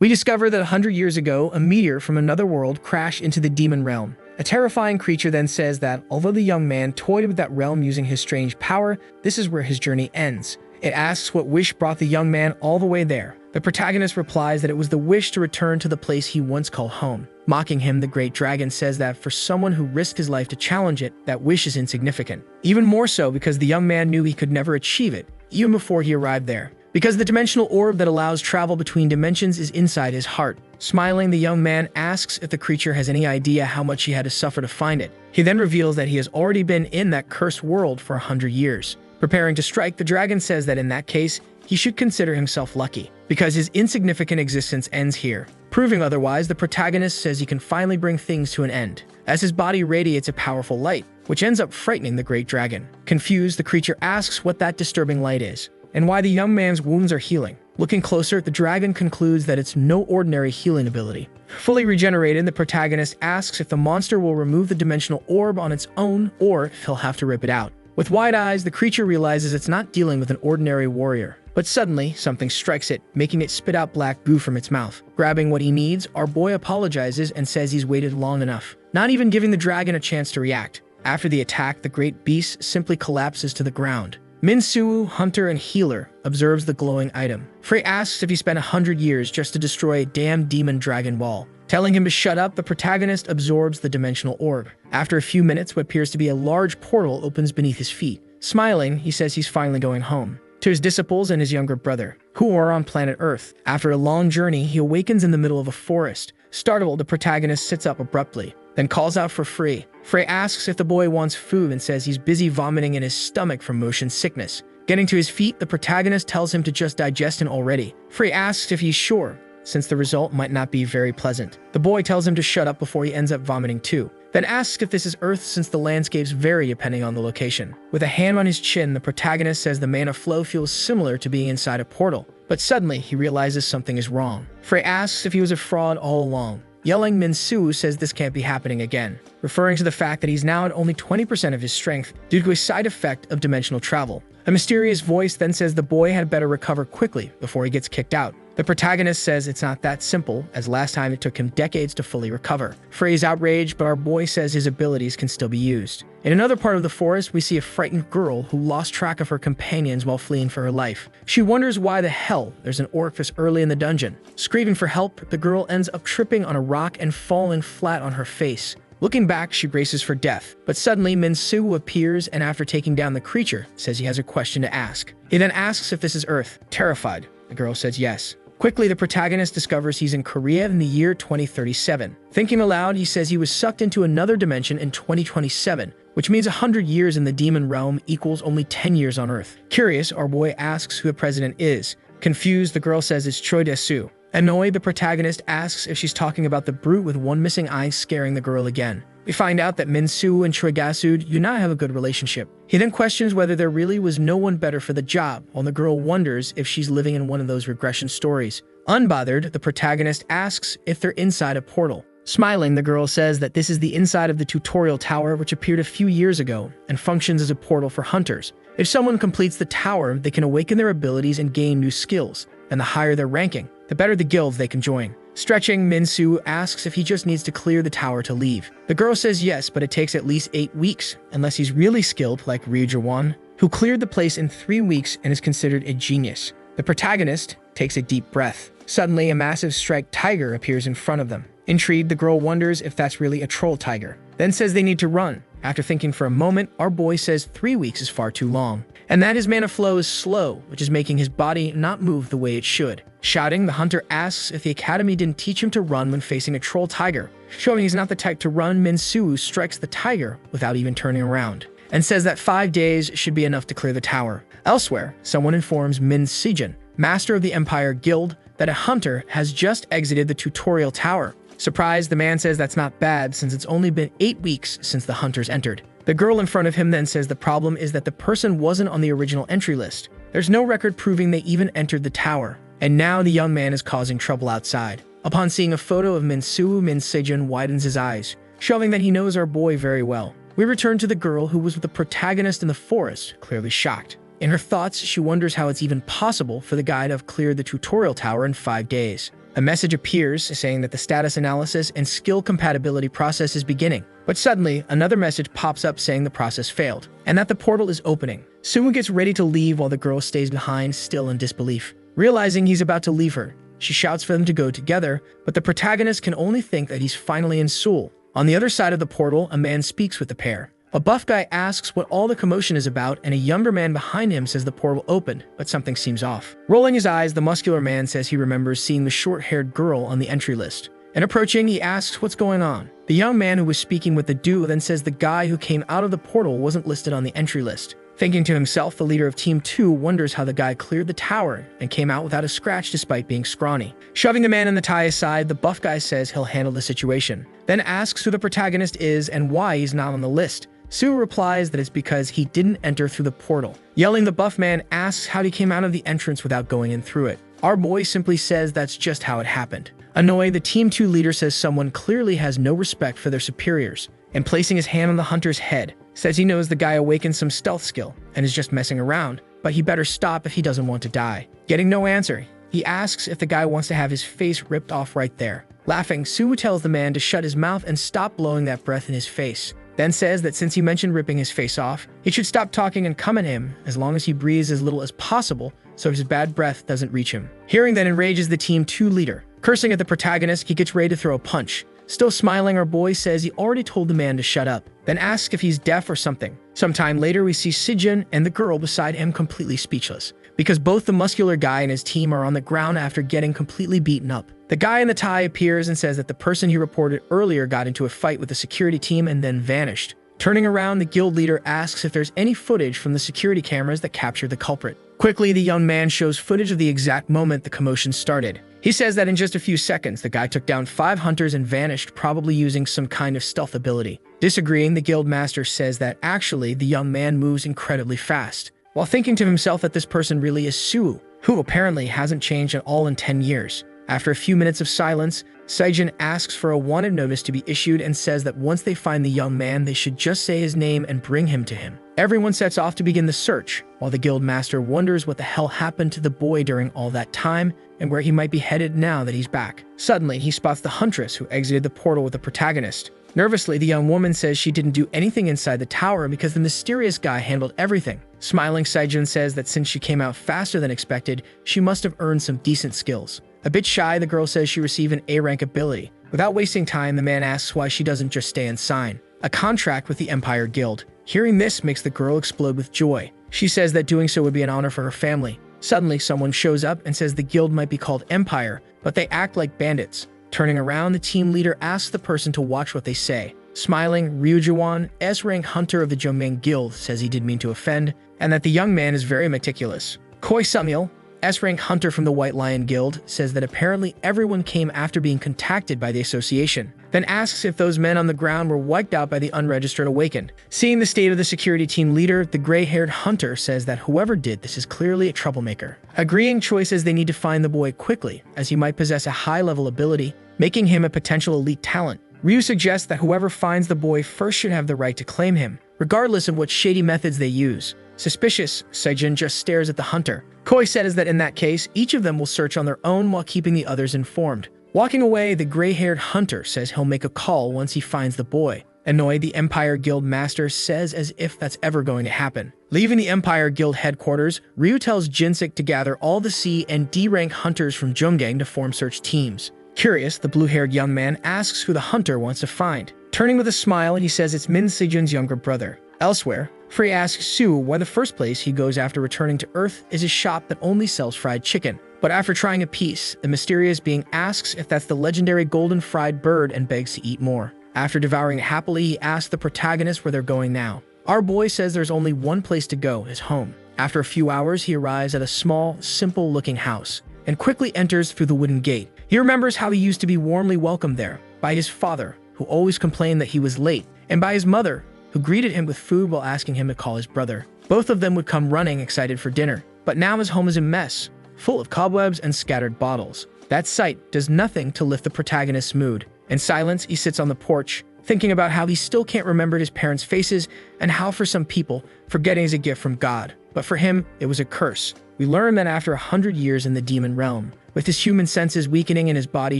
We discover that 100 years ago, a meteor from another world crashed into the demon realm. A terrifying creature then says that, although the young man toyed with that realm using his strange power, this is where his journey ends. It asks what wish brought the young man all the way there. The protagonist replies that it was the wish to return to the place he once called home. Mocking him, the great dragon says that for someone who risked his life to challenge it, that wish is insignificant. Even more so because the young man knew he could never achieve it, even before he arrived there. Because the dimensional orb that allows travel between dimensions is inside his heart. Smiling, the young man asks if the creature has any idea how much he had to suffer to find it. He then reveals that he has already been in that cursed world for 100 years. Preparing to strike, the dragon says that in that case, he should consider himself lucky, because his insignificant existence ends here. Proving otherwise, the protagonist says he can finally bring things to an end, as his body radiates a powerful light, which ends up frightening the great dragon. Confused, the creature asks what that disturbing light is, and why the young man's wounds are healing. Looking closer, the dragon concludes that it's no ordinary healing ability. Fully regenerated, the protagonist asks if the monster will remove the dimensional orb on its own, or if he'll have to rip it out. With wide eyes, the creature realizes it's not dealing with an ordinary warrior. But suddenly, something strikes it, making it spit out black goo from its mouth. Grabbing what he needs, our boy apologizes and says he's waited long enough, not even giving the dragon a chance to react. After the attack, the great beast simply collapses to the ground. Min-soo, hunter and healer, observes the glowing item. Frey asks if he spent 100 years just to destroy a damn demon dragon ball. Telling him to shut up, the protagonist absorbs the dimensional orb. After a few minutes, what appears to be a large portal opens beneath his feet. Smiling, he says he's finally going home to his disciples and his younger brother, who are on planet Earth. After a long journey, he awakens in the middle of a forest. Startled, the protagonist sits up abruptly, then calls out for Frey. Frey asks if the boy wants food and says he's busy vomiting in his stomach from motion sickness. Getting to his feet, the protagonist tells him to just digest it already. Frey asks if he's sure, since the result might not be very pleasant. The boy tells him to shut up before he ends up vomiting too, then asks if this is Earth since the landscapes vary depending on the location. With a hand on his chin, the protagonist says the mana flow feels similar to being inside a portal, but suddenly he realizes something is wrong. Frey asks if he was a fraud all along. Yelling, Min-soo says this can't be happening again, referring to the fact that he's now at only 20% of his strength due to a side effect of dimensional travel. A mysterious voice then says the boy had better recover quickly before he gets kicked out. The protagonist says it's not that simple, as last time it took him decades to fully recover. Frey's outraged, but our boy says his abilities can still be used. In another part of the forest, we see a frightened girl who lost track of her companions while fleeing for her life. She wonders why the hell there's an orc this early in the dungeon. Screaming for help, the girl ends up tripping on a rock and falling flat on her face. Looking back, she braces for death, but suddenly Min-soo appears and after taking down the creature, says he has a question to ask. He then asks if this is Earth. Terrified, the girl says yes. Quickly, the protagonist discovers he's in Korea in the year 2037. Thinking aloud, he says he was sucked into another dimension in 2027, which means 100 years in the demon realm equals only 10 years on Earth. Curious, our boy asks who the president is. Confused, the girl says it's Choi Dae-soo. Annoyed, the protagonist asks if she's talking about the brute with one missing eye scaring the girl again. We find out that Min-soo and Choi Dae-soo do not have a good relationship. He then questions whether there really was no one better for the job, while the girl wonders if she's living in one of those regression stories. Unbothered, the protagonist asks if they're inside a portal. Smiling, the girl says that this is the inside of the tutorial tower which appeared a few years ago and functions as a portal for hunters. If someone completes the tower, they can awaken their abilities and gain new skills, and the higher their ranking, the better the guilds they can join. Stretching, Min-soo asks if he just needs to clear the tower to leave. The girl says yes, but it takes at least 8 weeks, unless he's really skilled like Ryu Jawan, who cleared the place in 3 weeks and is considered a genius. The protagonist takes a deep breath. Suddenly, a massive striped tiger appears in front of them. Intrigued, the girl wonders if that's really a troll tiger, then says they need to run. After thinking for a moment, our boy says 3 weeks is far too long, and that his mana flow is slow, which is making his body not move the way it should. Shouting, the hunter asks if the academy didn't teach him to run when facing a troll tiger. Showing he's not the type to run, Min-soo strikes the tiger without even turning around, and says that 5 days should be enough to clear the tower. Elsewhere, someone informs Min-sejun, master of the Empire Guild, that a hunter has just exited the tutorial tower. Surprised, the man says that's not bad since it's only been 8 weeks since the hunters entered. The girl in front of him then says the problem is that the person wasn't on the original entry list. There's no record proving they even entered the tower, and now the young man is causing trouble outside. Upon seeing a photo of Min-soo, Min-sejun widens his eyes, showing that he knows our boy very well. We return to the girl who was with the protagonist in the forest, clearly shocked. In her thoughts, she wonders how it's even possible for the guy to have cleared the tutorial tower in 5 days. A message appears saying that the status analysis and skill compatibility process is beginning. But suddenly, another message pops up saying the process failed, and that the portal is opening. Suwoo gets ready to leave while the girl stays behind, still in disbelief. Realizing he's about to leave her, she shouts for them to go together, but the protagonist can only think that he's finally in Seoul. On the other side of the portal, a man speaks with the pair. A buff guy asks what all the commotion is about, and a younger man behind him says the portal opened, but something seems off. Rolling his eyes, the muscular man says he remembers seeing the short-haired girl on the entry list. And approaching, he asks what's going on. The young man who was speaking with the duo then says the guy who came out of the portal wasn't listed on the entry list. Thinking to himself, the leader of Team 2 wonders how the guy cleared the tower and came out without a scratch despite being scrawny. Shoving the man in the tie aside, the buff guy says he'll handle the situation. Then asks who the protagonist is and why he's not on the list. Suwoo replies that it's because he didn't enter through the portal. Yelling, the buff man asks how he came out of the entrance without going in through it. Our boy simply says that's just how it happened. Annoyed, the Team 2 leader says someone clearly has no respect for their superiors, and placing his hand on the hunter's head, says he knows the guy awakened some stealth skill and is just messing around, but he better stop if he doesn't want to die. Getting no answer, he asks if the guy wants to have his face ripped off right there. Laughing, Suwoo tells the man to shut his mouth and stop blowing that breath in his face. Then says that since he mentioned ripping his face off, he should stop talking and come at him as long as he breathes as little as possible so his bad breath doesn't reach him. Hearing that enrages the Team 2 leader. Cursing at the protagonist, he gets ready to throw a punch. Still smiling, our boy says he already told the man to shut up, then asks if he's deaf or something. Sometime later, we see Sejun and the girl beside him completely speechless, because both the muscular guy and his team are on the ground after getting completely beaten up. The guy in the tie appears and says that the person he reported earlier got into a fight with the security team and then vanished. Turning around, the guild leader asks if there's any footage from the security cameras that captured the culprit. Quickly, the young man shows footage of the exact moment the commotion started. He says that in just a few seconds, the guy took down 5 hunters and vanished, probably using some kind of stealth ability. Disagreeing, the guild master says that actually the young man moves incredibly fast, while thinking to himself that this person really is Suwoo, who apparently hasn't changed at all in 10 years. After a few minutes of silence, Sejun asks for a wanted notice to be issued and says that once they find the young man, they should just say his name and bring him to him. Everyone sets off to begin the search, while the guild master wonders what the hell happened to the boy during all that time and where he might be headed now that he's back. Suddenly, he spots the huntress who exited the portal with the protagonist. Nervously, the young woman says she didn't do anything inside the tower because the mysterious guy handled everything. Smiling, Sejun says that since she came out faster than expected, she must have earned some decent skills. A bit shy, the girl says she received an A-rank ability. Without wasting time, the man asks why she doesn't just stay and sign a contract with the Empire Guild. Hearing this makes the girl explode with joy. She says that doing so would be an honor for her family. Suddenly, someone shows up and says the guild might be called Empire, but they act like bandits. Turning around, the team leader asks the person to watch what they say. Smiling, Ryujiwan, S-rank hunter of the Jomang Guild, says he didn't mean to offend, and that the young man is very meticulous. Koi Sumil, S-rank hunter from the White Lion Guild, says that apparently everyone came after being contacted by the association, then asks if those men on the ground were wiped out by the unregistered awakened. Seeing the state of the security team leader, the gray-haired hunter says that whoever did this is clearly a troublemaker. Agreeing, Choi says they need to find the boy quickly, as he might possess a high-level ability, making him a potential elite talent. Ryu suggests that whoever finds the boy first should have the right to claim him, regardless of what shady methods they use. Suspicious, Sejun just stares at the hunter. Koi says that in that case, each of them will search on their own while keeping the others informed. Walking away, the gray-haired hunter says he'll make a call once he finds the boy. Annoyed, the Empire Guild master says as if that's ever going to happen. Leaving the Empire Guild headquarters, Ryu tells Jinsik to gather all the C and D-rank hunters from Jomgang to form search teams. Curious, the blue-haired young man asks who the hunter wants to find. Turning with a smile, he says it's Min Sejun's younger brother. Elsewhere, Free asks Suwoo why the first place he goes after returning to Earth is a shop that only sells fried chicken. But after trying a piece, the mysterious being asks if that's the legendary golden fried bird and begs to eat more. After devouring it happily, he asks the protagonist where they're going now. Our boy says there's only one place to go, his home. After a few hours, he arrives at a small, simple-looking house and quickly enters through the wooden gate. He remembers how he used to be warmly welcomed there by his father, who always complained that he was late, and by his mother, who greeted him with food while asking him to call his brother. Both of them would come running excited for dinner, but now his home is a mess, full of cobwebs and scattered bottles. That sight does nothing to lift the protagonist's mood. In silence, he sits on the porch, thinking about how he still can't remember his parents' faces and how for some people, forgetting is a gift from God. But for him, it was a curse. We learn that after 100 years in the demon realm, With his human senses weakening and his body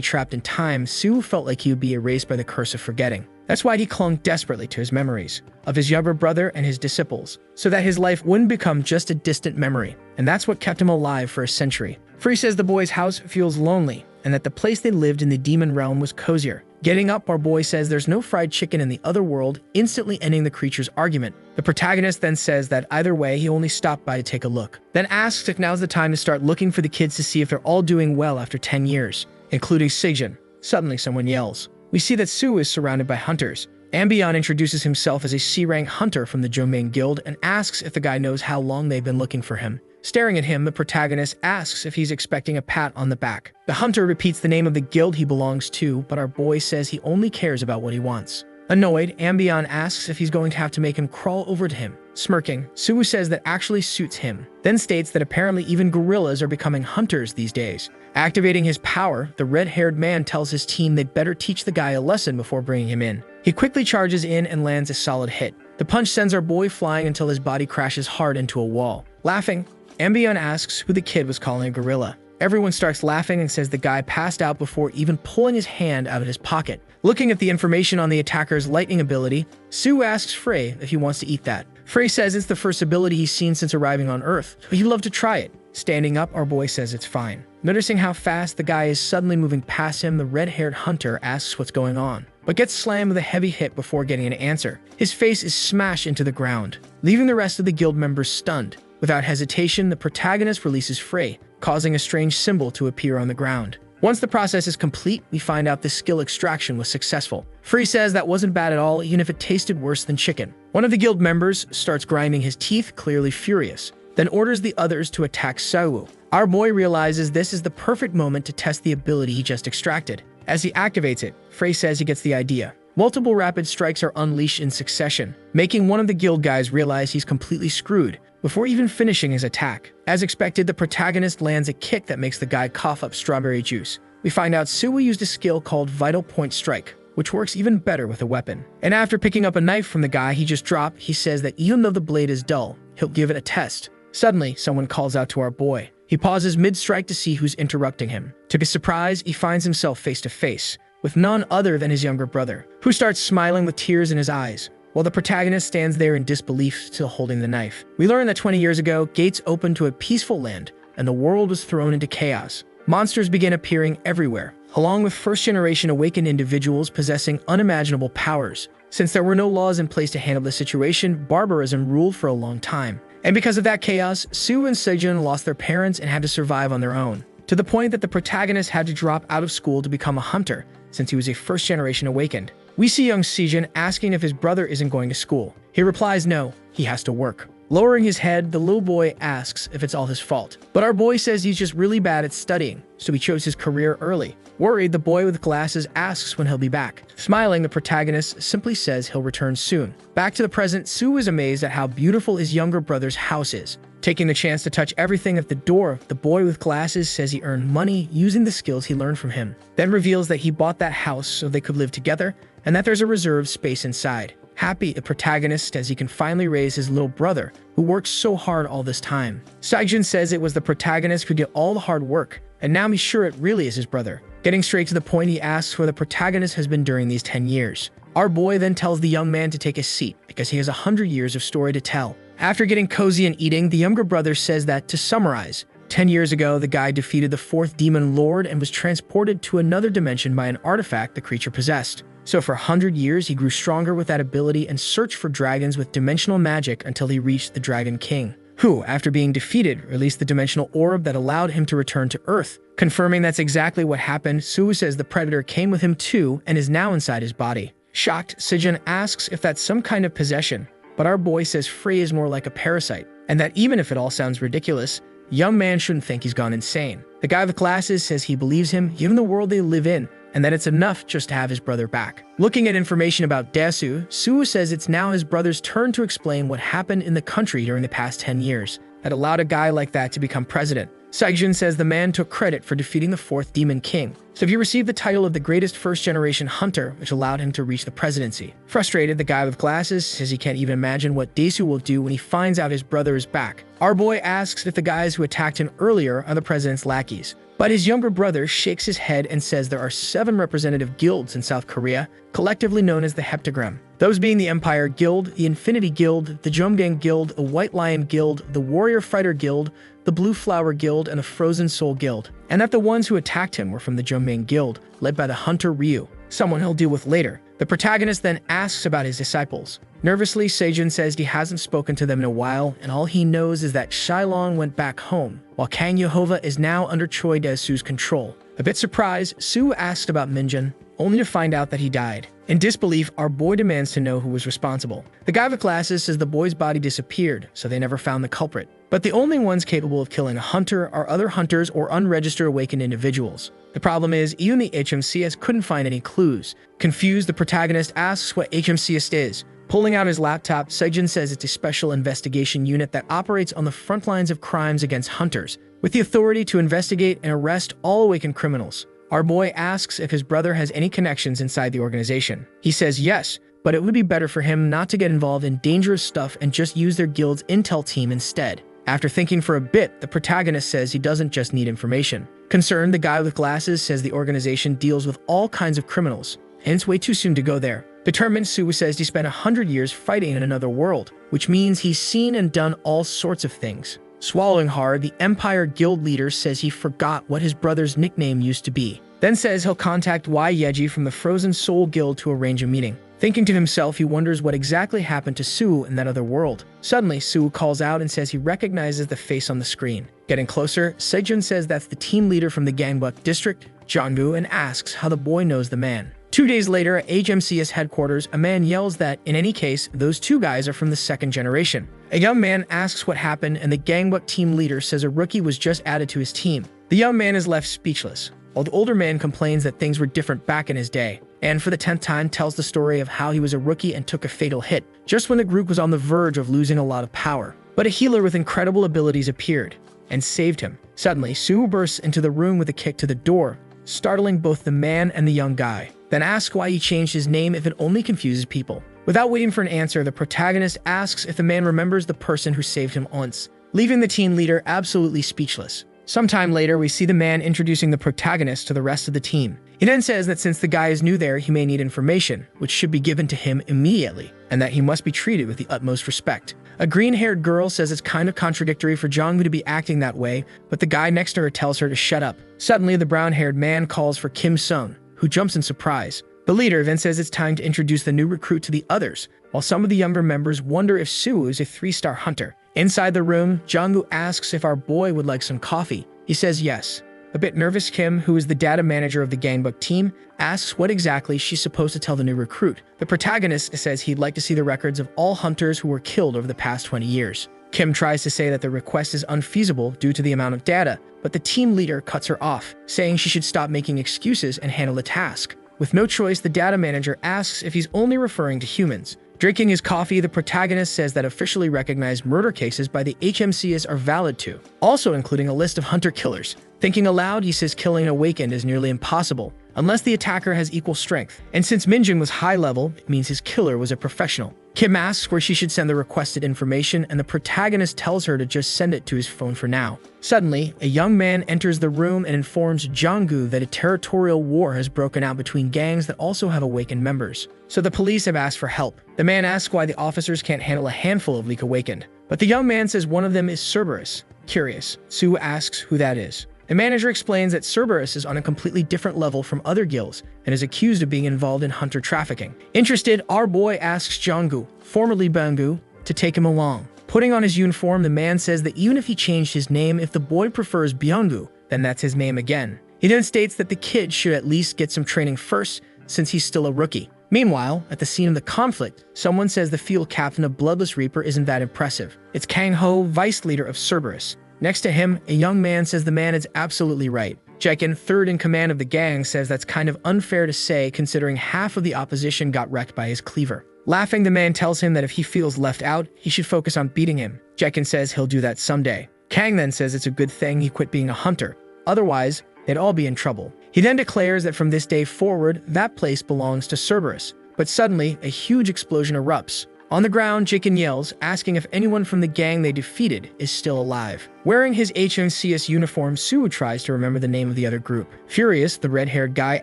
trapped in time, Su felt like he would be erased by the curse of forgetting. That's why he clung desperately to his memories of his younger brother and his disciples, so that his life wouldn't become just a distant memory. And that's what kept him alive for a century. Free says the boy's house feels lonely, and that the place they lived in the demon realm was cozier. Getting up, our boy says there's no fried chicken in the other world, instantly ending the creature's argument. The protagonist then says that either way, he only stopped by to take a look. Then asks if now's the time to start looking for the kids to see if they're all doing well after 10 years, including Sejun. Suddenly, someone yells. We see that Su is surrounded by hunters. Ambion introduces himself as a C-rank hunter from the Jomain Guild and asks if the guy knows how long they've been looking for him. Staring at him, the protagonist asks if he's expecting a pat on the back. The hunter repeats the name of the guild he belongs to, but our boy says he only cares about what he wants. Annoyed, Ambion asks if he's going to have to make him crawl over to him. Smirking, Su says that actually suits him, then states that apparently even gorillas are becoming hunters these days. Activating his power, the red-haired man tells his team they'd better teach the guy a lesson before bringing him in. He quickly charges in and lands a solid hit. The punch sends our boy flying until his body crashes hard into a wall. Laughing, Ambion asks who the kid was calling a gorilla. Everyone starts laughing and says the guy passed out before even pulling his hand out of his pocket. Looking at the information on the attacker's lightning ability, Su asks Frey if he wants to eat that. Frey says it's the first ability he's seen since arriving on Earth, but he'd love to try it. Standing up, our boy says it's fine. Noticing how fast the guy is suddenly moving past him, the red-haired hunter asks what's going on, but gets slammed with a heavy hit before getting an answer. His face is smashed into the ground, leaving the rest of the guild members stunned. Without hesitation, the protagonist releases Frey, causing a strange symbol to appear on the ground. Once the process is complete, we find out the skill extraction was successful. Frey says that wasn't bad at all, even if it tasted worse than chicken. One of the guild members starts grinding his teeth, clearly furious, then orders the others to attack Sawu. Our boy realizes this is the perfect moment to test the ability he just extracted. As he activates it, Frey says he gets the idea. Multiple rapid strikes are unleashed in succession, making one of the guild guys realize he's completely screwed before even finishing his attack. As expected, the protagonist lands a kick that makes the guy cough up strawberry juice. We find out Suwa used a skill called Vital Point Strike, which works even better with a weapon. And after picking up a knife from the guy he just dropped, he says that even though the blade is dull, he'll give it a test. Suddenly, someone calls out to our boy. He pauses mid-strike to see who's interrupting him. To his surprise, he finds himself face to face with none other than his younger brother, who starts smiling with tears in his eyes, while the protagonist stands there in disbelief, still holding the knife. We learn that 20 years ago, gates opened to a peaceful land, and the world was thrown into chaos. Monsters began appearing everywhere, along with first-generation awakened individuals possessing unimaginable powers. Since there were no laws in place to handle the situation, barbarism ruled for a long time. And because of that chaos, Su and Sejun lost their parents and had to survive on their own, to the point that the protagonist had to drop out of school to become a hunter, since he was a first-generation awakened. We see young Sejun asking if his brother isn't going to school. He replies no, he has to work. Lowering his head, the little boy asks if it's all his fault. But our boy says he's just really bad at studying, so he chose his career early. Worried, the boy with glasses asks when he'll be back. Smiling, the protagonist simply says he'll return soon. Back to the present, Su is amazed at how beautiful his younger brother's house is. Taking the chance to touch everything at the door, the boy with glasses says he earned money using the skills he learned from him. Then reveals that he bought that house so they could live together, and that there's a reserved space inside. Happy, the protagonist says he can finally raise his little brother, who worked so hard all this time. Saijun says it was the protagonist who did all the hard work, and now he's sure it really is his brother. Getting straight to the point, he asks where the protagonist has been during these 10 years. Our boy then tells the young man to take a seat, because he has 100 years of story to tell. After getting cozy and eating, the younger brother says that, to summarize, 10 years ago, the guy defeated the 4th demon lord and was transported to another dimension by an artifact the creature possessed. So for 100 years, he grew stronger with that ability and searched for dragons with dimensional magic until he reached the Dragon King, who, after being defeated, released the dimensional orb that allowed him to return to Earth. Confirming that's exactly what happened, Su says the predator came with him too and is now inside his body. Shocked, Sejun asks if that's some kind of possession, but our boy says Frey is more like a parasite, and that even if it all sounds ridiculous, young man shouldn't think he's gone insane. The guy with glasses says he believes him given the world they live in, and that it's enough just to have his brother back. Looking at information about Dasu, Su says it's now his brother's turn to explain what happened in the country during the past 10 years that allowed a guy like that to become president. Saijun says the man took credit for defeating the 4th Demon King, so he received the title of the greatest first-generation hunter, which allowed him to reach the presidency. Frustrated, the guy with glasses says he can't even imagine what Dasu will do when he finds out his brother is back. Our boy asks if the guys who attacked him earlier are the president's lackeys, But his younger brother shakes his head and says there are 7 representative guilds in South Korea, collectively known as the Heptagram. Those being the Empire Guild, the Infinity Guild, the Jomgang Guild, the White Lion Guild, the Warrior Fighter Guild, the Blue Flower Guild, and the Frozen Soul Guild. And that the ones who attacked him were from the Jomgang Guild, led by the hunter Ryu, someone he'll deal with later. The protagonist then asks about his disciples. Nervously, Sejun says he hasn't spoken to them in a while, and all he knows is that Shilong went back home, while Kang Yehovah is now under Choi Dae-soo's control. A bit surprised, Soo asks about Minjun, only to find out that he died. In disbelief, our boy demands to know who was responsible. The guy with glasses says the boy's body disappeared, so they never found the culprit. But the only ones capable of killing a hunter are other hunters or unregistered awakened individuals. The problem is, even the HMCS couldn't find any clues. Confused, the protagonist asks what HMCS is. Pulling out his laptop, Sejun says it's a special investigation unit that operates on the front lines of crimes against hunters, with the authority to investigate and arrest all awakened criminals. Our boy asks if his brother has any connections inside the organization. He says yes, but it would be better for him not to get involved in dangerous stuff and just use their guild's intel team instead. After thinking for a bit, the protagonist says he doesn't just need information. Concerned, the guy with glasses says the organization deals with all kinds of criminals, and it's way too soon to go there. Determined, Soo says he spent 100 years fighting in another world, which means he's seen and done all sorts of things. Swallowing hard, the Empire Guild leader says he forgot what his brother's nickname used to be, then says he'll contact Y Yeji from the Frozen Soul Guild to arrange a meeting. Thinking to himself, he wonders what exactly happened to Soo in that other world. Suddenly, Soo calls out and says he recognizes the face on the screen. Getting closer, Sejun says that's the team leader from the Gangbuk district, Jonggu, and asks how the boy knows the man. 2 days later, at HMCS headquarters, a man yells that, in any case, those 2 guys are from the 2nd generation. A young man asks what happened, and the Gangbuk team leader says a rookie was just added to his team. The young man is left speechless, while the older man complains that things were different back in his day, and for the 10th time tells the story of how he was a rookie and took a fatal hit, just when the group was on the verge of losing a lot of power. But a healer with incredible abilities appeared, and saved him. Suddenly, Soo bursts into the room with a kick to the door, startling both the man and the young guy. Then asks why he changed his name if it only confuses people. Without waiting for an answer, the protagonist asks if the man remembers the person who saved him once, leaving the team leader absolutely speechless. Sometime later, we see the man introducing the protagonist to the rest of the team. He then says that since the guy is new there, he may need information, which should be given to him immediately, and that he must be treated with the utmost respect. A green-haired girl says it's kind of contradictory for Jongwoo to be acting that way, but the guy next to her tells her to shut up. Suddenly, the brown-haired man calls for Kim Sung, who jumps in surprise. The leader then says it's time to introduce the new recruit to the others, while some of the younger members wonder if Soo is a 3-star hunter. Inside the room, Jongwoo asks if our boy would like some coffee. He says yes. A bit nervous, Kim, who is the data manager of the Gangbuk team, asks what exactly she's supposed to tell the new recruit. The protagonist says he'd like to see the records of all hunters who were killed over the past 20 years. Kim tries to say that the request is unfeasible due to the amount of data, but the team leader cuts her off, saying she should stop making excuses and handle the task. With no choice, the data manager asks if he's only referring to humans. Drinking his coffee, the protagonist says that officially recognized murder cases by the HMCS are valid too, also including a list of hunter-killers. Thinking aloud, he says killing an awakened is nearly impossible, unless the attacker has equal strength. And since Minjun was high-level, it means his killer was a professional. Kim asks where she should send the requested information, and the protagonist tells her to just send it to his phone for now. Suddenly, a young man enters the room and informs Jonggu that a territorial war has broken out between gangs that also have awakened members. So the police have asked for help. The man asks why the officers can't handle a handful of Leak Awakened. But the young man says one of them is Cerberus. Curious, Soo asks who that is. The manager explains that Cerberus is on a completely different level from other guilds and is accused of being involved in hunter trafficking. Interested, our boy asks Jonggu, formerly Bangu, to take him along. Putting on his uniform, the man says that even if he changed his name, if the boy prefers Byunggu, then that's his name again. He then states that the kid should at least get some training first, since he's still a rookie. Meanwhile, at the scene of the conflict, someone says the field captain of Bloodless Reaper isn't that impressive. It's Kang Ho, vice leader of Cerberus. Next to him, a young man says the man is absolutely right. Jekin, third in command of the gang, says that's kind of unfair to say considering half of the opposition got wrecked by his cleaver. Laughing, the man tells him that if he feels left out, he should focus on beating him. Jekin says he'll do that someday. Kang then says it's a good thing he quit being a hunter. Otherwise, they'd all be in trouble. He then declares that from this day forward, that place belongs to Cerberus. But suddenly, a huge explosion erupts. On the ground, Jikin yells, asking if anyone from the gang they defeated is still alive. Wearing his HMCS uniform, Suwoo tries to remember the name of the other group. Furious, the red-haired guy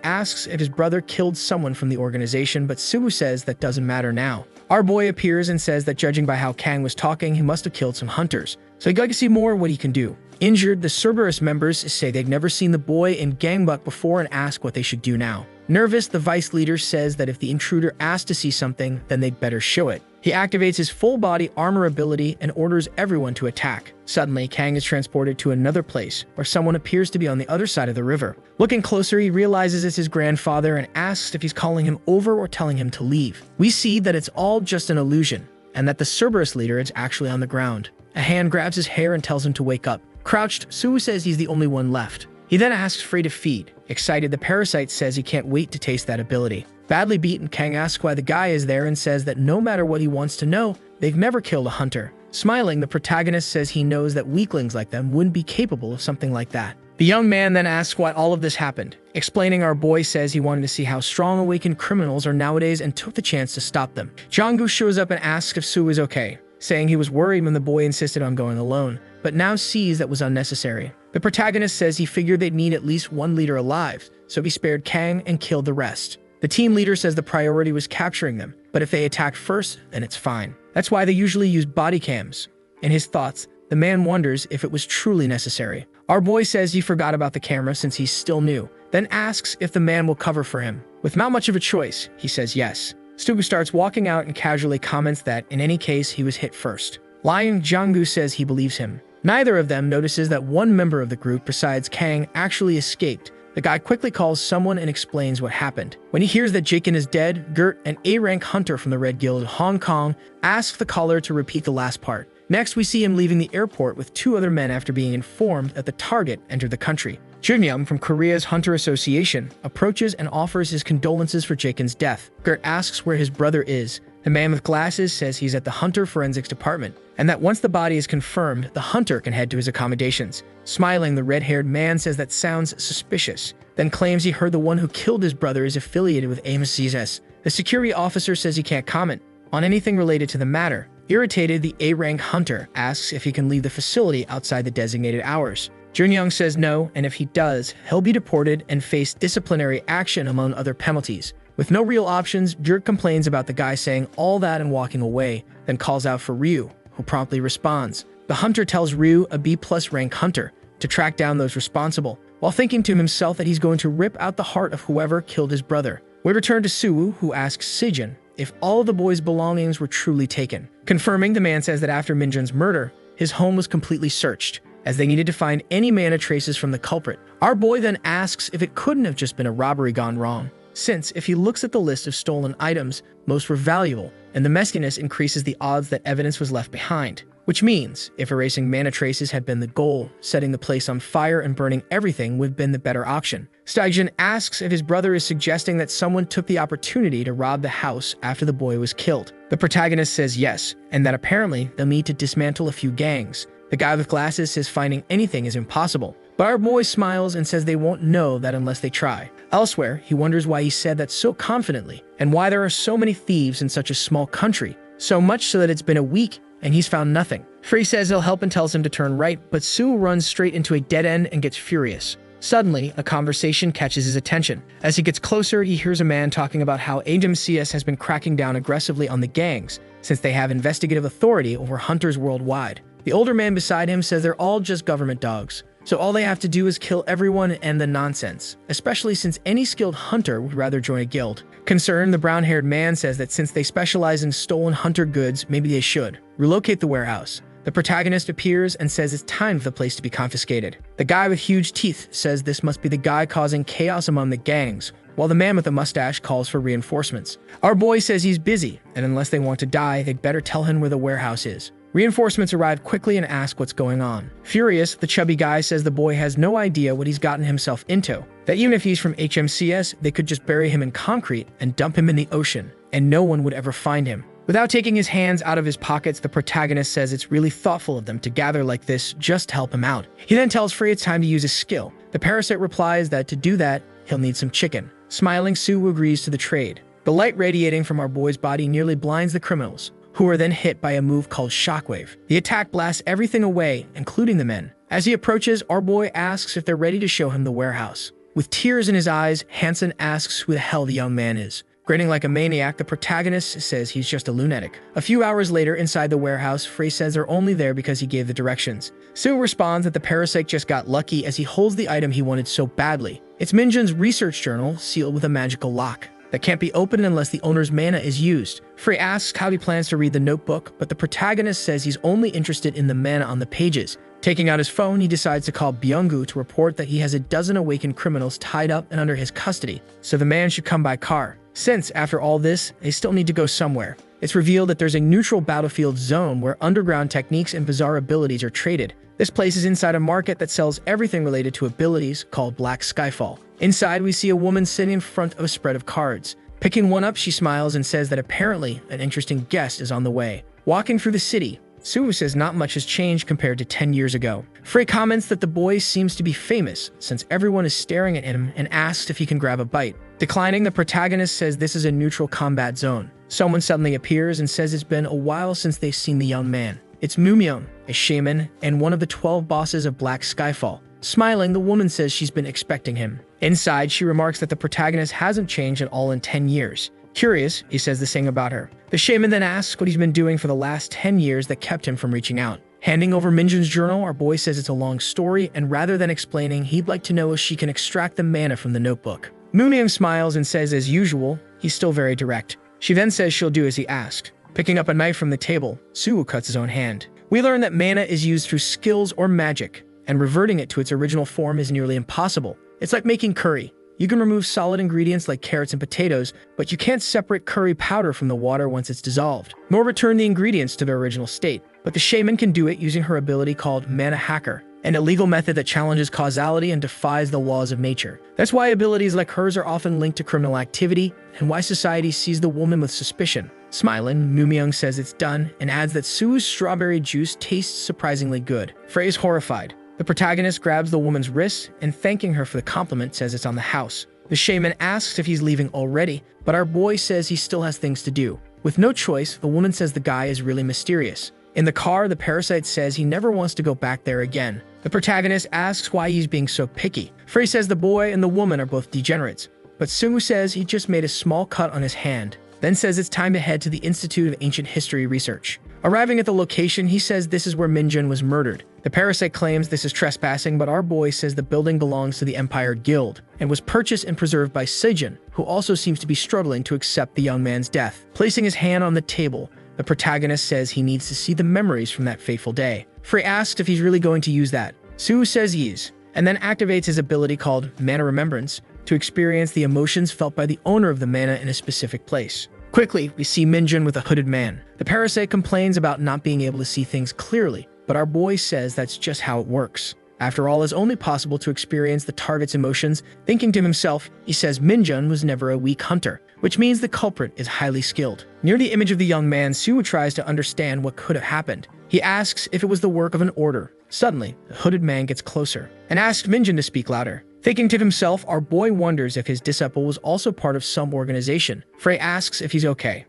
asks if his brother killed someone from the organization, but Suwoo says that doesn't matter now. Our boy appears and says that judging by how Kang was talking, he must have killed some hunters. So he'd like to see more what he can do. Injured, the Cerberus members say they've never seen the boy in Gangbuk before and ask what they should do now. Nervous, the vice leader says that if the intruder asks to see something, then they'd better show it. He activates his full-body armor ability and orders everyone to attack. Suddenly, Kang is transported to another place, where someone appears to be on the other side of the river. Looking closer, he realizes it's his grandfather and asks if he's calling him over or telling him to leave. We see that it's all just an illusion, and that the Cerberus leader is actually on the ground. A hand grabs his hair and tells him to wake up. Crouched, Suwoo says he's the only one left. He then asks Frey to feed. Excited, the parasite says he can't wait to taste that ability. Badly beaten, Kang asks why the guy is there and says that no matter what he wants to know, they've never killed a hunter. Smiling, the protagonist says he knows that weaklings like them wouldn't be capable of something like that. The young man then asks why all of this happened. Explaining, our boy says he wanted to see how strong awakened criminals are nowadays and took the chance to stop them. Jonggu shows up and asks if Suwoo is okay, saying he was worried when the boy insisted on going alone, but now sees that was unnecessary. The protagonist says he figured they'd need at least one leader alive, so he spared Kang and killed the rest. The team leader says the priority was capturing them, but if they attack first, then it's fine. That's why they usually use body cams. In his thoughts, the man wonders if it was truly necessary. Our boy says he forgot about the camera since he's still new, then asks if the man will cover for him. Without much of a choice, he says yes. Suwoo starts walking out and casually comments that, in any case, he was hit first. Lying, Jonggu says he believes him. Neither of them notices that one member of the group besides Kang actually escaped. The guy quickly calls someone and explains what happened. When he hears that Jikin is dead, Gert, an A-rank hunter from the Red Guild Hong Kong, asks the caller to repeat the last part. Next, we see him leaving the airport with two other men after being informed that the target entered the country. Junyoung from Korea's Hunter Association approaches and offers his condolences for Jikin's death. Gert asks where his brother is. The man with glasses says he's at the Hunter Forensics Department, and that once the body is confirmed, the hunter can head to his accommodations. Smiling, the red-haired man says that sounds suspicious, then claims he heard the one who killed his brother is affiliated with immeasurable. The security officer says he can't comment on anything related to the matter. Irritated, the A-rank hunter asks if he can leave the facility outside the designated hours. Junyoung says no, and if he does, he'll be deported and face disciplinary action among other penalties. With no real options, Gert complains about the guy saying all that and walking away, then calls out for Ryu, who promptly responds. The hunter tells Ryu, a B+ rank hunter, to track down those responsible, while thinking to himself that he's going to rip out the heart of whoever killed his brother. We return to Suwoo, who asks Sijin if all of the boy's belongings were truly taken. Confirming, the man says that after Minjun's murder, his home was completely searched, as they needed to find any mana traces from the culprit. Our boy then asks if it couldn't have just been a robbery gone wrong, since if he looks at the list of stolen items, most were valuable, and the messiness increases the odds that evidence was left behind. Which means, if erasing mana traces had been the goal, setting the place on fire and burning everything would have been the better option. Sijin asks if his brother is suggesting that someone took the opportunity to rob the house after the boy was killed. The protagonist says yes, and that apparently they'll need to dismantle a few gangs. The guy with glasses says finding anything is impossible, but our boy smiles and says they won't know that unless they try. Elsewhere, he wonders why he said that so confidently, and why there are so many thieves in such a small country, so much so that it's been a week and he's found nothing. Frey says he'll help and tells him to turn right, but Suwoo runs straight into a dead end and gets furious. Suddenly, a conversation catches his attention. As he gets closer, he hears a man talking about how HMCS has been cracking down aggressively on the gangs, since they have investigative authority over hunters worldwide. The older man beside him says they're all just government dogs, so all they have to do is kill everyone and end the nonsense, especially since any skilled hunter would rather join a guild. Concerned, the brown-haired man says that since they specialize in stolen hunter goods, maybe they should relocate the warehouse. The protagonist appears and says it's time for the place to be confiscated. The guy with huge teeth says this must be the guy causing chaos among the gangs, while the man with the mustache calls for reinforcements. Our boy says he's busy, and unless they want to die, they'd better tell him where the warehouse is. Reinforcements arrive quickly and ask what's going on. Furious, the chubby guy says the boy has no idea what he's gotten himself into, that even if he's from HMCS, they could just bury him in concrete and dump him in the ocean, and no one would ever find him. Without taking his hands out of his pockets, the protagonist says it's really thoughtful of them to gather like this just to help him out. He then tells Frey it's time to use his skill. The parasite replies that to do that, he'll need some chicken. Smiling, Suwoo agrees to the trade. The light radiating from our boy's body nearly blinds the criminals. who are then hit by a move called Shockwave. The attack blasts everything away, including the men. As he approaches, our boy asks if they're ready to show him the warehouse. With tears in his eyes, Hansen asks who the hell the young man is. Grinning like a maniac, the protagonist says he's just a lunatic. A few hours later, inside the warehouse, Frey says they're only there because he gave the directions. Sue responds that the parasite just got lucky as he holds the item he wanted so badly. It's Minjun's research journal, sealed with a magical lock that can't be opened unless the owner's mana is used. Frey asks how he plans to read the notebook, but the protagonist says he's only interested in the mana on the pages. Taking out his phone, he decides to call Byung-gu to report that he has a dozen awakened criminals tied up and under his custody, so the man should come by car. Since, after all this, they still need to go somewhere. It's revealed that there's a neutral battlefield zone where underground techniques and bizarre abilities are traded. This place is inside a market that sells everything related to abilities called Black Skyfall. Inside, we see a woman sitting in front of a spread of cards. Picking one up, she smiles and says that apparently an interesting guest is on the way. Walking through the city, Sue says not much has changed compared to 10 years ago. Frey comments that the boy seems to be famous since everyone is staring at him and asks if he can grab a bite. Declining, the protagonist says this is a neutral combat zone. Someone suddenly appears and says it's been a while since they've seen the young man. It's Mumyeon, a shaman and one of the 12 bosses of Black Skyfall. Smiling, the woman says she's been expecting him. Inside, she remarks that the protagonist hasn't changed at all in 10 years. Curious, he says the same about her. The shaman then asks what he's been doing for the last 10 years that kept him from reaching out. Handing over Minjun's journal, our boy says it's a long story, and rather than explaining, he'd like to know if she can extract the mana from the notebook. Moonyeon smiles and says as usual, he's still very direct. She then says she'll do as he asked. Picking up a knife from the table, Suwoo cuts his own hand. We learn that mana is used through skills or magic, and reverting it to its original form is nearly impossible. It's like making curry. You can remove solid ingredients like carrots and potatoes, but you can't separate curry powder from the water once it's dissolved, nor return the ingredients to their original state. But the shaman can do it using her ability called Mana Hacker, an illegal method that challenges causality and defies the laws of nature. That's why abilities like hers are often linked to criminal activity, and why society sees the woman with suspicion. Smiling, Mumyeon says it's done, and adds that Sue's strawberry juice tastes surprisingly good. Frey is horrified. The protagonist grabs the woman's wrist and, thanking her for the compliment, says it's on the house. The shaman asks if he's leaving already, but our boy says he still has things to do. With no choice, the woman says the guy is really mysterious. In the car, the parasite says he never wants to go back there again. The protagonist asks why he's being so picky. Frey says the boy and the woman are both degenerates, but Sungu says he just made a small cut on his hand, then says it's time to head to the Institute of Ancient History Research. Arriving at the location, he says this is where Minjun was murdered. The parasite claims this is trespassing, but our boy says the building belongs to the Empire Guild and was purchased and preserved by Sejun, who also seems to be struggling to accept the young man's death. Placing his hand on the table, the protagonist says he needs to see the memories from that fateful day. Frey asks if he's really going to use that. Sue says he is, and then activates his ability called Mana Remembrance to experience the emotions felt by the owner of the mana in a specific place. Quickly, we see Minjun with a hooded man. The parasite complains about not being able to see things clearly, but our boy says that's just how it works. After all, it's only possible to experience the target's emotions. Thinking to himself, he says Minjun was never a weak hunter, which means the culprit is highly skilled. Near the image of the young man, Sue tries to understand what could have happened. He asks if it was the work of an order. Suddenly, the hooded man gets closer and asks Minjun to speak louder. Thinking to himself, our boy wonders if his disciple was also part of some organization. Frey asks if he's okay.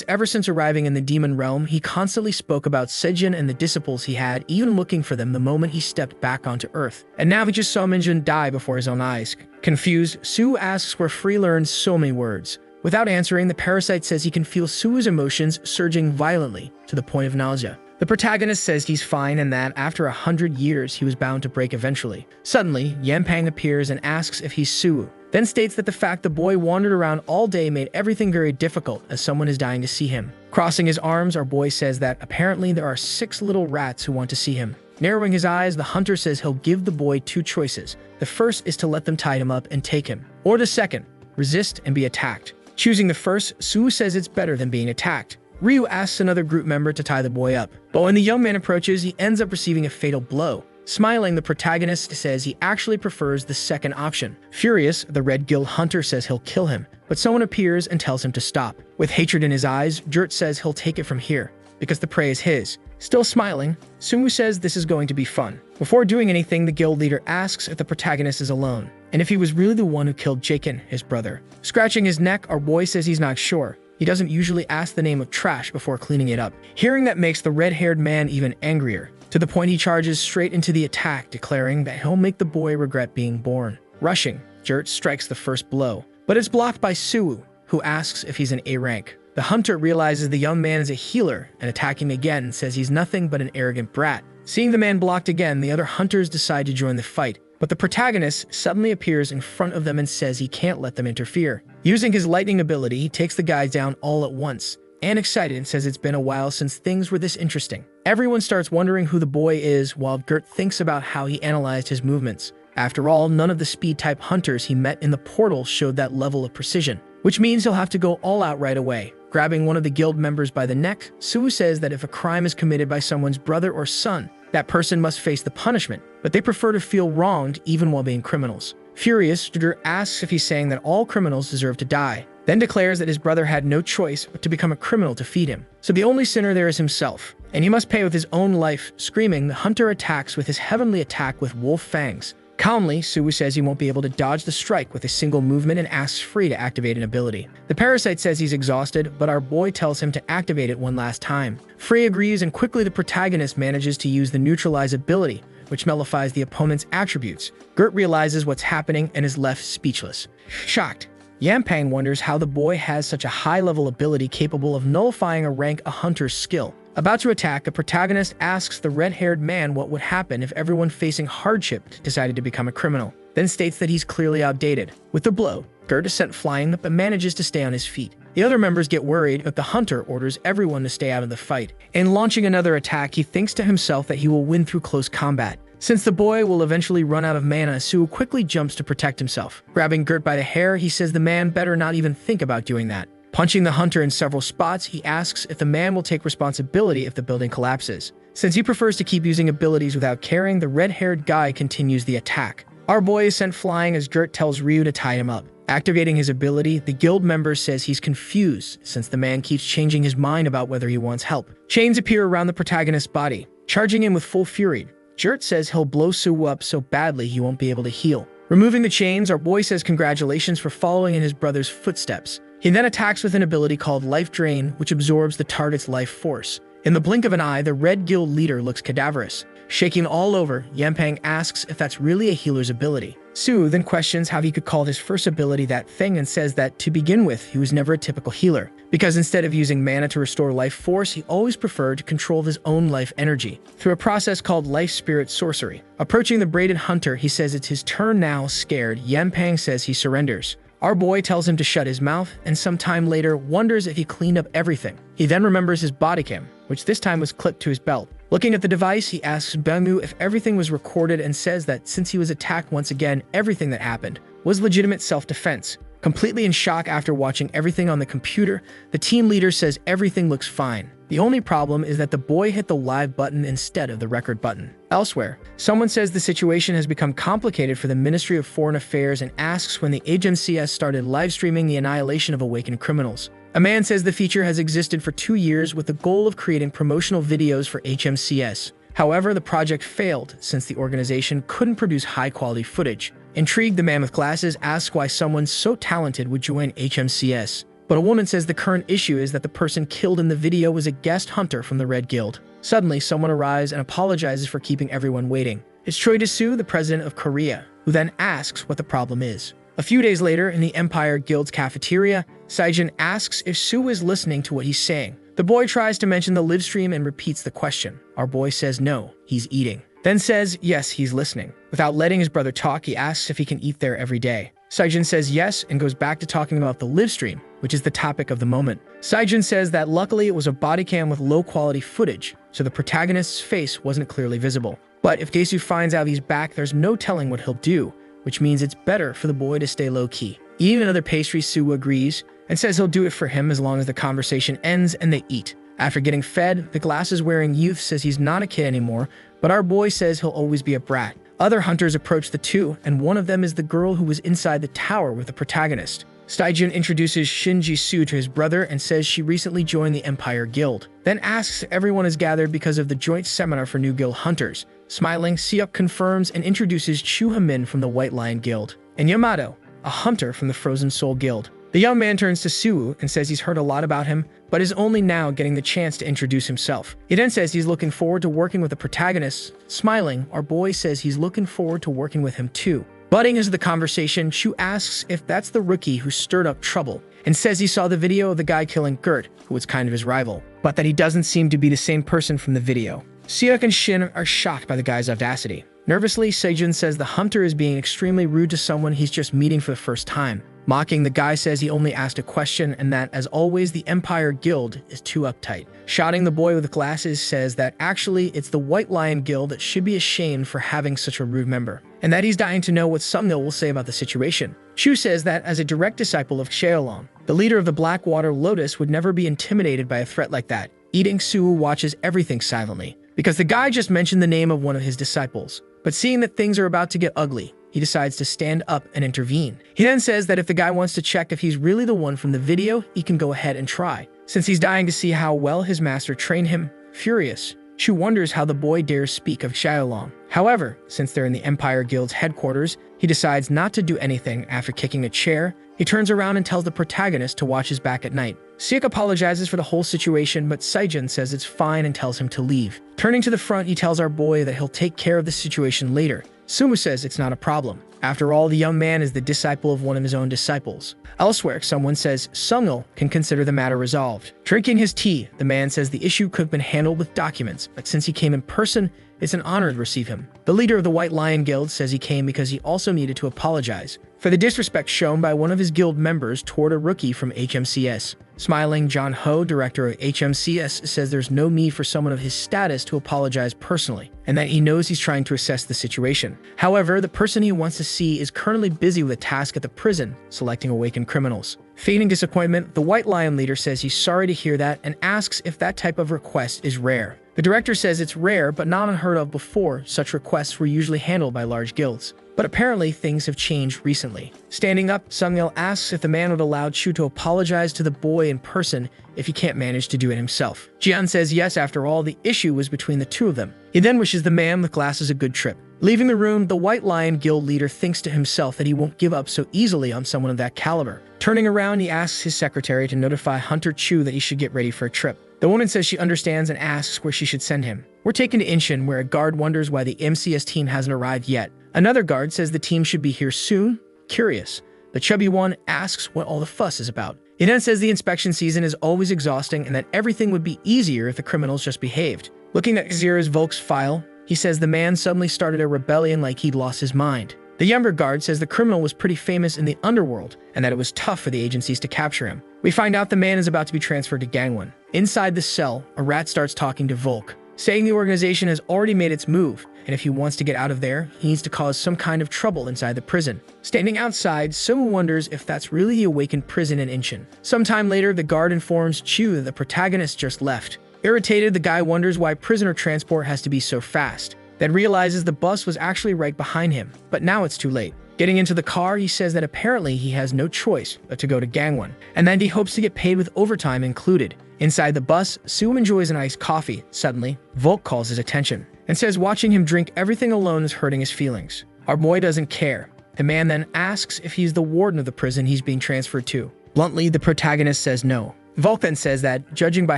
Ever since arriving in the demon realm, he constantly spoke about Sejun and the disciples he had, even looking for them the moment he stepped back onto Earth. And now he just saw Minjun die before his own eyes. Confused, Sue asks where Frey learned so many words. Without answering, the parasite says he can feel Sue's emotions surging violently to the point of nausea. The protagonist says he's fine and that after 100 years he was bound to break eventually. Suddenly, Yampang appears and asks if he's Sue, then states that the fact the boy wandered around all day made everything very difficult as someone is dying to see him. Crossing his arms, our boy says that apparently there are 6 little rats who want to see him. Narrowing his eyes, the hunter says he'll give the boy 2 choices. The first is to let them tie him up and take him, or the second, resist and be attacked. Choosing the first, Sue says it's better than being attacked. Ryu asks another group member to tie the boy up, but when the young man approaches, he ends up receiving a fatal blow. Smiling, the protagonist says he actually prefers the second option. Furious, the Red Guild hunter says he'll kill him, but someone appears and tells him to stop. With hatred in his eyes, Jurt says he'll take it from here, because the prey is his. Still smiling, Sungu says this is going to be fun. Before doing anything, the guild leader asks if the protagonist is alone, and if he was really the one who killed Jakin, his brother. Scratching his neck, our boy says he's not sure. He doesn't usually ask the name of trash before cleaning it up. Hearing that makes the red-haired man even angrier, to the point he charges straight into the attack, declaring that he'll make the boy regret being born. Rushing, Jurt strikes the first blow, but it's blocked by Suwoo, who asks if he's an A rank. The hunter realizes the young man is a healer and attacking him again says he's nothing but an arrogant brat. Seeing the man blocked again, the other hunters decide to join the fight, but the protagonist suddenly appears in front of them and says he can't let them interfere. Using his lightning ability, he takes the guys down all at once, and excited says it's been a while since things were this interesting. Everyone starts wondering who the boy is while Gert thinks about how he analyzed his movements. After all, none of the speed-type hunters he met in the portal showed that level of precision, which means he'll have to go all out right away. Grabbing one of the guild members by the neck, Suwoo says that if a crime is committed by someone's brother or son, that person must face the punishment, but they prefer to feel wronged even while being criminals. Furious, Jurt asks if he's saying that all criminals deserve to die, then declares that his brother had no choice but to become a criminal to feed him. So the only sinner there is himself, and he must pay with his own life. Screaming, the hunter attacks with his heavenly attack with wolf fangs. Calmly, Suwoo says he won't be able to dodge the strike with a single movement and asks Free to activate an ability. The parasite says he's exhausted, but our boy tells him to activate it one last time. Free agrees, and quickly the protagonist manages to use the neutralize ability, which nullifies the opponent's attributes. Gert realizes what's happening and is left speechless. Shocked, Yampang wonders how the boy has such a high-level ability capable of nullifying a rank a hunter's skill. About to attack, the protagonist asks the red-haired man what would happen if everyone facing hardship decided to become a criminal, then states that he's clearly outdated. With the blow, Gert is sent flying but manages to stay on his feet. The other members get worried, but the hunter orders everyone to stay out of the fight. In launching another attack, he thinks to himself that he will win through close combat. Since the boy will eventually run out of mana, Suwoo quickly jumps to protect himself. Grabbing Gert by the hair, he says the man better not even think about doing that. Punching the hunter in several spots, he asks if the man will take responsibility if the building collapses. Since he prefers to keep using abilities without caring, the red-haired guy continues the attack. Our boy is sent flying as Gert tells Ryu to tie him up. Activating his ability, the guild member says he's confused since the man keeps changing his mind about whether he wants help. Chains appear around the protagonist's body, charging him with full fury. Gert says he'll blow Suwoo up so badly he won't be able to heal. Removing the chains, our boy says congratulations for following in his brother's footsteps. He then attacks with an ability called Life Drain, which absorbs the target's life force. In the blink of an eye, the Red Guild leader looks cadaverous. Shaking all over, Yampang asks if that's really a healer's ability. Suwoo then questions how he could call his first ability that thing and says that, to begin with, he was never a typical healer, because instead of using mana to restore life force, he always preferred to control his own life energy through a process called Life Spirit Sorcery. Approaching the braided hunter, he says it's his turn now. Scared, Yampang says he surrenders. Our boy tells him to shut his mouth, and sometime later wonders if he cleaned up everything. He then remembers his body cam, which this time was clipped to his belt. Looking at the device, he asks Bemu if everything was recorded and says that since he was attacked once again, everything that happened was legitimate self-defense. Completely in shock after watching everything on the computer, the team leader says everything looks fine. The only problem is that the boy hit the live button instead of the record button. Elsewhere, someone says the situation has become complicated for the Ministry of Foreign Affairs and asks when the HMCS started live streaming the annihilation of awakened criminals. A man says the feature has existed for 2 years with the goal of creating promotional videos for HMCS. However, the project failed since the organization couldn't produce high-quality footage. Intrigued, the man with glasses asks why someone so talented would join HMCS. But a woman says the current issue is that the person killed in the video was a guest hunter from the Red Guild. Suddenly, someone arrives and apologizes for keeping everyone waiting. It's Choi Dae-soo, the president of Korea, who then asks what the problem is. A few days later, in the Empire Guild's cafeteria, Saijin asks if Soo is listening to what he's saying. The boy tries to mention the live stream and repeats the question. Our boy says no, he's eating. Then says yes, he's listening. Without letting his brother talk, he asks if he can eat there every day. Saijin says yes and goes back to talking about the live stream, which is the topic of the moment. Saijin says that luckily it was a body cam with low-quality footage, so the protagonist's face wasn't clearly visible. But if Dae-soo finds out he's back, there's no telling what he'll do, which means it's better for the boy to stay low-key. Eating another pastry, Soo agrees and says he'll do it for him as long as the conversation ends and they eat. After getting fed, the glasses-wearing youth says he's not a kid anymore, but our boy says he'll always be a brat. Other hunters approach the two, and one of them is the girl who was inside the tower with the protagonist. Saijin introduces Shin Ji-soo to his brother and says she recently joined the Empire Guild, then asks if everyone is gathered because of the joint seminar for new guild hunters. Smiling, Seok confirms and introduces Chu Ha-min from the White Lion Guild, and Yamato, a hunter from the Frozen Soul Guild. The young man turns to Suwoo and says he's heard a lot about him, but is only now getting the chance to introduce himself. He then says he's looking forward to working with the protagonist. Smiling, our boy says he's looking forward to working with him too. Butting into the conversation, Chu asks if that's the rookie who stirred up trouble, and says he saw the video of the guy killing Gert, who was kind of his rival, but that he doesn't seem to be the same person from the video. Seok and Shin are shocked by the guy's audacity. Nervously, Sejun says the hunter is being extremely rude to someone he's just meeting for the first time. Mocking, the guy says he only asked a question and that, as always, the Empire Guild is too uptight. Shouting, the boy with the glasses says that actually it's the White Lion Guild that should be ashamed for having such a rude member, and that he's dying to know what Sungil will say about the situation. Chu says that as a direct disciple of Xiaolong, the leader of the Blackwater Lotus would never be intimidated by a threat like that. Eating, Suwoo watches everything silently, because the guy just mentioned the name of one of his disciples. But seeing that things are about to get ugly, he decides to stand up and intervene. He then says that if the guy wants to check if he's really the one from the video, he can go ahead and try, since he's dying to see how well his master trained him. Furious, Chu wonders how the boy dares speak of Xiaolong. However, since they're in the Empire Guild's headquarters, he decides not to do anything. After kicking a chair, he turns around and tells the protagonist to watch his back at night. Seok apologizes for the whole situation, but Sejun says it's fine and tells him to leave. Turning to the front, he tells our boy that he'll take care of the situation later. Sumu says it's not a problem. After all, the young man is the disciple of one of his own disciples. Elsewhere, someone says Sungil can consider the matter resolved. Drinking his tea, the man says the issue could have been handled with documents, but since he came in person, it's an honor to receive him. The leader of the White Lion Guild says he came because he also needed to apologize for the disrespect shown by one of his guild members toward a rookie from HMCS. Smiling, John Ho, director of HMCS, says there's no need for someone of his status to apologize personally, and that he knows he's trying to assess the situation. However, the person he wants to see is currently busy with a task at the prison, selecting awakened criminals. Feigning disappointment, the White Lion leader says he's sorry to hear that and asks if that type of request is rare. The director says it's rare but not unheard of before. Such requests were usually handled by large guilds. But apparently things have changed recently. Standing up, Sungil asks if the man would allow Chu to apologize to the boy in person if he can't manage to do it himself. Jian says yes, after all, the issue was between the two of them. He then wishes the man with glasses a good trip. Leaving the room, the White Lion Guild leader thinks to himself that he won't give up so easily on someone of that caliber. Turning around, he asks his secretary to notify Hunter Chu that he should get ready for a trip. The woman says she understands and asks where she should send him. We're taken to Inshin, where a guard wonders why the MCS team hasn't arrived yet. Another guard says the team should be here soon. Curious, the chubby one asks what all the fuss is about. He then says the inspection season is always exhausting and that everything would be easier if the criminals just behaved. Looking at Xera's Volk's file, he says the man suddenly started a rebellion like he'd lost his mind. The younger guard says the criminal was pretty famous in the underworld and that it was tough for the agencies to capture him. We find out the man is about to be transferred to Gangwon. Inside the cell, a rat starts talking to Volk, saying the organization has already made its move, and if he wants to get out of there, he needs to cause some kind of trouble inside the prison. Standing outside, Sumu wonders if that's really the awakened prison in Inshin. Sometime later, the guard informs Chu that the protagonist just left. Irritated, the guy wonders why prisoner transport has to be so fast, then realizes the bus was actually right behind him, but now it's too late. Getting into the car, he says that apparently he has no choice but to go to Gangwon, and that he hopes to get paid with overtime included. Inside the bus, Sue enjoys an iced coffee. Suddenly, Volk calls his attention and says watching him drink everything alone is hurting his feelings. Our boy doesn't care. The man then asks if he's the warden of the prison he's being transferred to. Bluntly, the protagonist says no. Volk then says that, judging by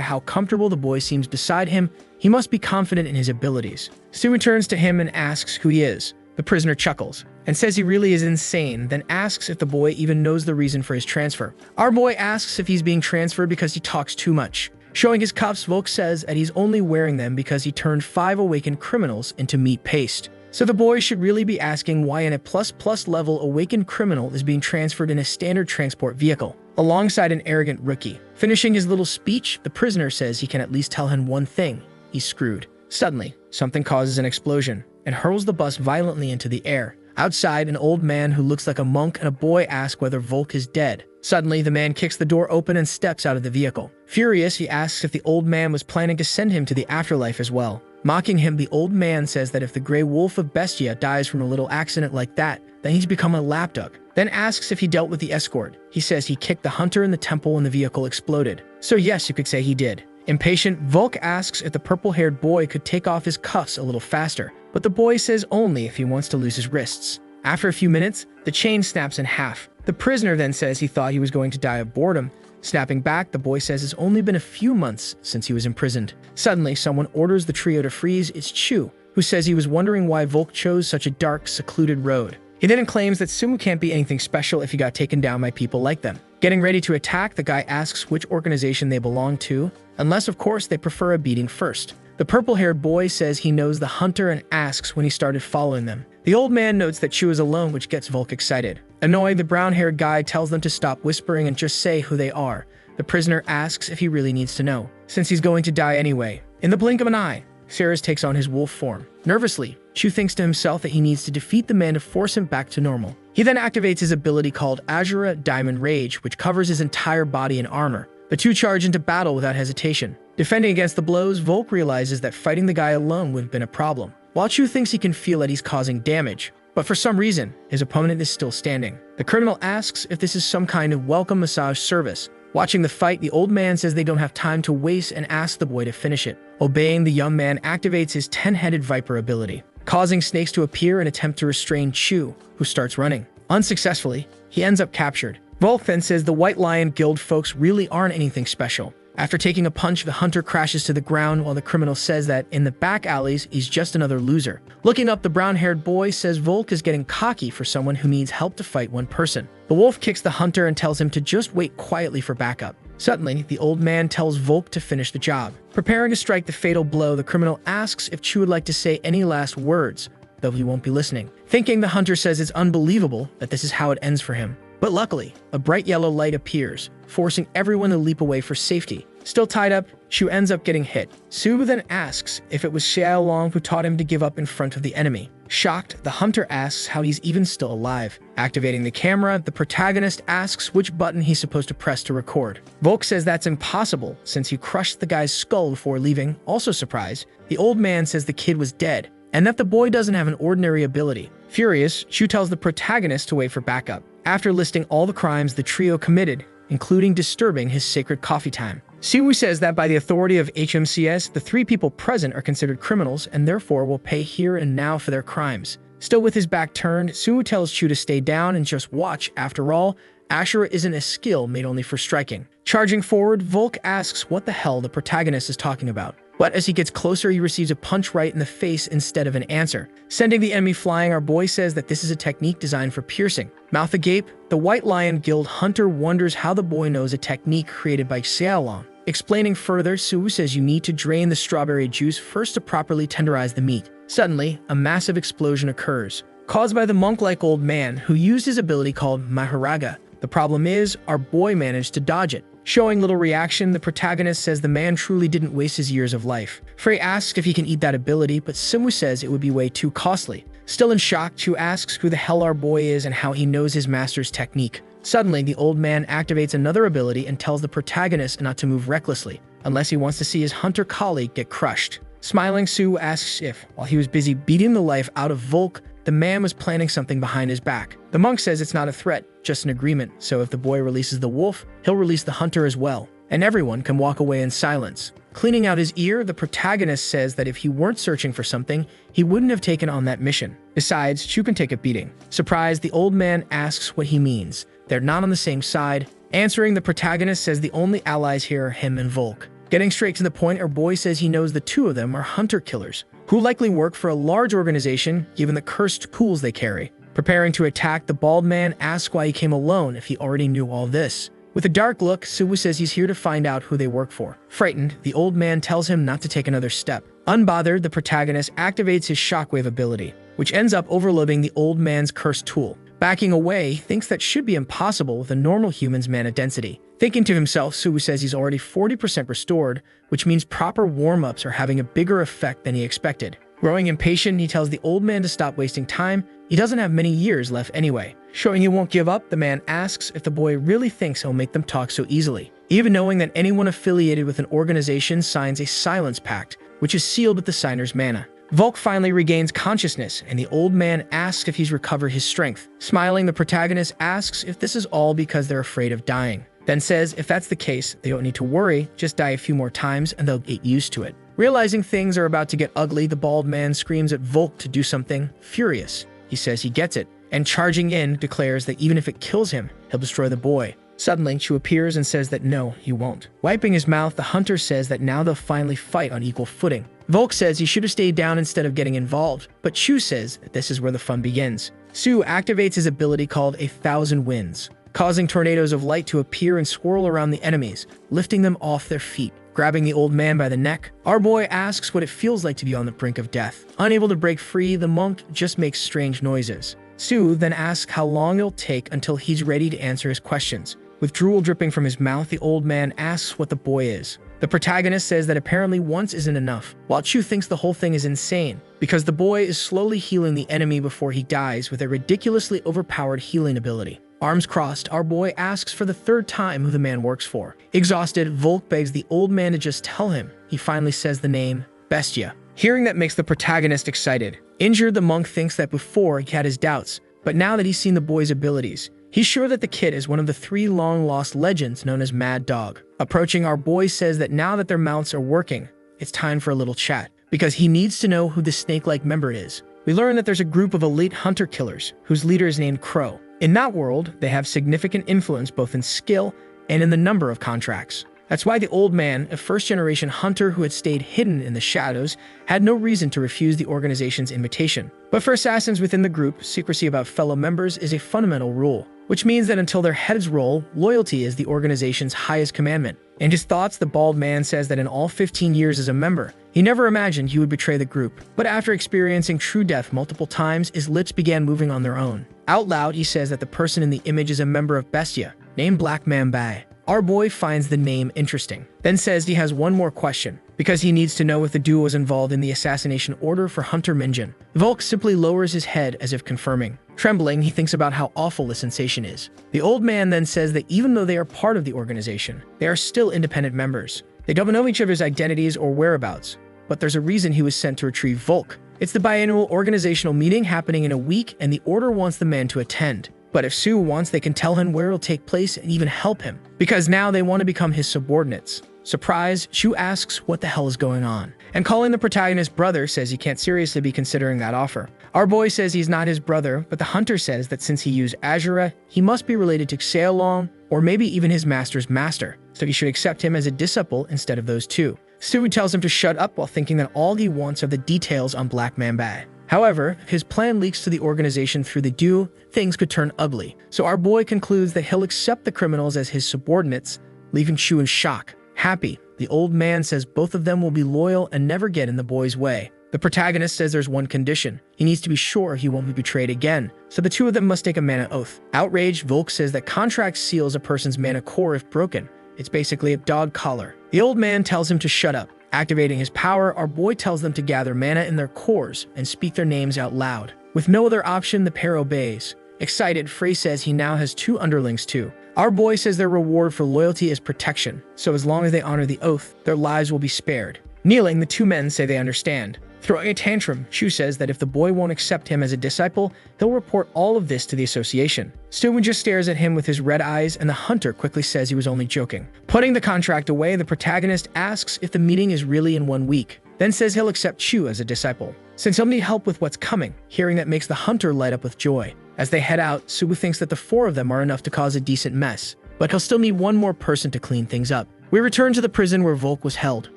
how comfortable the boy seems beside him, he must be confident in his abilities. Sue returns to him and asks who he is. The prisoner chuckles and says he really is insane, then asks if the boy even knows the reason for his transfer. Our boy asks if he's being transferred because he talks too much. Showing his cuffs, Volk says that he's only wearing them because he turned 5 awakened criminals into meat paste. So the boy should really be asking why a ++ level awakened criminal is being transferred in a standard transport vehicle, alongside an arrogant rookie. Finishing his little speech, the prisoner says he can at least tell him one thing: he's screwed. Suddenly, something causes an explosion and hurls the bus violently into the air. Outside, an old man who looks like a monk and a boy ask whether Volk is dead. Suddenly, the man kicks the door open and steps out of the vehicle. Furious, he asks if the old man was planning to send him to the afterlife as well. Mocking him, the old man says that if the Grey Wolf of Bestia dies from a little accident like that, then he's become a lapdog. Then asks if he dealt with the escort. He says he kicked the hunter in the temple when the vehicle exploded. So yes, you could say he did. Impatient, Volk asks if the purple-haired boy could take off his cuffs a little faster, but the boy says only if he wants to lose his wrists. After a few minutes, the chain snaps in half. The prisoner then says he thought he was going to die of boredom. Snapping back, the boy says it's only been a few months since he was imprisoned. Suddenly, someone orders the trio to freeze. It's Chu, who says he was wondering why Volk chose such a dark, secluded road. He then claims that Sumu can't be anything special if he got taken down by people like them. Getting ready to attack, the guy asks which organization they belong to, unless of course they prefer a beating first. The purple-haired boy says he knows the hunter and asks when he started following them. The old man notes that Chu is alone, which gets Volk excited. Annoyed, the brown-haired guy tells them to stop whispering and just say who they are. The prisoner asks if he really needs to know, since he's going to die anyway. In the blink of an eye, Ceres takes on his wolf form. Nervously, Chu thinks to himself that he needs to defeat the man to force him back to normal. He then activates his ability called Azura Diamond Rage, which covers his entire body in armor. The two charge into battle without hesitation. Defending against the blows, Volk realizes that fighting the guy alone would have been a problem. While Chu thinks he can feel that he's causing damage, but for some reason, his opponent is still standing. The criminal asks if this is some kind of welcome massage service. Watching the fight, the old man says they don't have time to waste and asks the boy to finish it. Obeying, the young man activates his 10-headed viper ability, causing snakes to appear and attempt to restrain Chu, who starts running. Unsuccessfully, he ends up captured. Volk then says the White Lion Guild folks really aren't anything special. After taking a punch, the hunter crashes to the ground while the criminal says that in the back alleys, he's just another loser. Looking up, the brown-haired boy says Volk is getting cocky for someone who needs help to fight one person. The wolf kicks the hunter and tells him to just wait quietly for backup. Suddenly, the old man tells Volk to finish the job. Preparing to strike the fatal blow, the criminal asks if Chu would like to say any last words, though he won't be listening. Thinking, the hunter says it's unbelievable that this is how it ends for him. But luckily, a bright yellow light appears, forcing everyone to leap away for safety. Still tied up, Chu ends up getting hit. Subu then asks if it was Xiaolong who taught him to give up in front of the enemy. Shocked, the hunter asks how he's even still alive. Activating the camera, the protagonist asks which button he's supposed to press to record. Volk says that's impossible since he crushed the guy's skull before leaving. Also surprised, the old man says the kid was dead and that the boy doesn't have an ordinary ability. Furious, Chu tells the protagonist to wait for backup. After listing all the crimes the trio committed, including disturbing his sacred coffee time, Siwoo says that by the authority of HMCS, the three people present are considered criminals and therefore will pay here and now for their crimes. Still with his back turned, Siwoo tells Chu to stay down and just watch. After all, Ashura isn't a skill made only for striking. Charging forward, Volk asks what the hell the protagonist is talking about. But as he gets closer, he receives a punch right in the face instead of an answer. Sending the enemy flying, our boy says that this is a technique designed for piercing. Mouth agape, the White Lion Guild hunter wonders how the boy knows a technique created by Xiaolong. Explaining further, Suwu says you need to drain the strawberry juice first to properly tenderize the meat. Suddenly, a massive explosion occurs, caused by the monk-like old man who used his ability called Maharaga. The problem is, our boy managed to dodge it. Showing little reaction, the protagonist says the man truly didn't waste his years of life. Frey asks if he can eat that ability, but Simu says it would be way too costly. Still in shock, Chu asks who the hell our boy is and how he knows his master's technique. Suddenly, the old man activates another ability and tells the protagonist not to move recklessly, unless he wants to see his hunter colleague get crushed. Smiling, Sue asks if, while he was busy beating the life out of Volk, the man was planning something behind his back. The monk says it's not a threat, just an agreement, so if the boy releases the wolf, he'll release the hunter as well, and everyone can walk away in silence. Cleaning out his ear, the protagonist says that if he weren't searching for something, he wouldn't have taken on that mission. Besides, Chu can take a beating. Surprised, the old man asks what he means. They're not on the same side. Answering, the protagonist says the only allies here are him and Volk. Getting straight to the point, our boy says he knows the two of them are hunter killers, who likely work for a large organization given the cursed tools they carry. Preparing to attack, the bald man asks why he came alone if he already knew all this. With a dark look, Suwu says he's here to find out who they work for. Frightened, the old man tells him not to take another step. Unbothered, the protagonist activates his shockwave ability, which ends up overloading the old man's cursed tool. Backing away, thinks that should be impossible with a normal human's mana density. Thinking to himself, Suwu says he's already 40% restored, which means proper warm-ups are having a bigger effect than he expected. Growing impatient, he tells the old man to stop wasting time. He doesn't have many years left anyway. Showing he won't give up, the man asks if the boy really thinks he'll make them talk so easily, even knowing that anyone affiliated with an organization signs a silence pact, which is sealed with the signer's mana. Volk finally regains consciousness, and the old man asks if he's recovered his strength. Smiling, the protagonist asks if this is all because they're afraid of dying. Then says if that's the case, they don't need to worry, just die a few more times and they'll get used to it. Realizing things are about to get ugly, the bald man screams at Volk to do something. Furious, he says he gets it, and charging in declares that even if it kills him, he'll destroy the boy. Suddenly, Chu appears and says that no, he won't. Wiping his mouth, the hunter says that now they'll finally fight on equal footing. Volk says he should have stayed down instead of getting involved, but Chu says that this is where the fun begins. Su activates his ability called 1,000 Winds, causing tornadoes of light to appear and swirl around the enemies, lifting them off their feet. Grabbing the old man by the neck, our boy asks what it feels like to be on the brink of death. Unable to break free, the monk just makes strange noises. Su then asks how long it'll take until he's ready to answer his questions. With drool dripping from his mouth, the old man asks what the boy is. The protagonist says that apparently once isn't enough, while Chu thinks the whole thing is insane, because the boy is slowly healing the enemy before he dies with a ridiculously overpowered healing ability. Arms crossed, our boy asks for the third time who the man works for. Exhausted, Volk begs the old man to just tell him. He finally says the name, Bestia. Hearing that makes the protagonist excited. Injured, the monk thinks that before he had his doubts, but now that he's seen the boy's abilities, he's sure that the kid is one of the 3 long-lost legends known as Mad Dog. Approaching, our boy says that now that their mounts are working, it's time for a little chat, because he needs to know who the snake-like member is. We learn that there's a group of elite hunter-killers, whose leader is named Crow. In that world, they have significant influence both in skill and in the number of contracts. That's why the old man, a first-generation hunter who had stayed hidden in the shadows, had no reason to refuse the organization's invitation. But for assassins within the group, secrecy about fellow members is a fundamental rule, which means that until their heads roll, loyalty is the organization's highest commandment. In his thoughts, the bald man says that in all 15 years as a member, he never imagined he would betray the group. But after experiencing true death multiple times, his lips began moving on their own. Out loud, he says that the person in the image is a member of Bestia, named Black Mamba. Our boy finds the name interesting, then says he has one more question, because he needs to know if the duo was involved in the assassination order for Hunter Minjin. Volk simply lowers his head as if confirming. Trembling, he thinks about how awful the sensation is. The old man then says that even though they are part of the organization, they are still independent members. They don't know each other's identities or whereabouts, but there's a reason he was sent to retrieve Volk. It's the biannual organizational meeting happening in a week, and the order wants the man to attend. But if Su wants, they can tell him where it'll take place and even help him, because now they want to become his subordinates. Surprised, Shu asks what the hell is going on, and calling the protagonist brother says he can't seriously be considering that offer. Our boy says he's not his brother, but the hunter says that since he used Azura, he must be related to Xeolong, or maybe even his master's master, so he should accept him as a disciple instead of those two. Su tells him to shut up while thinking that all he wants are the details on Black Mamba. However, if his plan leaks to the organization through the duo, things could turn ugly. So our boy concludes that he'll accept the criminals as his subordinates, leaving Shu in shock. Happy, the old man says both of them will be loyal and never get in the boy's way. The protagonist says there's one condition. He needs to be sure he won't be betrayed again, so the two of them must take a mana oath. Outraged, Volk says that contract seals a person's mana core if broken. It's basically a dog collar. The old man tells him to shut up. Activating his power, our boy tells them to gather mana in their cores and speak their names out loud. With no other option, the pair obeys. Excited, Frey says he now has 2 underlings too. Our boy says their reward for loyalty is protection, so as long as they honor the oath, their lives will be spared. Kneeling, the 2 men say they understand. Throwing a tantrum, Shu says that if the boy won't accept him as a disciple, he'll report all of this to the association. Stewen just stares at him with his red eyes, and the hunter quickly says he was only joking. Putting the contract away, the protagonist asks if the meeting is really in 1 week, then says he'll accept Shu as a disciple, since he'll need help with what's coming. Hearing that makes the hunter light up with joy. As they head out, Subu thinks that the 4 of them are enough to cause a decent mess, but he'll still need one more person to clean things up. We return to the prison where Volk was held.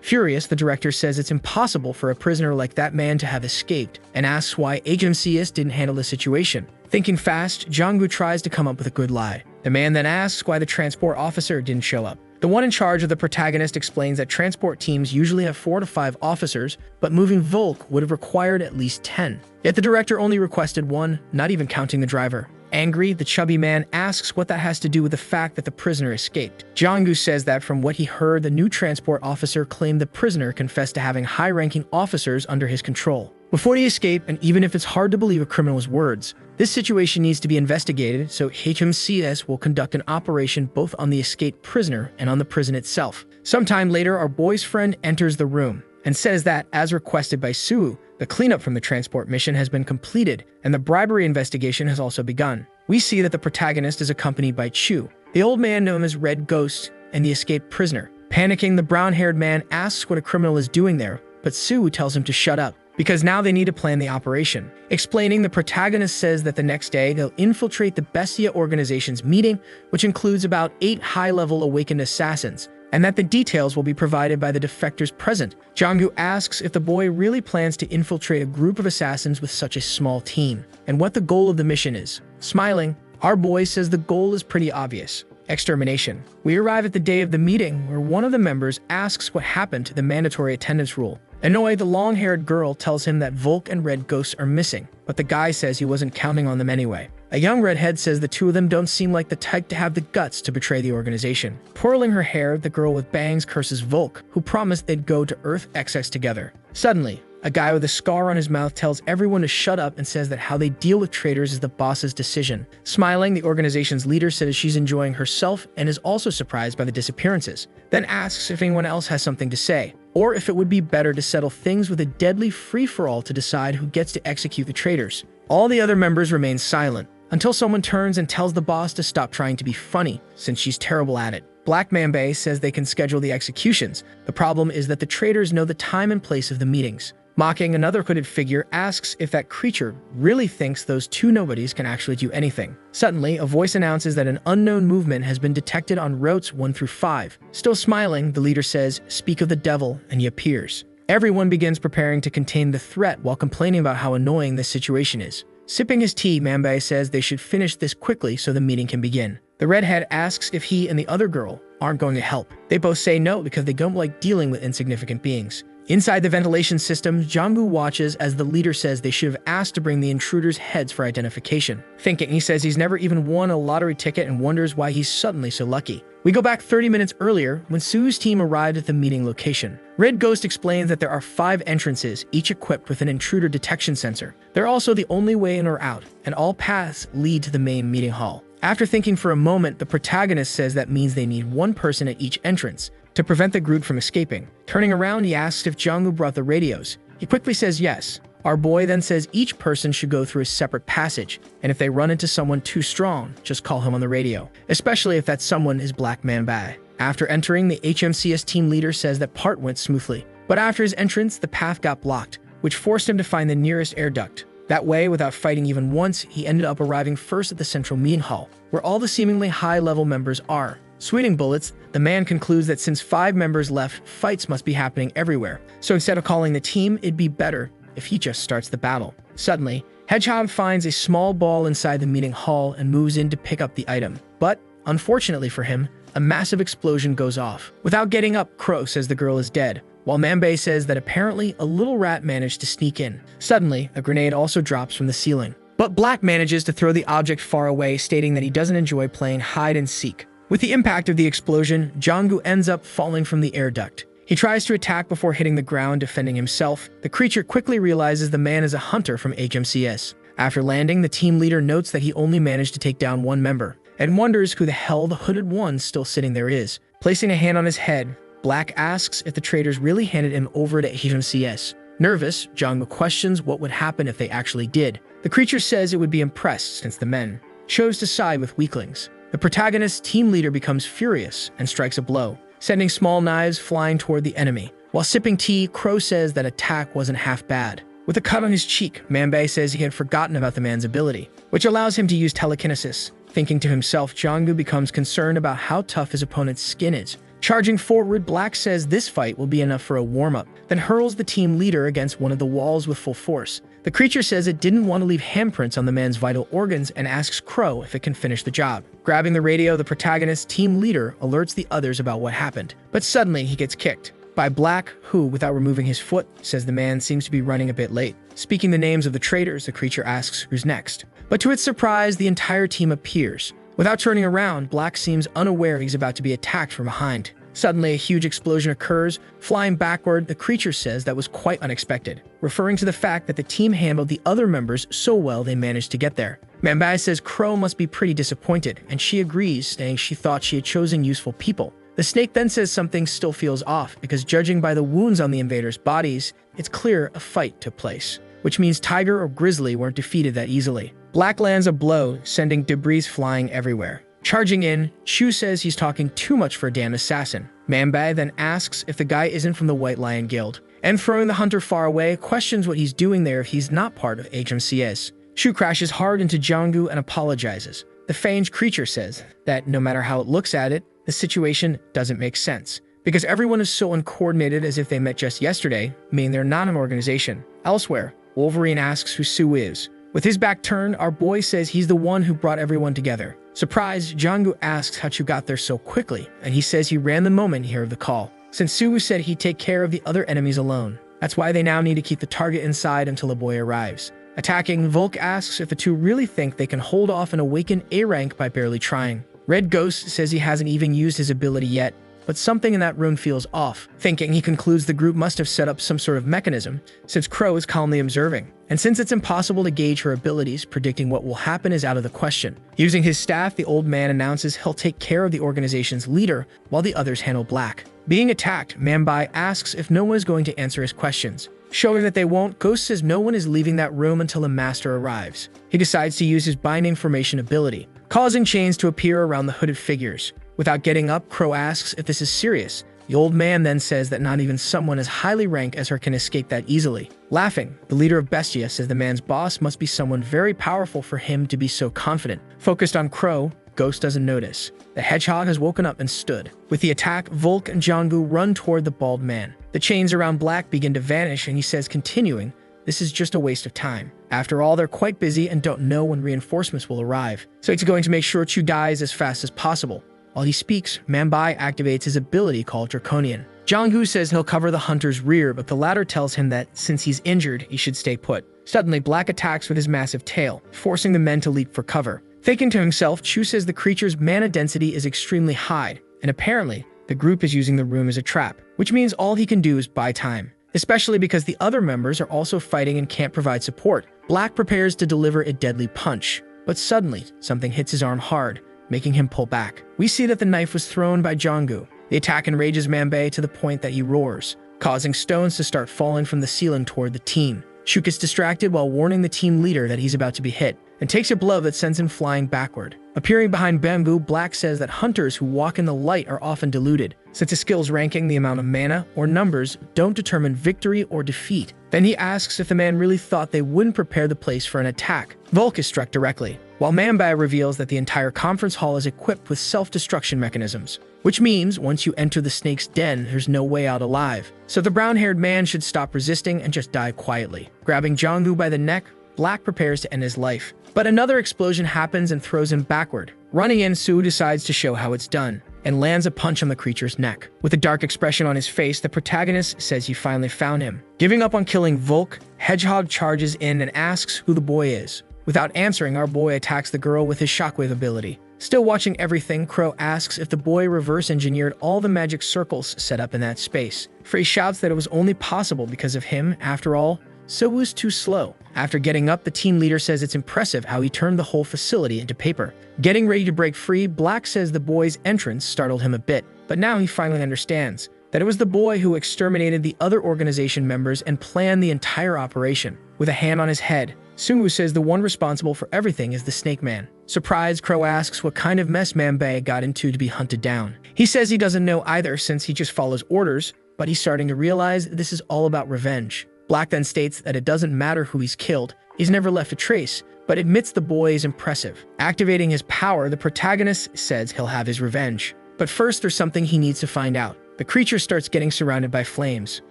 Furious, the director says it's impossible for a prisoner like that man to have escaped, and asks why HMCS didn't handle the situation. Thinking fast, Jonggu tries to come up with a good lie. The man then asks why the transport officer didn't show up. The one in charge of the protagonist explains that transport teams usually have 4 to 5 officers, but moving Volk would have required at least 10. Yet the director only requested 1, not even counting the driver. Angry, the chubby man asks what that has to do with the fact that the prisoner escaped. Jonggu says that from what he heard, the new transport officer claimed the prisoner confessed to having high-ranking officers under his control. Before the escape, and even if it's hard to believe a criminal's words, this situation needs to be investigated, so HMCS will conduct an operation both on the escaped prisoner and on the prison itself. Sometime later, our boy's friend enters the room and says that, as requested by Sue, the cleanup from the transport mission has been completed, and the bribery investigation has also begun. We see that the protagonist is accompanied by Chu, the old man known as Red Ghost, and the escaped prisoner. Panicking, the brown-haired man asks what a criminal is doing there, but Sue tells him to shut up, because now they need to plan the operation. Explaining, the protagonist says that the next day they'll infiltrate the Bestia organization's meeting, which includes about 8 high-level awakened assassins, and that the details will be provided by the defectors present. Jong-gu asks if the boy really plans to infiltrate a group of assassins with such a small team, and what the goal of the mission is. Smiling, our boy says the goal is pretty obvious: extermination. We arrive at the day of the meeting, where one of the members asks what happened to the mandatory attendance rule. Annoyed, the long-haired girl tells him that Volk and Red Ghosts are missing, but the guy says he wasn't counting on them anyway. A young redhead says the two of them don't seem like the type to have the guts to betray the organization. Twirling her hair, the girl with bangs curses Volk, who promised they'd go to Earth XX together. Suddenly, a guy with a scar on his mouth tells everyone to shut up and says that how they deal with traitors is the boss's decision. Smiling, the organization's leader says she's enjoying herself and is also surprised by the disappearances, then asks if anyone else has something to say, or if it would be better to settle things with a deadly free-for-all to decide who gets to execute the traitors. All the other members remain silent, until someone turns and tells the boss to stop trying to be funny, since she's terrible at it. Black Mambay says they can schedule the executions. The problem is that the traitors know the time and place of the meetings. Mocking, another hooded figure asks if that creature really thinks those two nobodies can actually do anything. Suddenly, a voice announces that an unknown movement has been detected on routes 1 through 5. Still smiling, the leader says, "Speak of the devil," and he appears. Everyone begins preparing to contain the threat while complaining about how annoying this situation is. Sipping his tea, Mambay says they should finish this quickly so the meeting can begin. The redhead asks if he and the other girl aren't going to help. They both say no because they don't like dealing with insignificant beings. Inside the ventilation system, Jong-gu watches as the leader says they should have asked to bring the intruders' heads for identification. Thinking, he says he's never even won a lottery ticket and wonders why he's suddenly so lucky. We go back 30 minutes earlier when Sue's team arrived at the meeting location. Red Ghost explains that there are 5 entrances, each equipped with an intruder detection sensor. They're also the only way in or out, and all paths lead to the main meeting hall. After thinking for a moment, the protagonist says that means they need one person at each entrance to prevent the group from escaping. Turning around, he asks if Jong-gu brought the radios. He quickly says yes. Our boy then says each person should go through a separate passage, and if they run into someone too strong, just call him on the radio, especially if that someone is Black Mambay. After entering, the HMCS team leader says that part went smoothly, but after his entrance, the path got blocked, which forced him to find the nearest air duct. That way, without fighting even once, he ended up arriving first at the central meeting hall, where all the seemingly high-level members are. Sweating bullets, the man concludes that since 5 members left, fights must be happening everywhere. So instead of calling the team, it'd be better if he just starts the battle. Suddenly, Hedgehog finds a small ball inside the meeting hall and moves in to pick up the item. But, unfortunately for him, a massive explosion goes off. Without getting up, Crow says the girl is dead, while Mambay says that apparently a little rat managed to sneak in. Suddenly, a grenade also drops from the ceiling. But Black manages to throw the object far away, stating that he doesn't enjoy playing hide and seek. With the impact of the explosion, Jong-gu ends up falling from the air duct. He tries to attack before hitting the ground, defending himself. The creature quickly realizes the man is a hunter from HMCS. After landing, the team leader notes that he only managed to take down 1 member, and wonders who the hell the hooded one still sitting there is. Placing a hand on his head, Black asks if the traitors really handed him over to HMCS. Nervous, Jong-gu questions what would happen if they actually did. The creature says it would be impressed since the men chose to side with weaklings. The protagonist's team leader becomes furious and strikes a blow, sending small knives flying toward the enemy. While sipping tea, Crow says that attack wasn't half bad. With a cut on his cheek, Mambay says he had forgotten about the man's ability, which allows him to use telekinesis. Thinking to himself, Jong-gu becomes concerned about how tough his opponent's skin is. Charging forward, Black says this fight will be enough for a warm-up, then hurls the team leader against one of the walls with full force. The creature says it didn't want to leave handprints on the man's vital organs and asks Crow if it can finish the job. Grabbing the radio, the protagonist's team leader alerts the others about what happened, but suddenly he gets kicked by Black, who, without removing his foot, says the man seems to be running a bit late. Speaking the names of the traitors, the creature asks who's next. But to its surprise, the entire team appears. Without turning around, Black seems unaware he's about to be attacked from behind. Suddenly, a huge explosion occurs. Flying backward, the creature says that was quite unexpected, referring to the fact that the team handled the other members so well they managed to get there. Mambay says Crow must be pretty disappointed, and she agrees, saying she thought she had chosen useful people. The snake then says something still feels off, because judging by the wounds on the invaders' bodies, it's clear a fight took place, which means Tiger or Grizzly weren't defeated that easily. Black lands a blow, sending debris flying everywhere. Charging in, Chu says he's talking too much for a damn assassin. Mambay then asks if the guy isn't from the White Lion Guild, and throwing the hunter far away, questions what he's doing there if he's not part of HMCS. Shu crashes hard into Jonggu and apologizes. The fanged creature says that no matter how it looks at it, the situation doesn't make sense, because everyone is so uncoordinated as if they met just yesterday, meaning they're not an organization. Elsewhere, Wolverine asks who Sue is. With his back turned, our boy says he's the one who brought everyone together. Surprised, Jonggu asks how Chu got there so quickly, and he says he ran the moment he heard the call, since Sue said he'd take care of the other enemies alone. That's why they now need to keep the target inside until the boy arrives. Attacking, Volk asks if the two really think they can hold off and awaken A rank by barely trying. Red Ghost says he hasn't even used his ability yet, but something in that room feels off. Thinking, he concludes the group must have set up some sort of mechanism, since Crow is calmly observing. And since it's impossible to gauge her abilities, predicting what will happen is out of the question. Using his staff, the old man announces he'll take care of the organization's leader, while the others handle Black. Being attacked, Manbai asks if no one is going to answer his questions. Showing that they won't, Ghost says no one is leaving that room until a master arrives. He decides to use his binding formation ability, causing chains to appear around the hooded figures. Without getting up, Crow asks if this is serious. The old man then says that not even someone as highly ranked as her can escape that easily. Laughing, the leader of Bestia says the man's boss must be someone very powerful for him to be so confident. Focused on Crow, Ghost doesn't notice. The hedgehog has woken up and stood. With the attack, Volk and Jonggu run toward the bald man. The chains around Black begin to vanish, and he says, continuing, this is just a waste of time. After all, they're quite busy and don't know when reinforcements will arrive, so he's going to make sure Chu dies as fast as possible. While he speaks, Manbai activates his ability called Draconian. Jonggu says he'll cover the hunter's rear, but the latter tells him that since he's injured, he should stay put. Suddenly, Black attacks with his massive tail, forcing the men to leap for cover. Thinking to himself, Chu says the creature's mana density is extremely high, and apparently, the group is using the room as a trap, which means all he can do is buy time. Especially because the other members are also fighting and can't provide support. Black prepares to deliver a deadly punch, but suddenly, something hits his arm hard, making him pull back. We see that the knife was thrown by Jonggu. The attack enrages Manbai to the point that he roars, causing stones to start falling from the ceiling toward the team. Shu gets distracted while warning the team leader that he's about to be hit, and takes a blow that sends him flying backward. Appearing behind Bamboo, Black says that hunters who walk in the light are often deluded, since a skill's ranking, the amount of mana, or numbers don't determine victory or defeat. Then he asks if the man really thought they wouldn't prepare the place for an attack. Volk is struck directly, while Manbai reveals that the entire conference hall is equipped with self-destruction mechanisms, which means once you enter the snake's den, there's no way out alive. So the brown-haired man should stop resisting and just die quietly. Grabbing Jonggu by the neck, Black prepares to end his life. But another explosion happens and throws him backward. Running in, Sue decides to show how it's done, and lands a punch on the creature's neck. With a dark expression on his face, the protagonist says he finally found him. Giving up on killing Volk, Hedgehog charges in and asks who the boy is. Without answering, our boy attacks the girl with his shockwave ability. Still watching everything, Crow asks if the boy reverse-engineered all the magic circles set up in that space. Frey shouts that it was only possible because of him. After all, so was too slow. After getting up, the team leader says it's impressive how he turned the whole facility into paper. Getting ready to break free, Black says the boy's entrance startled him a bit, but now he finally understands that it was the boy who exterminated the other organization members and planned the entire operation. With a hand on his head, Sunwoo says the one responsible for everything is the Snake Man. Surprised, Crow asks what kind of mess Manbai got into to be hunted down. He says he doesn't know either since he just follows orders, but he's starting to realize this is all about revenge. Black then states that it doesn't matter who he's killed, he's never left a trace, but admits the boy is impressive. Activating his power, the protagonist says he'll have his revenge. But first, there's something he needs to find out. The creature starts getting surrounded by flames.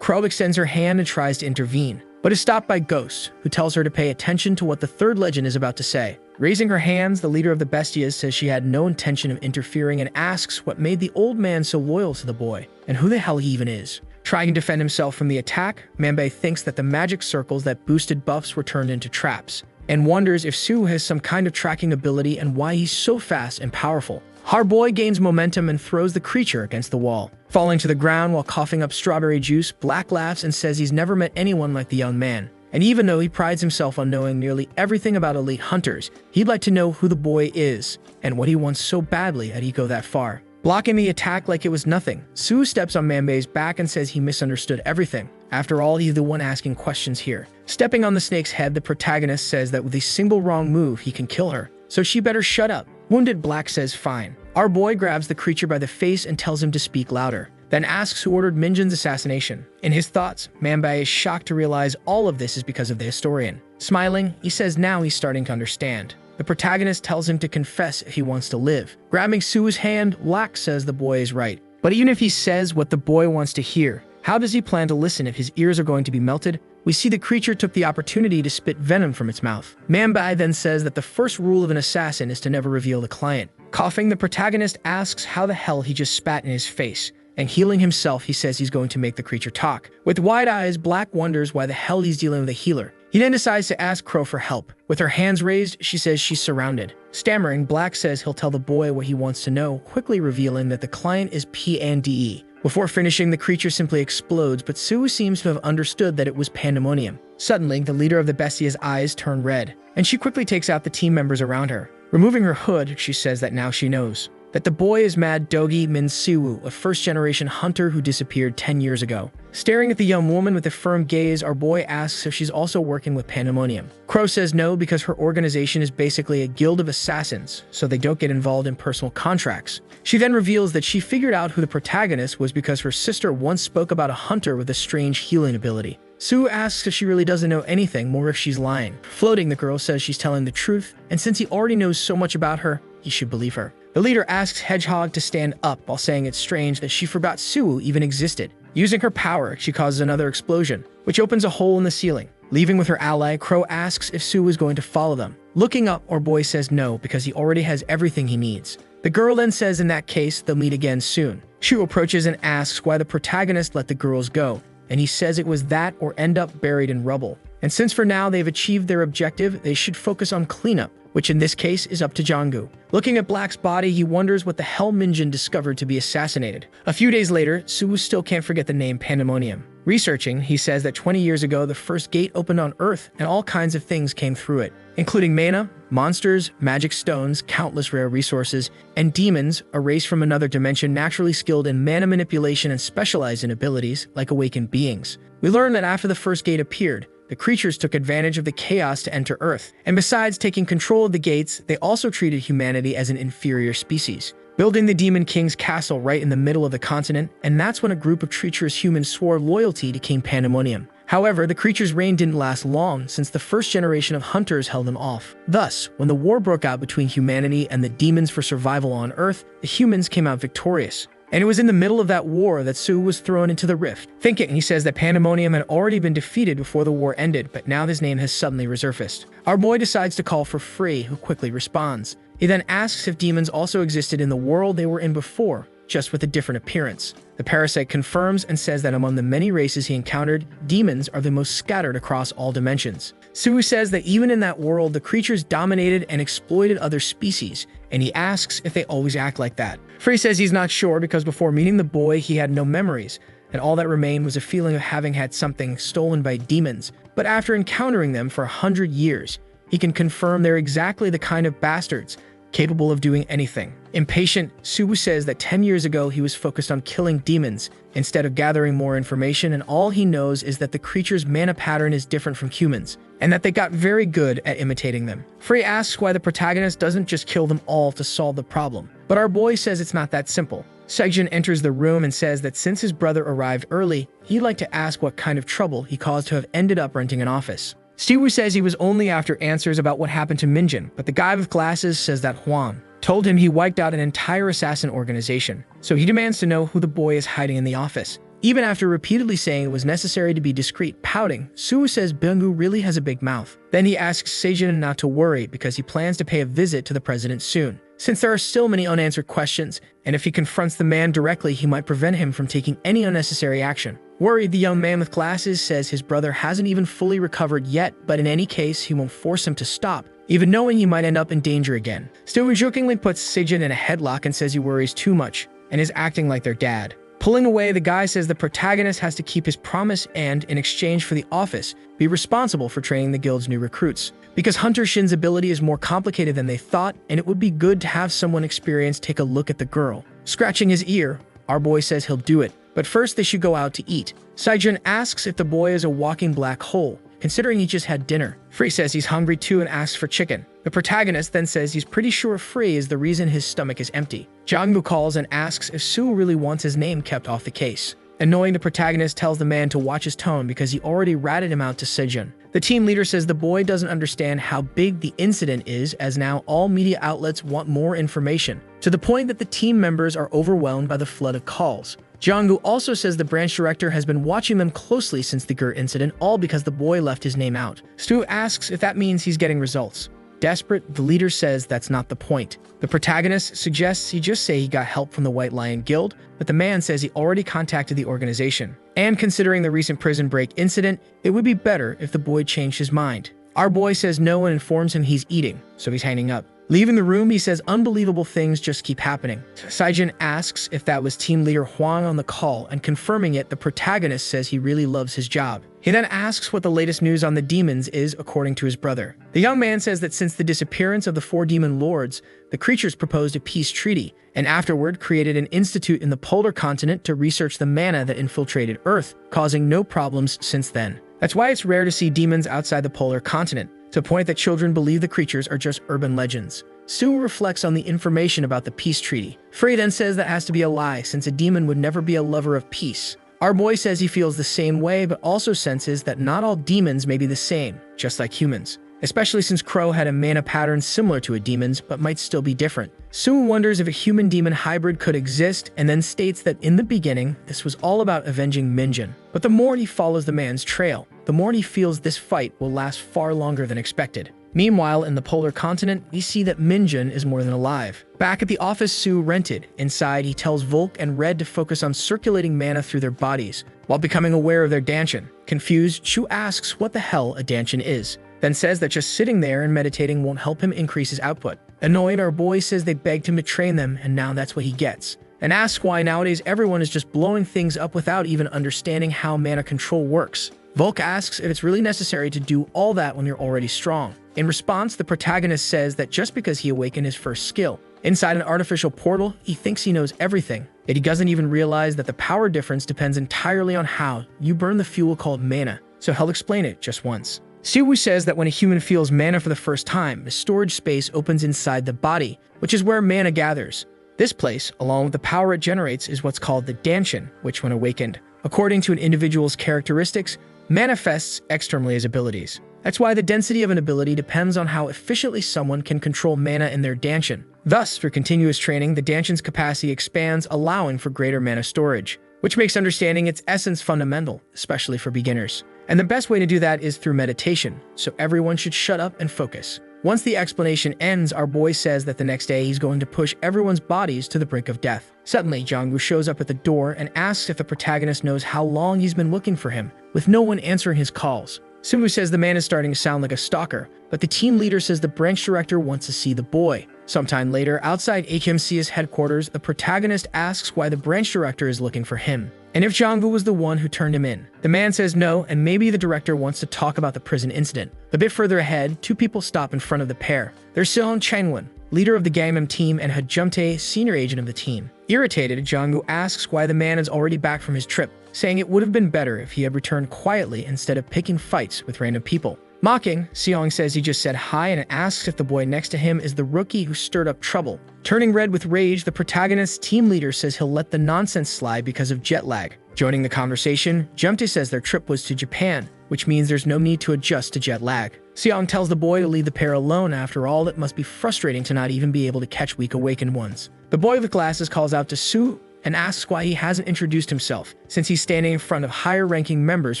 Crow extends her hand and tries to intervene, but is stopped by Ghost, who tells her to pay attention to what the third legend is about to say. Raising her hands, the leader of the Bestias says she had no intention of interfering and asks what made the old man so loyal to the boy, and who the hell he even is. Trying to defend himself from the attack, Manbai thinks that the magic circles that boosted buffs were turned into traps, and wonders if Sue has some kind of tracking ability and why he's so fast and powerful. Our boy gains momentum and throws the creature against the wall. Falling to the ground while coughing up strawberry juice, Black laughs and says he's never met anyone like the young man. And even though he prides himself on knowing nearly everything about elite hunters, he'd like to know who the boy is, and what he wants so badly that he go that far. Blocking the attack like it was nothing, Sue steps on Manbei's back and says he misunderstood everything. After all, he's the one asking questions here. Stepping on the snake's head, the protagonist says that with a single wrong move, he can kill her, so she better shut up. Wounded, Black says fine. Our boy grabs the creature by the face and tells him to speak louder, then asks who ordered Minjin's assassination. In his thoughts, Manbai is shocked to realize all of this is because of the historian. Smiling, he says now he's starting to understand. The protagonist tells him to confess if he wants to live. Grabbing Suu's hand, Black says the boy is right. But even if he says what the boy wants to hear, how does he plan to listen if his ears are going to be melted? We see the creature took the opportunity to spit venom from its mouth. Manbai then says that the first rule of an assassin is to never reveal the client. Coughing, the protagonist asks how the hell he just spat in his face. And healing himself, he says he's going to make the creature talk. With wide eyes, Black wonders why the hell he's dealing with a healer. He then decides to ask Crow for help. With her hands raised, she says she's surrounded. Stammering, Black says he'll tell the boy what he wants to know, quickly revealing that the client is P&DE. Before finishing, the creature simply explodes, but Sue seems to have understood that it was pandemonium. Suddenly, the leader of the Bestia's eyes turn red, and she quickly takes out the team members around her. Removing her hood, she says that now she knows that the boy is Mad Dogi Min Siwoo, a first-generation hunter who disappeared 10 years ago. Staring at the young woman with a firm gaze, our boy asks if she's also working with Pandemonium. Crow says no because her organization is basically a guild of assassins, so they don't get involved in personal contracts. She then reveals that she figured out who the protagonist was because her sister once spoke about a hunter with a strange healing ability. Sue asks if she really doesn't know anything, more if she's lying. Floating, the girl says she's telling the truth, and since he already knows so much about her, he should believe her. The leader asks Hedgehog to stand up while saying it's strange that she forgot Sue even existed. Using her power, she causes another explosion, which opens a hole in the ceiling. Leaving with her ally, Crow asks if Sue is going to follow them. Looking up, our boy says no because he already has everything he needs. The girl then says in that case, they'll meet again soon. Shu approaches and asks why the protagonist let the girls go, and he says it was that or end up buried in rubble. And since for now they've achieved their objective, they should focus on cleanup, which in this case is up to Jonggu. Looking at Black's body, he wonders what the hell Minjin discovered to be assassinated. A few days later, Sue still can't forget the name Pandemonium. Researching, he says that 20 years ago, the first gate opened on Earth and all kinds of things came through it, including mana, monsters, magic stones, countless rare resources, and demons, a race from another dimension naturally skilled in mana manipulation and specialized in abilities like awakened beings. We learn that after the first gate appeared, the creatures took advantage of the chaos to enter Earth, and besides taking control of the gates, they also treated humanity as an inferior species, building the Demon King's castle right in the middle of the continent, and that's when a group of treacherous humans swore loyalty to King Pandemonium. However, the creature's reign didn't last long since the first generation of hunters held them off. Thus, when the war broke out between humanity and the demons for survival on Earth, the humans came out victorious. And it was in the middle of that war that Sue was thrown into the rift. Thinking, he says that Pandemonium had already been defeated before the war ended, but now his name has suddenly resurfaced. Our boy decides to call for Free, who quickly responds. He then asks if demons also existed in the world they were in before, just with a different appearance. The parasite confirms and says that among the many races he encountered, demons are the most scattered across all dimensions. Sue says that even in that world, the creatures dominated and exploited other species, and he asks if they always act like that. Free says he's not sure because before meeting the boy, he had no memories, and all that remained was a feeling of having had something stolen by demons. But after encountering them for 100 years, he can confirm they're exactly the kind of bastards capable of doing anything. Impatient, Sue says that 10 years ago he was focused on killing demons instead of gathering more information, and all he knows is that the creature's mana pattern is different from humans, and that they got very good at imitating them. Frey asks why the protagonist doesn't just kill them all to solve the problem, but our boy says it's not that simple. Sejun enters the room and says that since his brother arrived early, he'd like to ask what kind of trouble he caused to have ended up renting an office. Stewie says he was only after answers about what happened to Minjin, but the guy with glasses says that Huang told him he wiped out an entire assassin organization, so he demands to know who the boy is hiding in the office. Even after repeatedly saying it was necessary to be discreet, pouting, Sue says Bungu really has a big mouth. Then he asks Sejun not to worry because he plans to pay a visit to the president soon, since there are still many unanswered questions, and if he confronts the man directly, he might prevent him from taking any unnecessary action. Worried, the young man with glasses says his brother hasn't even fully recovered yet, but in any case, he won't force him to stop, even knowing he might end up in danger again. Stewie jokingly puts Sejun in a headlock and says he worries too much, and is acting like their dad. Pulling away, the guy says the protagonist has to keep his promise and, in exchange for the office, be responsible for training the guild's new recruits. Because Hunter Shin's ability is more complicated than they thought, and it would be good to have someone experienced take a look at the girl. Scratching his ear, our boy says he'll do it, but first they should go out to eat. Sejun asks if the boy is a walking black hole, considering he just had dinner. Free says he's hungry too and asks for chicken. The protagonist then says he's pretty sure Frey is the reason his stomach is empty. Jang-woo calls and asks if Soo really wants his name kept off the case. Annoying, the protagonist tells the man to watch his tone because he already ratted him out to Sejun. The team leader says the boy doesn't understand how big the incident is, as now all media outlets want more information, to the point that the team members are overwhelmed by the flood of calls. Jang-woo also says the branch director has been watching them closely since the Gur incident, all because the boy left his name out. Stu asks if that means he's getting results. Desperate, the leader says that's not the point. The protagonist suggests he just say he got help from the White Lion Guild, but the man says he already contacted the organization. And considering the recent prison break incident, it would be better if the boy changed his mind. Our boy says no and informs him he's eating, so he's hanging up. Leaving the room, he says unbelievable things just keep happening. Sejun asks if that was team leader Hwang on the call, and confirming it, the protagonist says he really loves his job. He then asks what the latest news on the demons is according to his brother. The young man says that since the disappearance of the 4 demon lords, the creatures proposed a peace treaty, and afterward created an institute in the polar continent to research the mana that infiltrated Earth, causing no problems since then. That's why it's rare to see demons outside the polar continent, to a point that children believe the creatures are just urban legends. Soo reflects on the information about the peace treaty. Frey then says that has to be a lie, since a demon would never be a lover of peace. Our boy says he feels the same way, but also senses that not all demons may be the same, just like humans. Especially since Crow had a mana pattern similar to a demon's, but might still be different. Soo wonders if a human-demon hybrid could exist, and then states that in the beginning, this was all about avenging Minjin. But the more he follows the man's trail, the more he feels this fight will last far longer than expected. Meanwhile, in the polar continent, we see that Minjin is more than alive. Back at the office Soo rented, inside he tells Volk and Red to focus on circulating mana through their bodies, while becoming aware of their danshin. Confused, Shu asks what the hell a danshin is, then says that just sitting there and meditating won't help him increase his output. Annoyed, our boy says they begged him to train them, and now that's what he gets. And asks why nowadays everyone is just blowing things up without even understanding how mana control works. Volk asks if it's really necessary to do all that when you're already strong. In response, the protagonist says that just because he awakened his first skill inside an artificial portal, he thinks he knows everything, yet he doesn't even realize that the power difference depends entirely on how you burn the fuel called mana, so he'll explain it just once. Siwoo says that when a human feels mana for the first time, the storage space opens inside the body, which is where mana gathers. This place, along with the power it generates, is what's called the danshin, which when awakened, according to an individual's characteristics, manifests externally as abilities. That's why the density of an ability depends on how efficiently someone can control mana in their danshin. Thus, through continuous training, the danshin's capacity expands, allowing for greater mana storage, which makes understanding its essence fundamental, especially for beginners. And the best way to do that is through meditation, so everyone should shut up and focus. Once the explanation ends, our boy says that the next day he's going to push everyone's bodies to the brink of death. Suddenly, Jang-woo shows up at the door and asks if the protagonist knows how long he's been looking for him, with no one answering his calls. Siwoo says the man is starting to sound like a stalker, but the team leader says the branch director wants to see the boy. Sometime later, outside HMC's headquarters, the protagonist asks why the branch director is looking for him, and if Jang-woo was the one who turned him in. The man says no, and maybe the director wants to talk about the prison incident. A bit further ahead, 2 people stop in front of the pair. There's Seon Changwon, leader of the Gangnam team, and Hajumtae, senior agent of the team. Irritated, Jang-woo asks why the man is already back from his trip, saying it would have been better if he had returned quietly instead of picking fights with random people. Mocking, Seong says he just said hi and asks if the boy next to him is the rookie who stirred up trouble. Turning red with rage, the protagonist's team leader says he'll let the nonsense slide because of jet lag. Joining the conversation, Jumtae says their trip was to Japan, which means there's no need to adjust to jet lag. Seong tells the boy to leave the pair alone. After all, it must be frustrating to not even be able to catch weak awakened ones. The boy with glasses calls out to Soo and asks why he hasn't introduced himself, since he's standing in front of higher-ranking members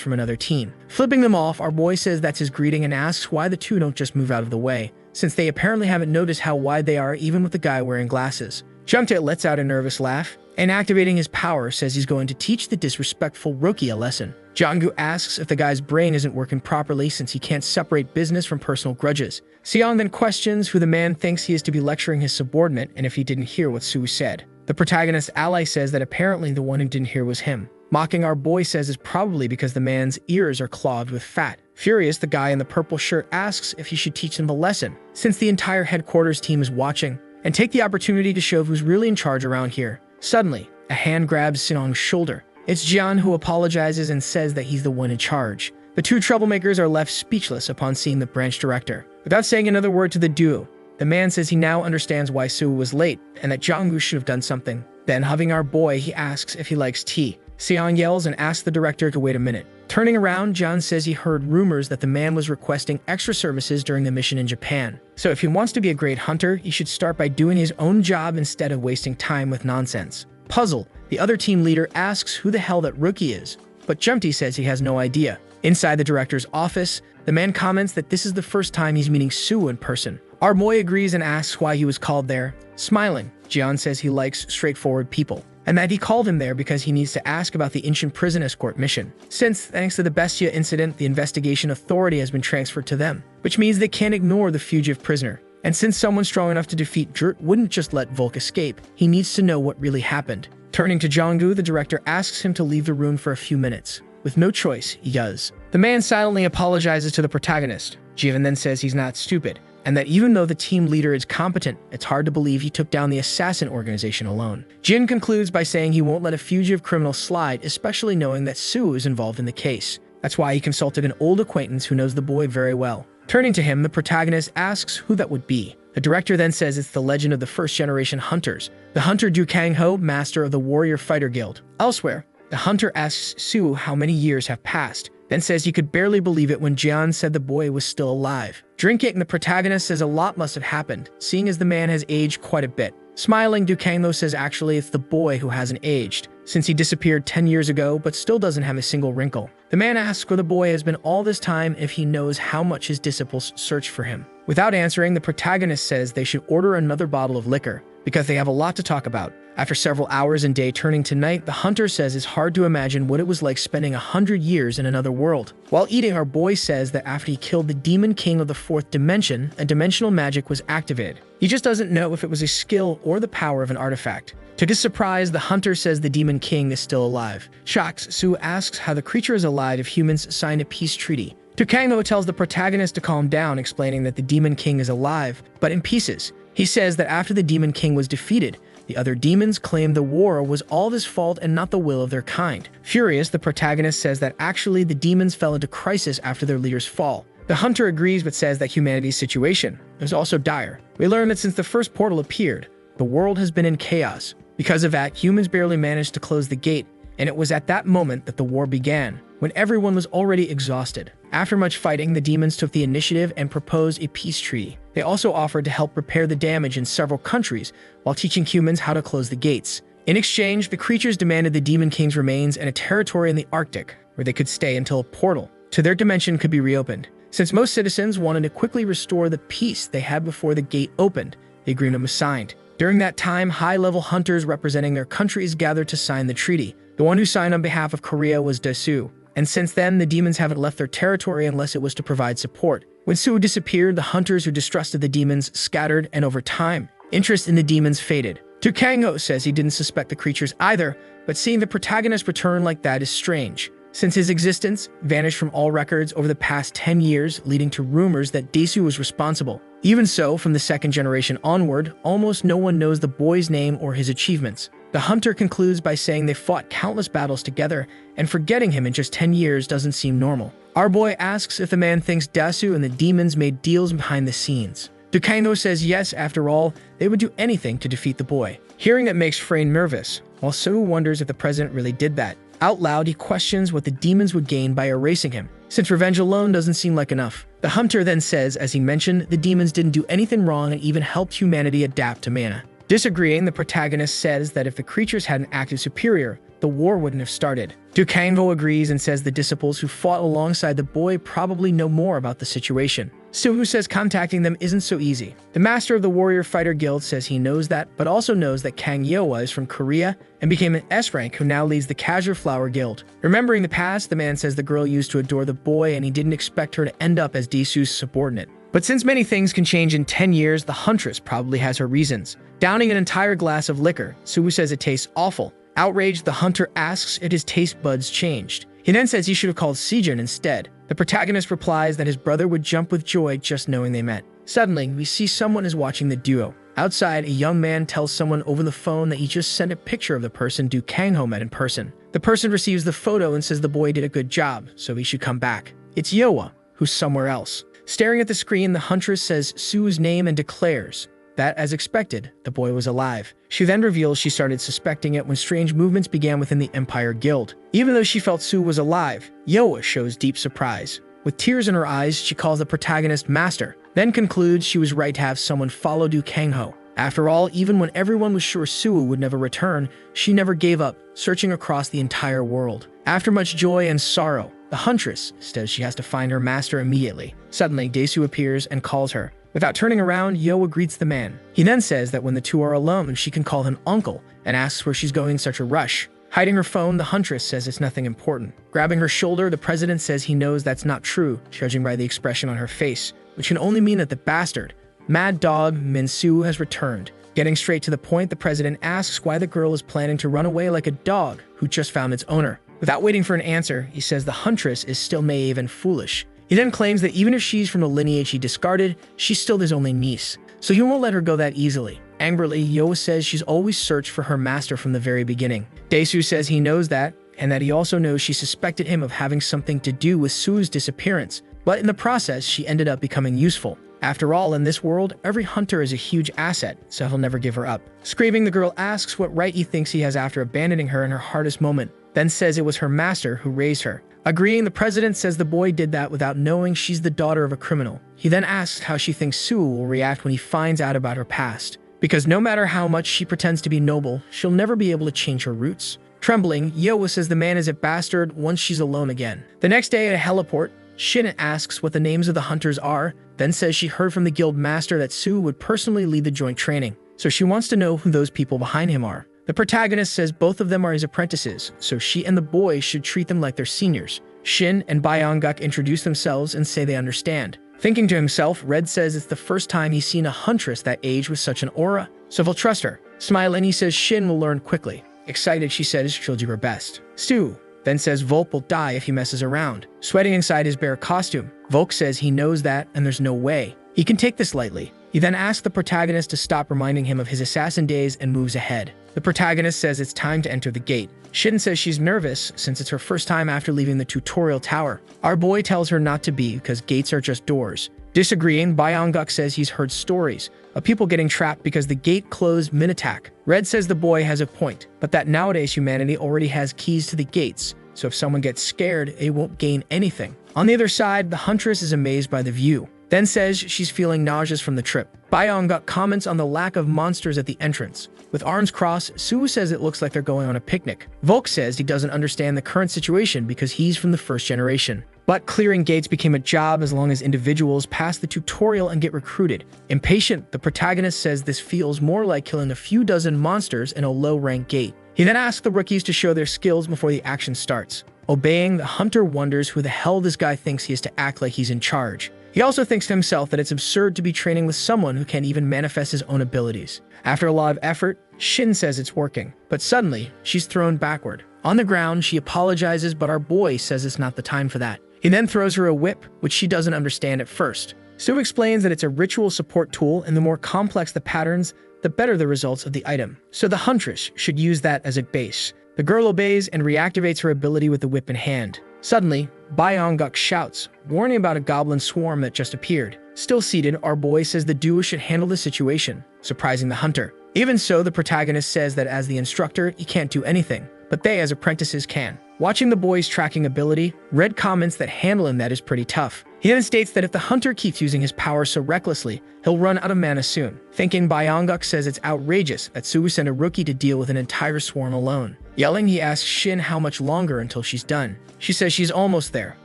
from another team. Flipping them off, our boy says that's his greeting and asks why the two don't just move out of the way, since they apparently haven't noticed how wide they are even with the guy wearing glasses. Jumtae lets out a nervous laugh, and activating his power says he's going to teach the disrespectful rookie a lesson. Jang-woo asks if the guy's brain isn't working properly since he can't separate business from personal grudges. Seong then questions who the man thinks he is to be lecturing his subordinate and if he didn't hear what Soo said. The protagonist's ally says that apparently the one who didn't hear was him. Mocking, our boy says it's probably because the man's ears are clogged with fat. Furious, the guy in the purple shirt asks if he should teach them a lesson, since the entire headquarters team is watching, and take the opportunity to show who's really in charge around here. Suddenly, a hand grabs Sinong's shoulder. It's Jian, who apologizes and says that he's the one in charge. The two troublemakers are left speechless upon seeing the branch director. Without saying another word to the duo, the man says he now understands why Sue was late and that Jong-gu should have done something. Then, hugging our boy, he asks if he likes tea. Seong yells and asks the director to wait a minute. Turning around, John says he heard rumors that the man was requesting extra services during the mission in Japan. So if he wants to be a great hunter, he should start by doing his own job instead of wasting time with nonsense. Puzzled, the other team leader asks who the hell that rookie is, but Jumty says he has no idea. Inside the director's office, the man comments that this is the first time he's meeting Sue in person. Our boy agrees and asks why he was called there. Smiling, Jian says he likes straightforward people, and that he called him there because he needs to ask about the ancient prison escort mission. Since, thanks to the Bestia incident, the investigation authority has been transferred to them, which means they can't ignore the fugitive prisoner. And since someone strong enough to defeat Jurt wouldn't just let Volk escape, he needs to know what really happened. Turning to Jong-gu, the director asks him to leave the room for a few minutes. With no choice, he does. The man silently apologizes to the protagonist. Jivan then says he's not stupid, and that even though the team leader is competent, it's hard to believe he took down the assassin organization alone. Jin concludes by saying he won't let a fugitive criminal slide, especially knowing that Sue is involved in the case. That's why he consulted an old acquaintance who knows the boy very well. Turning to him, the protagonist asks who that would be. The director then says it's the legend of the first-generation hunters, the hunter Du Kang-ho, master of the Warrior Fighter Guild. Elsewhere, the hunter asks Sue how many years have passed, then says he could barely believe it when Jian said the boy was still alive. Drinking, the protagonist says a lot must have happened, seeing as the man has aged quite a bit. Smiling, Du Kang-ho says actually it's the boy who hasn't aged, since he disappeared 10 years ago but still doesn't have a single wrinkle. The man asks where the boy has been all this time if he knows how much his disciples searched for him. Without answering, the protagonist says they should order another bottle of liquor, because they have a lot to talk about. After several hours and day turning to night, the hunter says it's hard to imagine what it was like spending 100 years in another world. While eating, our boy says that after he killed the demon king of the fourth dimension, a dimensional magic was activated. He just doesn't know if it was a skill or the power of an artifact. To his surprise, the hunter says the demon king is still alive. Shocked, Sue asks how the creature is alive if humans signed a peace treaty. Du Kang-ho tells the protagonist to calm down, explaining that the demon king is alive, but in pieces. He says that after the demon king was defeated, the other demons claimed the war was all of his fault and not the will of their kind. Furious, the protagonist says that actually the demons fell into crisis after their leader's fall. The hunter agrees but says that humanity's situation is also dire. We learn that since the first portal appeared, the world has been in chaos. Because of that, humans barely managed to close the gate, and it was at that moment that the war began, when everyone was already exhausted. After much fighting, the demons took the initiative and proposed a peace treaty. They also offered to help repair the damage in several countries while teaching humans how to close the gates. In exchange, the creatures demanded the Demon King's remains and a territory in the Arctic where they could stay until a portal to their dimension could be reopened. Since most citizens wanted to quickly restore the peace they had before the gate opened, the agreement was signed. During that time, high-level hunters representing their countries gathered to sign the treaty. The one who signed on behalf of Korea was Dasu, and since then, the demons haven't left their territory unless it was to provide support. When Sue disappeared, the hunters who distrusted the demons scattered, and over time, interest in the demons faded. Du Kang-ho says he didn't suspect the creatures either, but seeing the protagonist return like that is strange, since his existence vanished from all records over the past 10 years, leading to rumors that Dasu was responsible. Even so, from the second generation onward, almost no one knows the boy's name or his achievements. The hunter concludes by saying they fought countless battles together, and forgetting him in just 10 years doesn't seem normal. Our boy asks if the man thinks Dasu and the demons made deals behind the scenes. Du Kang-ho says yes, after all, they would do anything to defeat the boy. Hearing that makes Frayne nervous, while Sue wonders if the president really did that. Out loud, he questions what the demons would gain by erasing him, since revenge alone doesn't seem like enough. The hunter then says, as he mentioned, the demons didn't do anything wrong and even helped humanity adapt to mana. Disagreeing, the protagonist says that if the creatures had an active superior, the war wouldn't have started. Du Kang-ho agrees and says the disciples who fought alongside the boy probably know more about the situation. Suhu says contacting them isn't so easy. The master of the Warrior Fighter Guild says he knows that, but also knows that Kang Yeowa is from Korea and became an S-rank who now leads the Casual Flower Guild. Remembering the past, the man says the girl used to adore the boy and he didn't expect her to end up as Disu's subordinate. But since many things can change in 10 years, the huntress probably has her reasons. Downing an entire glass of liquor, Suhu says it tastes awful. Outraged, the hunter asks if his taste buds changed. He then says he should have called Sejun instead. The protagonist replies that his brother would jump with joy just knowing they met. Suddenly, we see someone is watching the duo. Outside, a young man tells someone over the phone that he just sent a picture of the person Du Kang-ho met in person. The person receives the photo and says the boy did a good job, so he should come back. It's Yeowa, who's somewhere else. Staring at the screen, the huntress says Su's name and declares that, as expected, the boy was alive. She then reveals she started suspecting it when strange movements began within the Empire Guild. Even though she felt Su was alive, Yoa shows deep surprise. With tears in her eyes, she calls the protagonist Master, then concludes she was right to have someone follow Du Kangho. After all, even when everyone was sure Su would never return, she never gave up, searching across the entire world. After much joy and sorrow, the huntress says she has to find her master immediately. Suddenly, Daesu appears and calls her. Without turning around, Yoa greets the man. He then says that when the two are alone, she can call him uncle, and asks where she's going in such a rush. Hiding her phone, the huntress says it's nothing important. Grabbing her shoulder, the president says he knows that's not true, judging by the expression on her face, which can only mean that the bastard, Mad Dog Min-Su, has returned. Getting straight to the point, the president asks why the girl is planning to run away like a dog who just found its owner. Without waiting for an answer, he says the huntress is still naive and foolish. He then claims that even if she's from the lineage he discarded, she's still his only niece, so he won't let her go that easily. Angrily, Yoa says she's always searched for her master from the very beginning. Daesu says he knows that, and that he also knows she suspected him of having something to do with Su's disappearance, but in the process, she ended up becoming useful. After all, in this world, every hunter is a huge asset, so he'll never give her up. Screaming, the girl asks what right he thinks he has after abandoning her in her hardest moment, then says it was her master who raised her. Agreeing, the president says the boy did that without knowing she's the daughter of a criminal. He then asks how she thinks Su will react when he finds out about her past, because no matter how much she pretends to be noble, she'll never be able to change her roots. Trembling, Yoa says the man is a bastard once she's alone again. The next day at a heliport, Shin asks what the names of the hunters are, then says she heard from the guild master that Su would personally lead the joint training, so she wants to know who those people behind him are. The protagonist says both of them are his apprentices, so she and the boy should treat them like their seniors. Shin and Byonguk introduce themselves and say they understand. Thinking to himself, Red says it's the first time he's seen a huntress that age with such an aura, so he'll trust her. Smiling, he says Shin will learn quickly. Excited, she says she'll do her best. Stu then says Volk will die if he messes around. Sweating inside his bear costume, Volk says he knows that and there's no way he can take this lightly. He then asks the protagonist to stop reminding him of his assassin days and moves ahead. The protagonist says it's time to enter the gate. Shin says she's nervous since it's her first time after leaving the tutorial tower. Our boy tells her not to be because gates are just doors. Disagreeing, Byonguk says he's heard stories of people getting trapped because the gate closed mid-attack. Red says the boy has a point, but that nowadays humanity already has keys to the gates, so if someone gets scared, they won't gain anything. On the other side, the huntress is amazed by the view, then says she's feeling nauseous from the trip. Byonguk comments on the lack of monsters at the entrance. With arms crossed, Su says it looks like they're going on a picnic. Volk says he doesn't understand the current situation because he's from the first generation. But clearing gates became a job as long as individuals pass the tutorial and get recruited. Impatient, the protagonist says this feels more like killing a few dozen monsters in a low-rank gate. He then asks the rookies to show their skills before the action starts. Obeying, the hunter wonders who the hell this guy thinks he is to act like he's in charge. He also thinks to himself that it's absurd to be training with someone who can't even manifest his own abilities. After a lot of effort, Shin says it's working, but suddenly, she's thrown backward. On the ground, she apologizes, but our boy says it's not the time for that. He then throws her a whip, which she doesn't understand at first. Stu explains that it's a ritual support tool, and the more complex the patterns, the better the results of the item. So the huntress should use that as a base. The girl obeys and reactivates her ability with the whip in hand. Suddenly, Byonguk shouts, warning about a goblin swarm that just appeared. Still seated, our boy says the duo should handle the situation, surprising the hunter. Even so, the protagonist says that as the instructor, he can't do anything, but they as apprentices can. Watching the boy's tracking ability, Red comments that handling that is pretty tough. He then states that if the hunter keeps using his power so recklessly, he'll run out of mana soon. Thinking, Byonguk says it's outrageous that Su sent a rookie to deal with an entire swarm alone. Yelling, he asks Shin how much longer until she's done. She says she's almost there,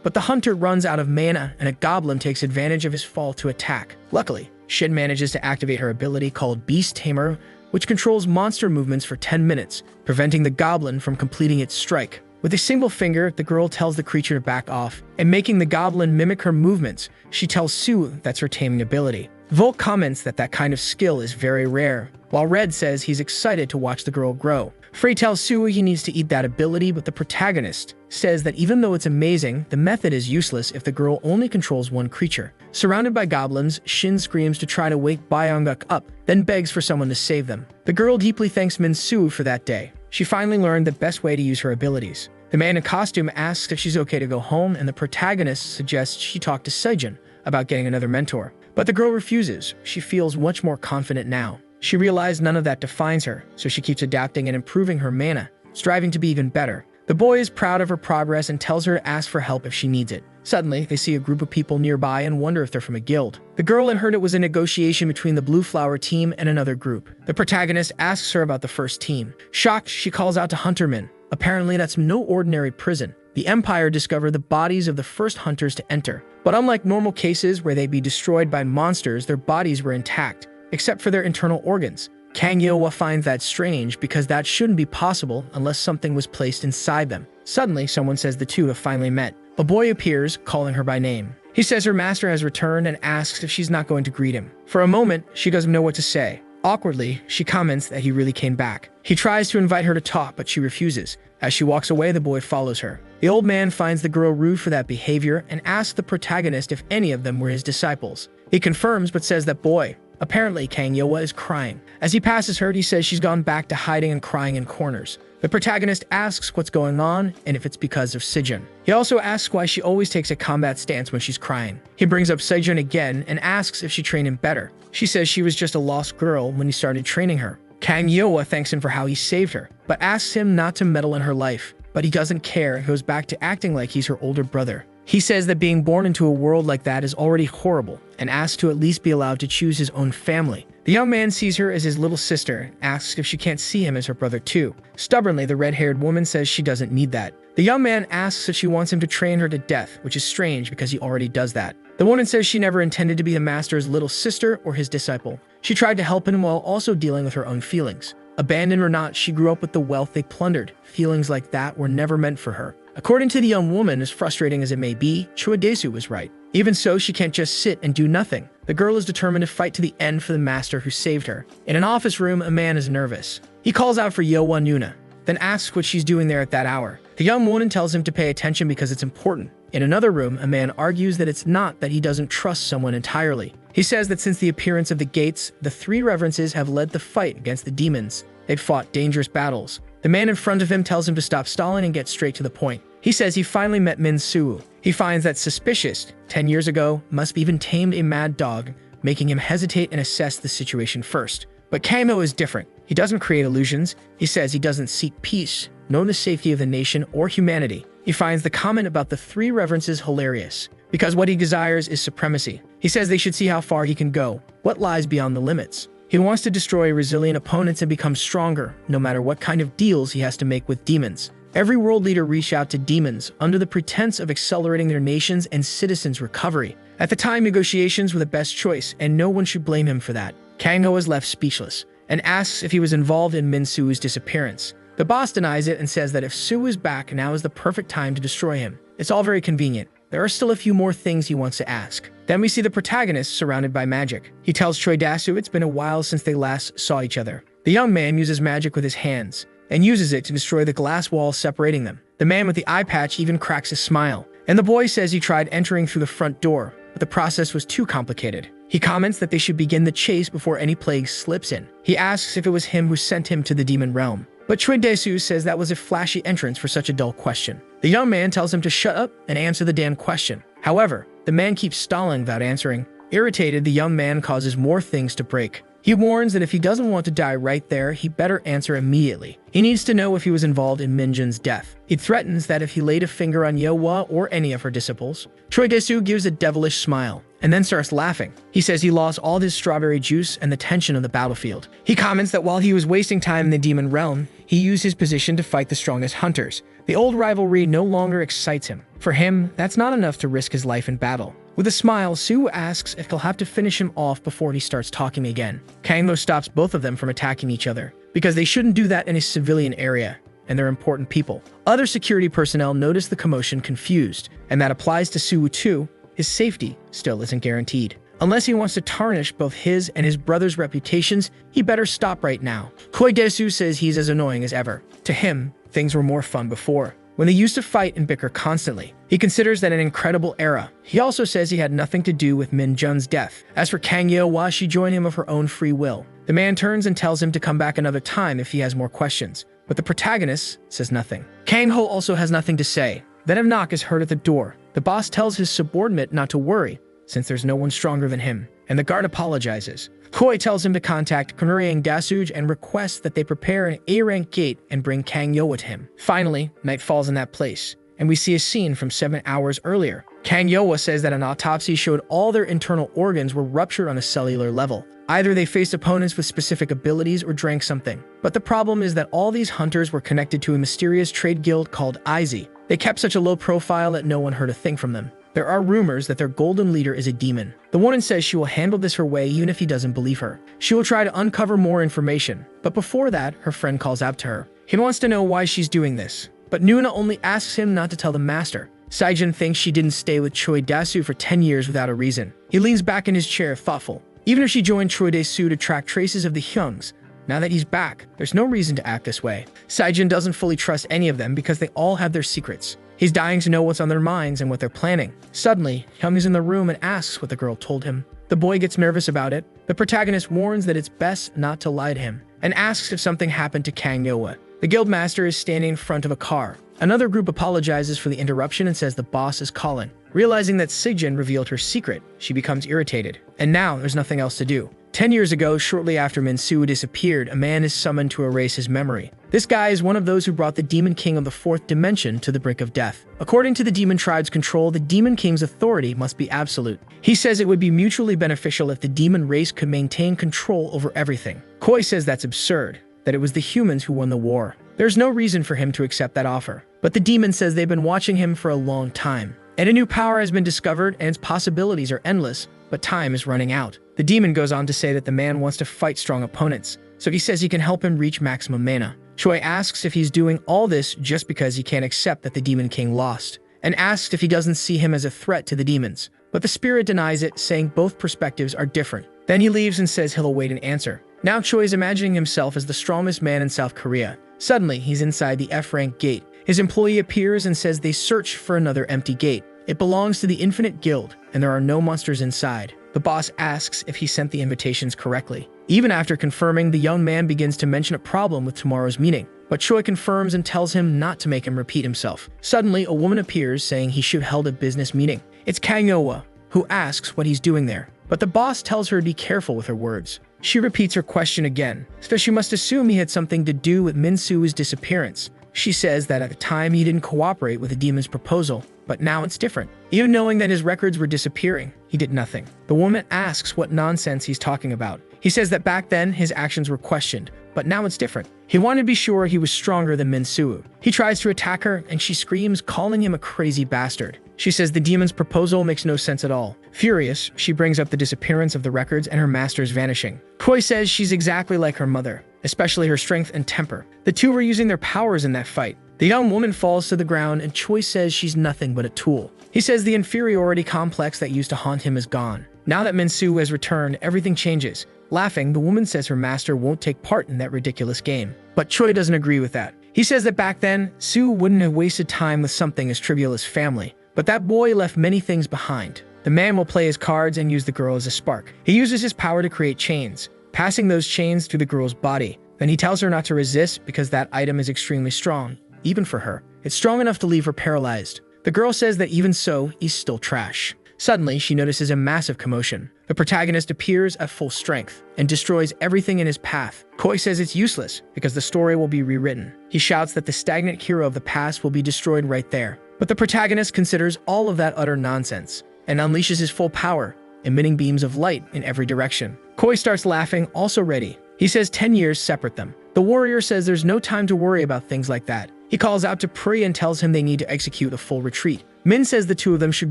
but the hunter runs out of mana and a goblin takes advantage of his fall to attack. Luckily, Shin manages to activate her ability called Beast Tamer, which controls monster movements for 10 minutes, preventing the goblin from completing its strike. With a single finger, the girl tells the creature to back off, and making the goblin mimic her movements, she tells Su that's her taming ability. Volk comments that that kind of skill is very rare, while Red says he's excited to watch the girl grow. Frey tells Su he needs to eat that ability, but the protagonist says that even though it's amazing, the method is useless if the girl only controls one creature. Surrounded by goblins, Shin screams to try to wake Byonguk up, then begs for someone to save them. The girl deeply thanks Min-Su for that day. She finally learned the best way to use her abilities. The man in costume asks if she's okay to go home, and the protagonist suggests she talk to Sejin about getting another mentor. But the girl refuses. She feels much more confident now. She realized none of that defines her, so she keeps adapting and improving her mana, striving to be even better. The boy is proud of her progress and tells her to ask for help if she needs it. Suddenly, they see a group of people nearby and wonder if they're from a guild. The girl had heard it was a negotiation between the Blue Flower team and another group. The protagonist asks her about the first team. Shocked, she calls out to Huntermen. Apparently, that's no ordinary prison. The Empire discovered the bodies of the first hunters to enter. But unlike normal cases where they'd be destroyed by monsters, their bodies were intact, except for their internal organs. Kang Yeohwa finds that strange because that shouldn't be possible unless something was placed inside them. Suddenly, someone says the two have finally met. A boy appears, calling her by name. He says her master has returned and asks if she's not going to greet him. For a moment, she doesn't know what to say. Awkwardly, she comments that he really came back. He tries to invite her to talk, but she refuses. As she walks away, the boy follows her. The old man finds the girl rude for that behavior and asks the protagonist if any of them were his disciples. He confirms but says that boy. Apparently, Kang Yeohwa is crying. As he passes her, he says she's gone back to hiding and crying in corners. The protagonist asks what's going on and if it's because of Sejun. He also asks why she always takes a combat stance when she's crying. He brings up Sejun again and asks if she trained him better. She says she was just a lost girl when he started training her. Kang Yeohwa thanks him for how he saved her, but asks him not to meddle in her life. But he doesn't care and goes back to acting like he's her older brother. He says that being born into a world like that is already horrible and asks to at least be allowed to choose his own family. The young man sees her as his little sister and asks if she can't see him as her brother too. Stubbornly, the red-haired woman says she doesn't need that. The young man asks if she wants him to train her to death, which is strange because he already does that. The woman says she never intended to be the master's little sister or his disciple. She tried to help him while also dealing with her own feelings. Abandoned or not, she grew up with the wealth they plundered. Feelings like that were never meant for her. According to the young woman, as frustrating as it may be, Chuadesu was right. Even so, she can't just sit and do nothing. The girl is determined to fight to the end for the master who saved her. In an office room, a man is nervous. He calls out for Yeohwa Nuna, then asks what she's doing there at that hour. The young woman tells him to pay attention because it's important. In another room, a man argues that it's not that he doesn't trust someone entirely. He says that since the appearance of the gates, the three reverences have led the fight against the demons. They've fought dangerous battles. The man in front of him tells him to stop stalling and get straight to the point. He says he finally met Min Suu. He finds that suspicious. 10 years ago, must even tamed a mad dog, making him hesitate and assess the situation first. But Kamo is different. He doesn't create illusions. He says he doesn't seek peace, nor the safety of the nation or humanity. He finds the comment about the three reverences hilarious, because what he desires is supremacy. He says they should see how far he can go, what lies beyond the limits. He wants to destroy resilient opponents and become stronger, no matter what kind of deals he has to make with demons. Every world leader reached out to demons under the pretense of accelerating their nations and citizens' recovery. At the time, negotiations were the best choice, and no one should blame him for that. Kango is left speechless, and asks if he was involved in Min Suu's disappearance. The boss denies it and says that if Suu is back, now is the perfect time to destroy him. It's all very convenient. There are still a few more things he wants to ask. Then we see the protagonist surrounded by magic. He tells Choidasu it's been a while since they last saw each other. The young man uses magic with his hands, and uses it to destroy the glass wall separating them. The man with the eye patch even cracks a smile. And the boy says he tried entering through the front door, but the process was too complicated. He comments that they should begin the chase before any plague slips in. He asks if it was him who sent him to the demon realm. But Chuidesu says that was a flashy entrance for such a dull question. The young man tells him to shut up and answer the damn question. However, the man keeps stalling without answering. Irritated, the young man causes more things to break. He warns that if he doesn't want to die right there, he better answer immediately. He needs to know if he was involved in Minjun's death. He threatens that if he laid a finger on Yeohwa or any of her disciples, Choidesu gives a devilish smile and then starts laughing. He says he lost all his strawberry juice and the tension of the battlefield. He comments that while he was wasting time in the demon realm, he used his position to fight the strongest hunters. The old rivalry no longer excites him. For him, that's not enough to risk his life in battle. With a smile, Sue asks if he'll have to finish him off before he starts talking again. Kangmo stops both of them from attacking each other, because they shouldn't do that in a civilian area, and they're important people. Other security personnel notice the commotion confused, and that applies to Sue too. His safety still isn't guaranteed. Unless he wants to tarnish both his and his brother's reputations, he better stop right now. Koidesu says he's as annoying as ever. To him, things were more fun before, when they used to fight and bicker constantly. He considers that an incredible era. He also says he had nothing to do with Min Jun's death. As for Kang Yeohwa, she joined him of her own free will. The man turns and tells him to come back another time if he has more questions, but the protagonist says nothing. Kang Ho also has nothing to say. Then a knock is heard at the door. The boss tells his subordinate not to worry, since there's no one stronger than him, and the guard apologizes. Choi tells him to contact Kunuriang Dasuj and requests that they prepare an A-rank gate and bring Kang Yo to him. Finally, night falls in that place, and we see a scene from 7 hours earlier. Kang Yo says that an autopsy showed all their internal organs were ruptured on a cellular level. Either they faced opponents with specific abilities or drank something. But the problem is that all these hunters were connected to a mysterious trade guild called IZ. They kept such a low profile that no one heard a thing from them. There are rumors that their golden leader is a demon. The woman says she will handle this her way even if he doesn't believe her. She will try to uncover more information, but before that, her friend calls out to her. He wants to know why she's doing this, but Nuna only asks him not to tell the master. Saijin thinks she didn't stay with Choi Dasu for 10 years without a reason. He leans back in his chair, thoughtful. Even if she joined Choi Dasu to track traces of the Hyungs, now that he's back, there's no reason to act this way. Saijin doesn't fully trust any of them because they all have their secrets. He's dying to know what's on their minds and what they're planning. Suddenly, Hyung is in the room and asks what the girl told him. The boy gets nervous about it. The protagonist warns that it's best not to lie to him and asks if something happened to Kang Yo. The guildmaster is standing in front of a car. Another group apologizes for the interruption and says the boss is calling. Realizing that Sigjin revealed her secret, she becomes irritated. And now there's nothing else to do. 10 years ago, shortly after Min-soo disappeared, a man is summoned to erase his memory. This guy is one of those who brought the Demon King of the 4th dimension to the brink of death. According to the Demon Tribe's control, the Demon King's authority must be absolute. He says it would be mutually beneficial if the demon race could maintain control over everything. Koi says that's absurd, that it was the humans who won the war. There's no reason for him to accept that offer. But the demon says they've been watching him for a long time. And a new power has been discovered and its possibilities are endless, but time is running out. The demon goes on to say that the man wants to fight strong opponents, so he says he can help him reach maximum mana. Choi asks if he's doing all this just because he can't accept that the Demon King lost, and asks if he doesn't see him as a threat to the demons. But the spirit denies it, saying both perspectives are different. Then he leaves and says he'll await an answer. Now Choi is imagining himself as the strongest man in South Korea. Suddenly, he's inside the F-rank gate. His employee appears and says they search for another empty gate. It belongs to the Infinite Guild, and there are no monsters inside. The boss asks if he sent the invitations correctly. Even after confirming, the young man begins to mention a problem with tomorrow's meeting, but Choi confirms and tells him not to make him repeat himself. Suddenly, a woman appears saying he should have held a business meeting. It's Kang Yo, who asks what he's doing there, but the boss tells her to be careful with her words. She repeats her question again, so she must assume he had something to do with Min-soo's disappearance. She says that at the time he didn't cooperate with the demon's proposal, but now it's different. Even knowing that his records were disappearing, he did nothing. The woman asks what nonsense he's talking about. He says that back then his actions were questioned, but now it's different. He wanted to be sure he was stronger than Min-soo. He tries to attack her and she screams, calling him a crazy bastard. She says the demon's proposal makes no sense at all. Furious, she brings up the disappearance of the records and her master's vanishing. Choi says she's exactly like her mother, especially her strength and temper. The two were using their powers in that fight. The young woman falls to the ground and Choi says she's nothing but a tool. He says the inferiority complex that used to haunt him is gone. Now that Min-soo has returned, everything changes. Laughing, the woman says her master won't take part in that ridiculous game. But Choi doesn't agree with that. He says that back then, Soo wouldn't have wasted time with something as trivial as family. But that boy left many things behind. The man will play his cards and use the girl as a spark. He uses his power to create chains, passing those chains through the girl's body. Then he tells her not to resist because that item is extremely strong, even for her. It's strong enough to leave her paralyzed. The girl says that even so, he's still trash. Suddenly, she notices a massive commotion. The protagonist appears at full strength and destroys everything in his path. Koi says it's useless because the story will be rewritten. He shouts that the stagnant hero of the past will be destroyed right there. But the protagonist considers all of that utter nonsense and unleashes his full power, emitting beams of light in every direction. Koi starts laughing, also ready. He says 10 years separate them. The warrior says there's no time to worry about things like that. He calls out to Pri and tells him they need to execute a full retreat. Min says the two of them should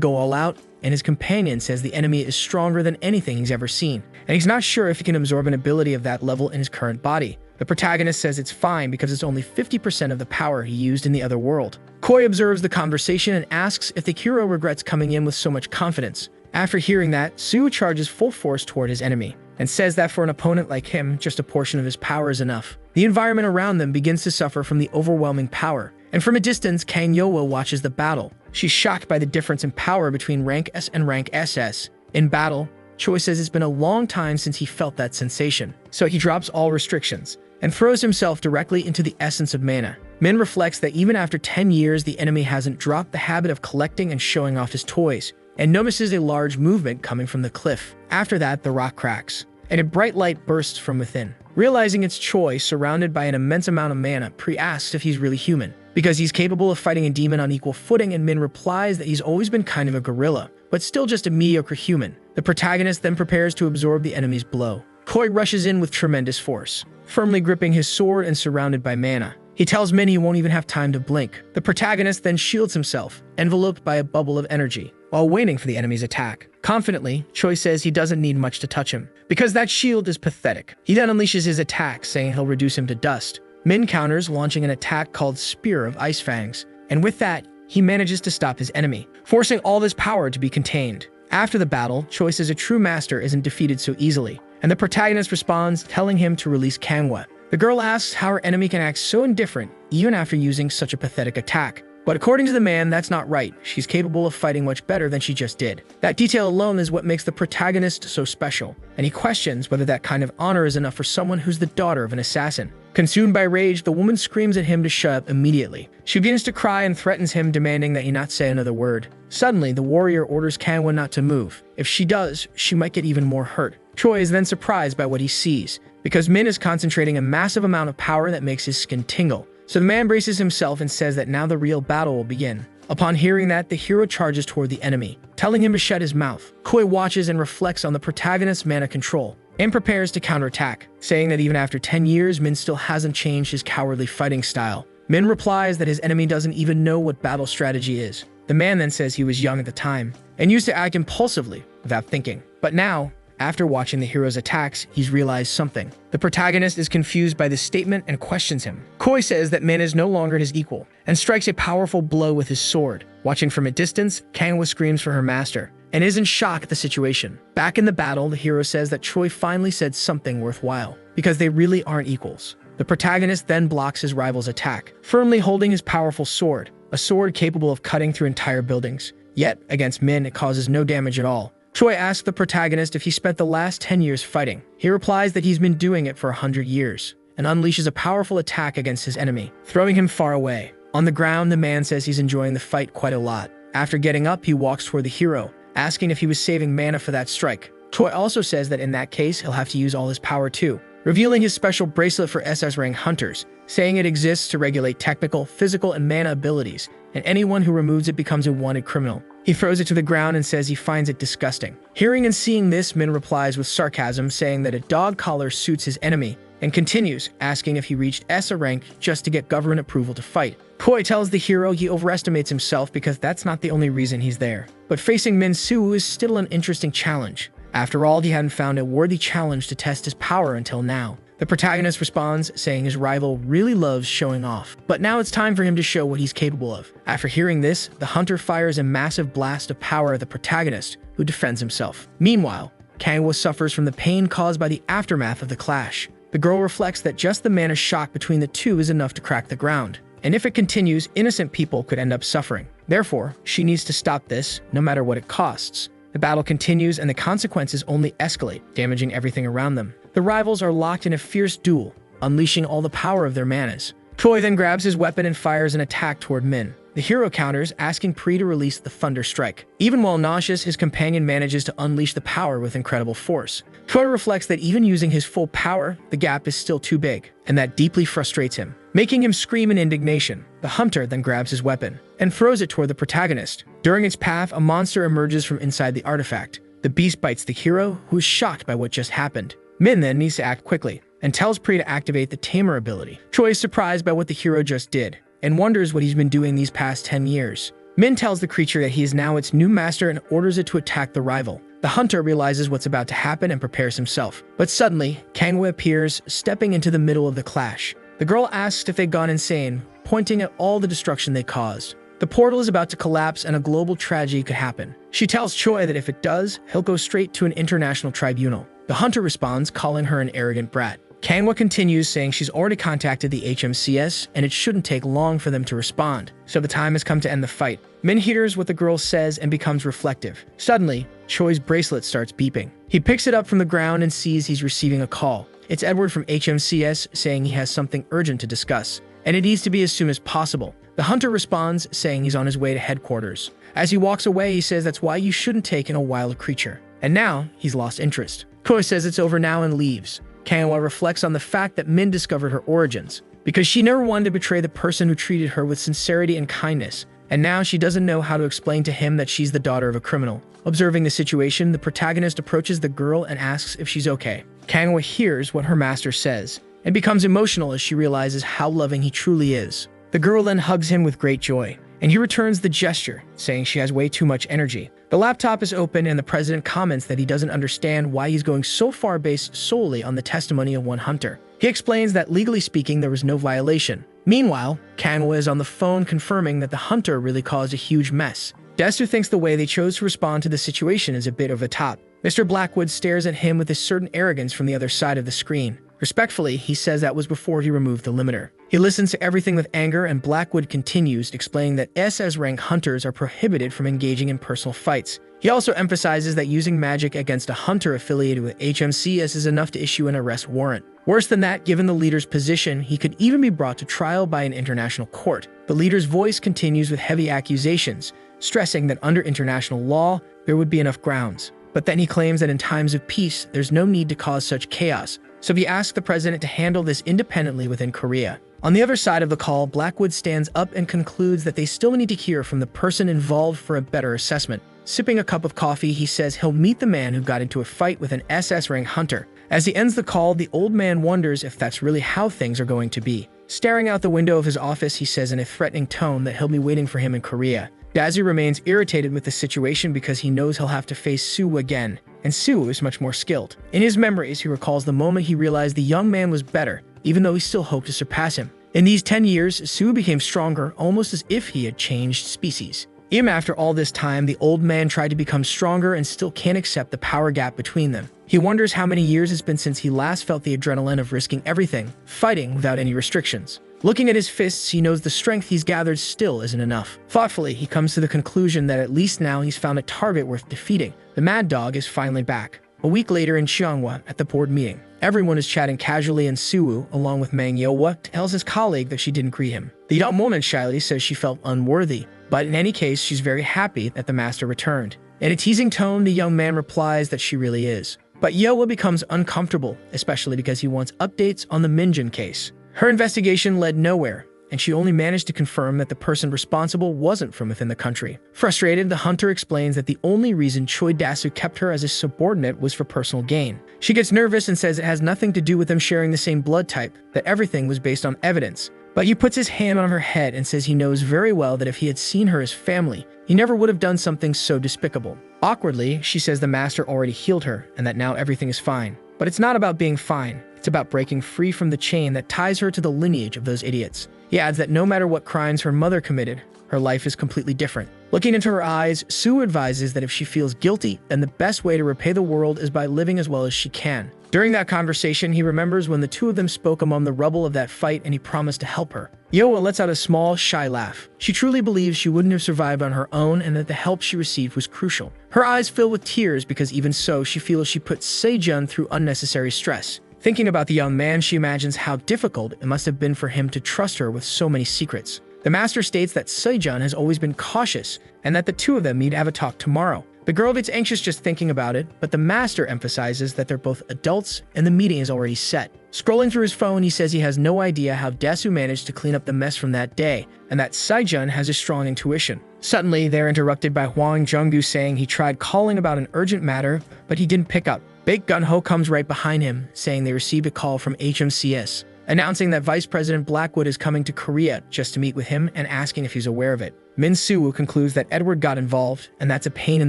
go all out, and his companion says the enemy is stronger than anything he's ever seen, and he's not sure if he can absorb an ability of that level in his current body. The protagonist says it's fine because it's only 50% of the power he used in the other world. Koi observes the conversation and asks if the hero regrets coming in with so much confidence. After hearing that, Soo charges full force toward his enemy, and says that for an opponent like him, just a portion of his power is enough. The environment around them begins to suffer from the overwhelming power, and from a distance, Kang Yo watches the battle. She's shocked by the difference in power between rank S and rank SS. In battle, Choi says it's been a long time since he felt that sensation, so he drops all restrictions and throws himself directly into the essence of mana. Min reflects that even after 10 years, the enemy hasn't dropped the habit of collecting and showing off his toys. and notices a large movement coming from the cliff. After that, the rock cracks, and a bright light bursts from within. Realizing it's Choi, surrounded by an immense amount of mana, Pri asks if he's really human, because he's capable of fighting a demon on equal footing, and Min replies that he's always been kind of a gorilla, but still just a mediocre human. The protagonist then prepares to absorb the enemy's blow. Choi rushes in with tremendous force, firmly gripping his sword and surrounded by mana. He tells Min he won't even have time to blink. The protagonist then shields himself, enveloped by a bubble of energy, while waiting for the enemy's attack. Confidently, Choi says he doesn't need much to touch him, because that shield is pathetic. He then unleashes his attack, saying he'll reduce him to dust. Min counters, launching an attack called Spear of Ice Fangs, and with that, he manages to stop his enemy, forcing all this power to be contained. After the battle, Choi says a true master isn't defeated so easily, and the protagonist responds, telling him to release Manhwa. The girl asks how her enemy can act so indifferent even after using such a pathetic attack. But according to the man, that's not right. She's capable of fighting much better than she just did. That detail alone is what makes the protagonist so special, and he questions whether that kind of honor is enough for someone who's the daughter of an assassin. Consumed by rage, the woman screams at him to shut up immediately. She begins to cry and threatens him, demanding that he not say another word. Suddenly, the warrior orders Manhwa not to move. If she does, she might get even more hurt. Choi is then surprised by what he sees, because Min is concentrating a massive amount of power that makes his skin tingle. So the man braces himself and says that now the real battle will begin. Upon hearing that, the hero charges toward the enemy, telling him to shut his mouth. Choi watches and reflects on the protagonist's mana control, and prepares to counterattack, saying that even after 10 years, Min still hasn't changed his cowardly fighting style. Min replies that his enemy doesn't even know what battle strategy is. The man then says he was young at the time, and used to act impulsively, without thinking. But now, after watching the hero's attacks, he's realized something. The protagonist is confused by this statement and questions him. Choi says that Min is no longer his equal, and strikes a powerful blow with his sword. Watching from a distance, Manhwa screams for her master, and is in shock at the situation. Back in the battle, the hero says that Choi finally said something worthwhile, because they really aren't equals. The protagonist then blocks his rival's attack, firmly holding his powerful sword, a sword capable of cutting through entire buildings. Yet, against Min, it causes no damage at all. Choi asks the protagonist if he spent the last 10 years fighting. He replies that he's been doing it for 100 years, and unleashes a powerful attack against his enemy, throwing him far away. On the ground, the man says he's enjoying the fight quite a lot. After getting up, he walks toward the hero, asking if he was saving mana for that strike. Choi also says that in that case, he'll have to use all his power too, revealing his special bracelet for SS rank hunters, saying it exists to regulate technical, physical, and mana abilities, and anyone who removes it becomes a wanted criminal. He throws it to the ground and says he finds it disgusting. Hearing and seeing this, Min replies with sarcasm, saying that a dog collar suits his enemy, and continues, asking if he reached S rank just to get government approval to fight. Choi tells the hero he overestimates himself because that's not the only reason he's there. But facing Min Soo is still an interesting challenge. After all, he hadn't found a worthy challenge to test his power until now. The protagonist responds, saying his rival really loves showing off, but now it's time for him to show what he's capable of. After hearing this, the hunter fires a massive blast of power at the protagonist, who defends himself. Meanwhile, Manhwa suffers from the pain caused by the aftermath of the clash. The girl reflects that just the mana shock between the two is enough to crack the ground, and if it continues, innocent people could end up suffering. Therefore, she needs to stop this, no matter what it costs. The battle continues, and the consequences only escalate, damaging everything around them. The rivals are locked in a fierce duel, unleashing all the power of their manas. Choi then grabs his weapon and fires an attack toward Min. The hero counters, asking Pri to release the Thunder Strike. Even while nauseous, his companion manages to unleash the power with incredible force. Choi reflects that even using his full power, the gap is still too big, and that deeply frustrates him, making him scream in indignation. The hunter then grabs his weapon and throws it toward the protagonist. During its path, a monster emerges from inside the artifact. The beast bites the hero, who is shocked by what just happened. Min then needs to act quickly, and tells Pri to activate the Tamer ability. Choi is surprised by what the hero just did, and wonders what he's been doing these past 10 years. Min tells the creature that he is now its new master and orders it to attack the rival. The hunter realizes what's about to happen and prepares himself. But suddenly, Manhwa appears, stepping into the middle of the clash. The girl asks if they've gone insane, pointing at all the destruction they caused. The portal is about to collapse and a global tragedy could happen. She tells Choi that if it does, he'll go straight to an international tribunal. The hunter responds, calling her an arrogant brat. Manhwa continues, saying she's already contacted the HMCS and it shouldn't take long for them to respond, so the time has come to end the fight. Min hears what the girl says and becomes reflective. Suddenly, Choi's bracelet starts beeping. He picks it up from the ground and sees he's receiving a call. It's Edward from HMCS saying he has something urgent to discuss, and it needs to be as soon as possible. The hunter responds, saying he's on his way to headquarters. As he walks away, he says that's why you shouldn't take in a wild creature. And now, he's lost interest. Koi says it's over now and leaves. Manhwa reflects on the fact that Min discovered her origins, because she never wanted to betray the person who treated her with sincerity and kindness, and now she doesn't know how to explain to him that she's the daughter of a criminal. Observing the situation, the protagonist approaches the girl and asks if she's okay. Manhwa hears what her master says, and becomes emotional as she realizes how loving he truly is. The girl then hugs him with great joy, and he returns the gesture, saying she has way too much energy. The laptop is open and the president comments that he doesn't understand why he's going so far based solely on the testimony of one hunter. He explains that legally speaking there was no violation. Meanwhile, Manhwa is on the phone confirming that the hunter really caused a huge mess. Desu thinks the way they chose to respond to the situation is a bit over the top. Mr. Blackwood stares at him with a certain arrogance from the other side of the screen. Respectfully, he says that was before he removed the limiter. He listens to everything with anger, and Blackwood continues, explaining that SS rank hunters are prohibited from engaging in personal fights. He also emphasizes that using magic against a hunter affiliated with HMCS is enough to issue an arrest warrant. Worse than that, given the leader's position, he could even be brought to trial by an international court. The leader's voice continues with heavy accusations, stressing that under international law, there would be enough grounds. But then he claims that in times of peace, there's no need to cause such chaos, so he asks the president to handle this independently within Korea. On the other side of the call, Blackwood stands up and concludes that they still need to hear from the person involved for a better assessment. Sipping a cup of coffee, he says he'll meet the man who got into a fight with an SS rank hunter. As he ends the call, the old man wonders if that's really how things are going to be. Staring out the window of his office, he says in a threatening tone that he'll be waiting for him in Korea. Dazu remains irritated with the situation because he knows he'll have to face Sue again, and Sue is much more skilled. In his memories, he recalls the moment he realized the young man was better, even though he still hoped to surpass him. In these 10 years, Sue became stronger, almost as if he had changed species. Even after all this time, the old man tried to become stronger and still can't accept the power gap between them. He wonders how many years it's been since he last felt the adrenaline of risking everything, fighting without any restrictions. Looking at his fists, he knows the strength he's gathered still isn't enough. Thoughtfully, he comes to the conclusion that at least now he's found a target worth defeating. The mad dog is finally back. A week later in Cheongwa, at the board meeting, everyone is chatting casually and Suwoo, along with Manhwa, tells his colleague that she didn't greet him. The young woman shyly says she felt unworthy, but in any case, she's very happy that the master returned. In a teasing tone, the young man replies that she really is. But Yeowa becomes uncomfortable, especially because he wants updates on the Minjin case. Her investigation led nowhere, and she only managed to confirm that the person responsible wasn't from within the country. Frustrated, the hunter explains that the only reason Choi Dasu kept her as a subordinate was for personal gain. She gets nervous and says it has nothing to do with them sharing the same blood type, that everything was based on evidence. But he puts his hand on her head and says he knows very well that if he had seen her as family, he never would have done something so despicable. Awkwardly, she says the master already healed her and that now everything is fine. But it's not about being fine. It's about breaking free from the chain that ties her to the lineage of those idiots. He adds that no matter what crimes her mother committed, her life is completely different. Looking into her eyes, Sue advises that if she feels guilty, then the best way to repay the world is by living as well as she can. During that conversation, he remembers when the two of them spoke among the rubble of that fight and he promised to help her. Yeowa lets out a small, shy laugh. She truly believes she wouldn't have survived on her own and that the help she received was crucial. Her eyes fill with tears because even so, she feels she put Sejun through unnecessary stress. Thinking about the young man, she imagines how difficult it must have been for him to trust her with so many secrets. The master states that Sejun has always been cautious and that the two of them need to have a talk tomorrow. The girl gets anxious just thinking about it, but the master emphasizes that they're both adults and the meeting is already set. Scrolling through his phone, he says he has no idea how Dasu managed to clean up the mess from that day, and that Sejun has a strong intuition. Suddenly, they're interrupted by Hwang Jung-gu saying he tried calling about an urgent matter, but he didn't pick up. Big Gun-ho comes right behind him, saying they received a call from HMCS, announcing that Vice President Blackwood is coming to Korea just to meet with him and asking if he's aware of it. Min Soo concludes that Edward got involved, and that's a pain in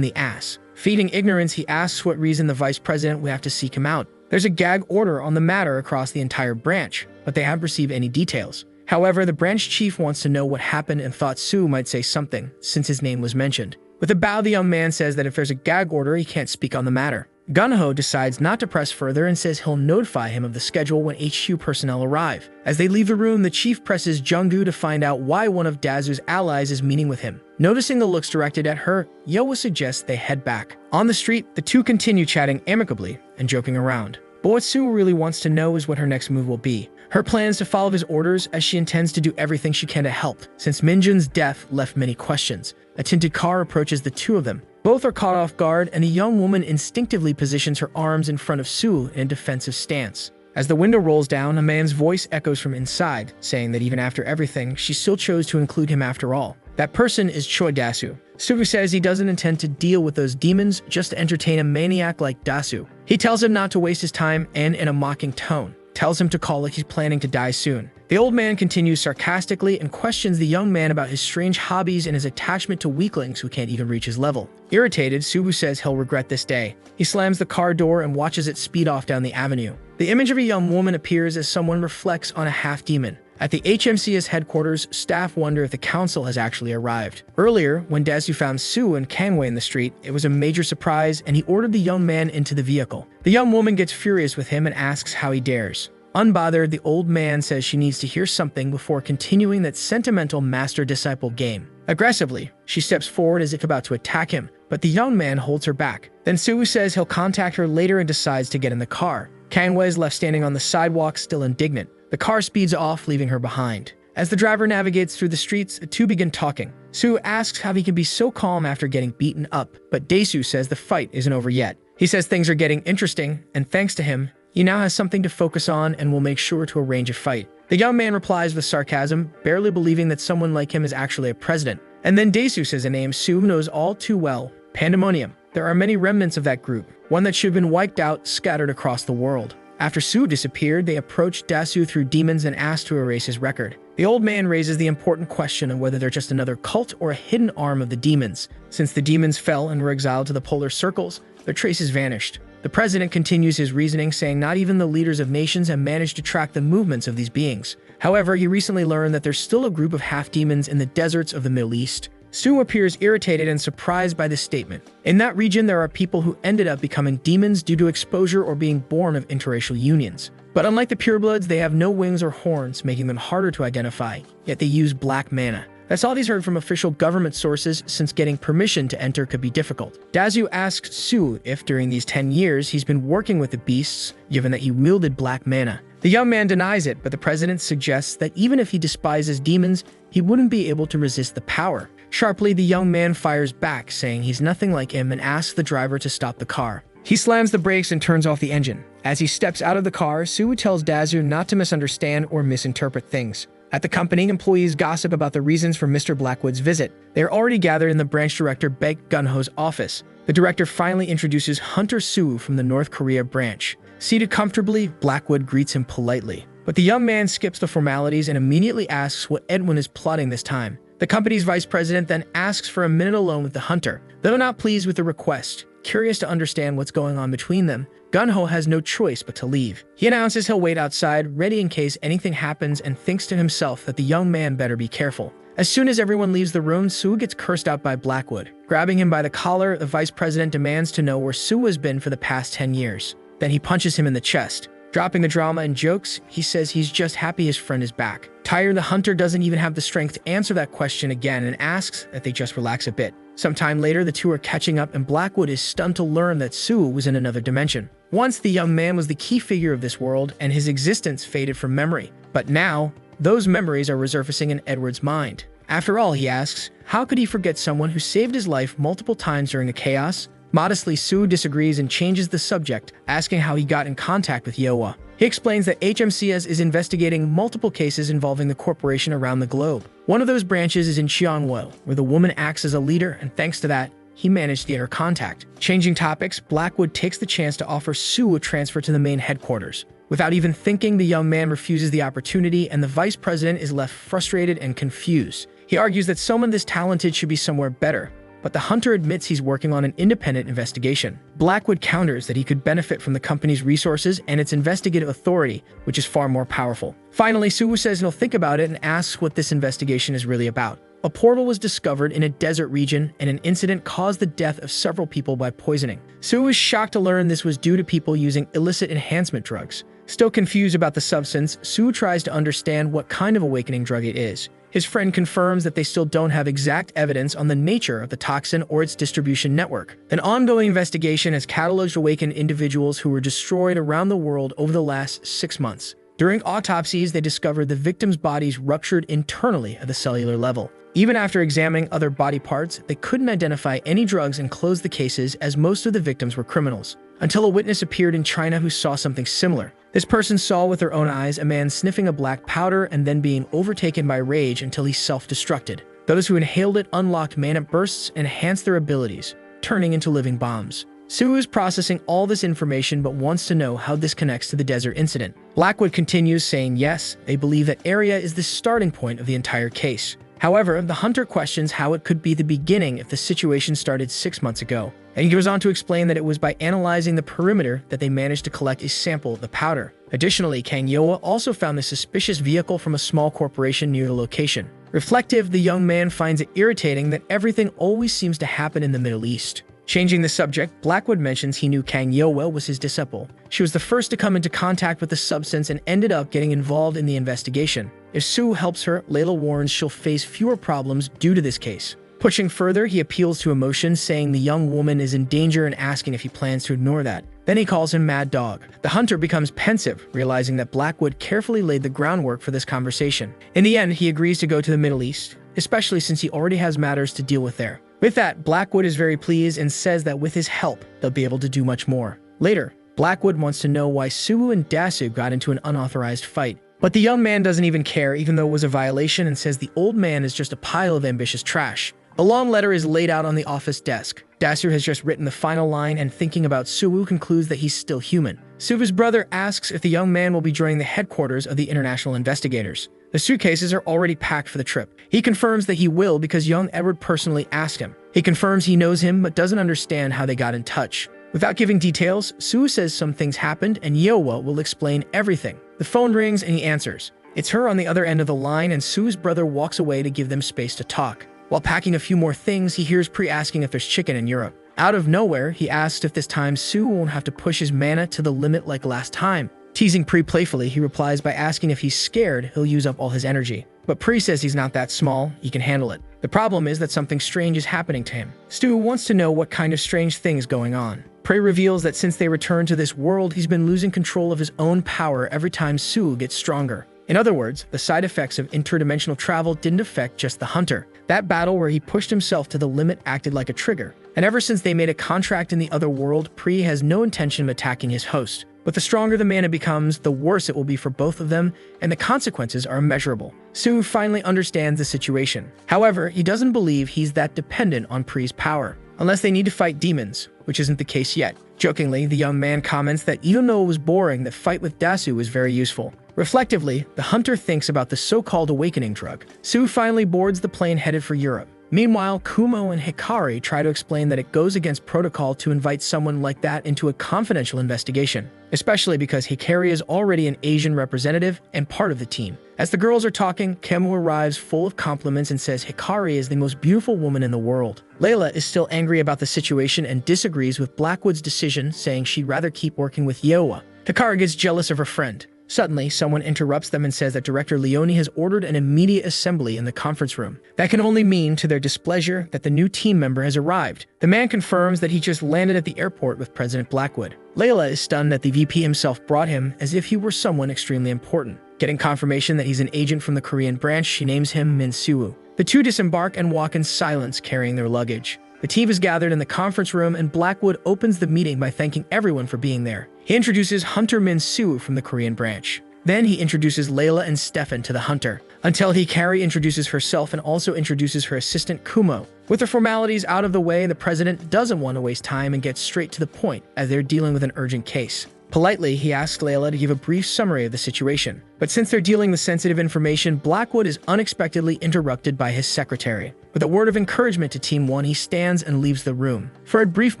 the ass. Feeding ignorance, he asks what reason the Vice President would have to seek him out. There's a gag order on the matter across the entire branch, but they haven't received any details. However, the branch chief wants to know what happened and thought Soo might say something, since his name was mentioned. With a bow, the young man says that if there's a gag order, he can't speak on the matter. Gun-ho decides not to press further and says he'll notify him of the schedule when HQ personnel arrive. As they leave the room, the chief presses Jung-gu to find out why one of Dazu's allies is meeting with him. Noticing the looks directed at her, Yeowa suggests they head back. On the street, the two continue chatting amicably and joking around. But what Sue really wants to know is what her next move will be. Her plan is to follow his orders, as she intends to do everything she can to help, since Minjun's death left many questions. A tinted car approaches the two of them. Both are caught off guard, and the young woman instinctively positions her arms in front of Sue in a defensive stance. As the window rolls down, a man's voice echoes from inside, saying that even after everything, she still chose to include him after all. That person is Choi Dasu. Sue says he doesn't intend to deal with those demons, just to entertain a maniac like Dasu. He tells him not to waste his time and, in a mocking tone, tells him to call like he's planning to die soon. The old man continues sarcastically and questions the young man about his strange hobbies and his attachment to weaklings who can't even reach his level. Irritated, Subu says he'll regret this day. He slams the car door and watches it speed off down the avenue. The image of a young woman appears as someone reflects on a half-demon. At the HMCS headquarters, staff wonder if the council has actually arrived. Earlier, when Dasu found Sue and Kangwei in the street, it was a major surprise, and he ordered the young man into the vehicle. The young woman gets furious with him and asks how he dares. Unbothered, the old man says she needs to hear something before continuing that sentimental master-disciple game. Aggressively, she steps forward as if about to attack him, but the young man holds her back. Then Sue says he'll contact her later and decides to get in the car. Kangwei is left standing on the sidewalk, still indignant. The car speeds off, leaving her behind. As the driver navigates through the streets, the two begin talking. Sue asks how he can be so calm after getting beaten up, but Dasu says the fight isn't over yet. He says things are getting interesting, and thanks to him, he now has something to focus on and will make sure to arrange a fight. The young man replies with sarcasm, barely believing that someone like him is actually a president. And then Dasu says a name Sue knows all too well: Pandemonium. There are many remnants of that group, one that should have been wiped out, scattered across the world. After Sue disappeared, they approached Dasu through demons and asked to erase his record. The old man raises the important question of whether they're just another cult or a hidden arm of the demons. Since the demons fell and were exiled to the polar circles, their traces vanished. The president continues his reasoning, saying not even the leaders of nations have managed to track the movements of these beings. However, he recently learned that there's still a group of half-demons in the deserts of the Middle East. Sue appears irritated and surprised by this statement. In that region, there are people who ended up becoming demons due to exposure or being born of interracial unions. But unlike the purebloods, they have no wings or horns, making them harder to identify, yet they use black mana. That's all he's heard from official government sources, since getting permission to enter could be difficult. Dasu asks Sue if during these 10 years he's been working with the beasts, given that he wielded black mana. The young man denies it, but the president suggests that even if he despises demons, he wouldn't be able to resist the power. Sharply, the young man fires back, saying he's nothing like him, and asks the driver to stop the car. He slams the brakes and turns off the engine. As he steps out of the car, Sue tells Dasu not to misunderstand or misinterpret things. At the company, employees gossip about the reasons for Mr. Blackwood's visit. They are already gathered in the branch director Baek Gun-ho's office. The director finally introduces Hunter Sue from the North Korea branch. Seated comfortably, Blackwood greets him politely. But the young man skips the formalities and immediately asks what Edwin is plotting this time. The company's vice president then asks for a minute alone with the hunter. Though not pleased with the request, curious to understand what's going on between them, Gun-ho has no choice but to leave. He announces he'll wait outside, ready in case anything happens, and thinks to himself that the young man better be careful. As soon as everyone leaves the room, Sue gets cursed out by Blackwood. Grabbing him by the collar, the vice president demands to know where Sue has been for the past 10 years. Then he punches him in the chest. Dropping the drama and jokes, he says he's just happy his friend is back. Tired, the hunter doesn't even have the strength to answer that question again and asks that they just relax a bit. Sometime later, the two are catching up, and Blackwood is stunned to learn that Sue was in another dimension. Once, the young man was the key figure of this world, and his existence faded from memory. But now, those memories are resurfacing in Edward's mind. After all, he asks, how could he forget someone who saved his life multiple times during the chaos? Modestly, Sue disagrees and changes the subject, asking how he got in contact with Yoa. He explains that HMCS is investigating multiple cases involving the corporation around the globe. One of those branches is in Cheongwon, where the woman acts as a leader, and thanks to that, he managed to get her contact. Changing topics, Blackwood takes the chance to offer Sue a transfer to the main headquarters. Without even thinking, the young man refuses the opportunity, and the vice president is left frustrated and confused. He argues that someone this talented should be somewhere better, but the hunter admits he's working on an independent investigation. Blackwood counters that he could benefit from the company's resources and its investigative authority, which is far more powerful. Finally, Sue says he'll think about it and asks what this investigation is really about. A portal was discovered in a desert region, and an incident caused the death of several people by poisoning. Sue is shocked to learn this was due to people using illicit enhancement drugs. Still confused about the substance, Sue tries to understand what kind of awakening drug it is. His friend confirms that they still don't have exact evidence on the nature of the toxin or its distribution network. An ongoing investigation has cataloged awakened individuals who were destroyed around the world over the last 6 months. During autopsies, they discovered the victims' bodies ruptured internally at the cellular level. Even after examining other body parts, they couldn't identify any drugs and closed the cases as most of the victims were criminals. Until a witness appeared in China who saw something similar. This person saw with their own eyes a man sniffing a black powder and then being overtaken by rage until he self-destructed. Those who inhaled it unlocked mana bursts and enhanced their abilities, turning into living bombs. Sue is processing all this information but wants to know how this connects to the desert incident. Blackwood continues saying yes, they believe that area is the starting point of the entire case. However, the hunter questions how it could be the beginning if the situation started 6 months ago. And he goes on to explain that it was by analyzing the perimeter that they managed to collect a sample of the powder. Additionally, Kang Yoa also found the suspicious vehicle from a small corporation near the location. Reflective, the young man finds it irritating that everything always seems to happen in the Middle East. Changing the subject, Blackwood mentions he knew Kang Yoa was his disciple. She was the first to come into contact with the substance and ended up getting involved in the investigation. If Sue helps her, Layla warns she'll face fewer problems due to this case. Pushing further, he appeals to emotion, saying the young woman is in danger and asking if he plans to ignore that. Then he calls him Mad Dog. The hunter becomes pensive, realizing that Blackwood carefully laid the groundwork for this conversation. In the end, he agrees to go to the Middle East, especially since he already has matters to deal with there. With that, Blackwood is very pleased and says that with his help, they'll be able to do much more. Later, Blackwood wants to know why Suwoo and Dasu got into an unauthorized fight. But the young man doesn't even care, even though it was a violation, and says the old man is just a pile of ambitious trash. A long letter is laid out on the office desk. Dasu has just written the final line, and thinking about Suwoo concludes that he's still human. Suwoo's brother asks if the young man will be joining the headquarters of the international investigators. The suitcases are already packed for the trip. He confirms that he will because young Edward personally asked him. He confirms he knows him but doesn't understand how they got in touch. Without giving details, Suwoo says some things happened and Yoa will explain everything. The phone rings and he answers. It's her on the other end of the line, and Suwoo's brother walks away to give them space to talk. While packing a few more things, he hears Pri asking if there's chicken in Europe. Out of nowhere, he asks if this time Suwoo won't have to push his mana to the limit like last time. Teasing Pri playfully, he replies by asking if he's scared he'll use up all his energy. But Pri says he's not that small, he can handle it. The problem is that something strange is happening to him. Stu wants to know what kind of strange thing's going on. Pri reveals that since they returned to this world, he's been losing control of his own power every time Suwoo gets stronger. In other words, the side effects of interdimensional travel didn't affect just the hunter. That battle where he pushed himself to the limit acted like a trigger. And ever since they made a contract in the other world, Pri has no intention of attacking his host. But the stronger the mana becomes, the worse it will be for both of them, and the consequences are immeasurable. Suwoo finally understands the situation. However, he doesn't believe he's that dependent on Pri's power, unless they need to fight demons, which isn't the case yet. Jokingly, the young man comments that even though it was boring, the fight with Dasu was very useful. Reflectively, the hunter thinks about the so-called awakening drug. Suwoo finally boards the plane headed for Europe. Meanwhile, Kumo and Hikari try to explain that it goes against protocol to invite someone like that into a confidential investigation, especially because Hikari is already an Asian representative and part of the team. As the girls are talking, Kemu arrives full of compliments and says Hikari is the most beautiful woman in the world. Layla is still angry about the situation and disagrees with Blackwood's decision, saying she'd rather keep working with Yoa. Hikari gets jealous of her friend. Suddenly, someone interrupts them and says that Director Leone has ordered an immediate assembly in the conference room. That can only mean, to their displeasure, that the new team member has arrived. The man confirms that he just landed at the airport with President Blackwood. Layla is stunned that the VP himself brought him, as if he were someone extremely important. Getting confirmation that he's an agent from the Korean branch, she names him Min Suwoo. The two disembark and walk in silence, carrying their luggage. The team is gathered in the conference room, and Blackwood opens the meeting by thanking everyone for being there. He introduces Hunter Min Suwoo from the Korean branch. Then he introduces Layla and Stefan to the hunter, until Hikari introduces herself and also introduces her assistant Kumo. With the formalities out of the way, the president doesn't want to waste time and gets straight to the point, as they're dealing with an urgent case. Politely, he asks Layla to give a brief summary of the situation. But since they're dealing with sensitive information, Blackwood is unexpectedly interrupted by his secretary. With a word of encouragement to Team 1, he stands and leaves the room. For a brief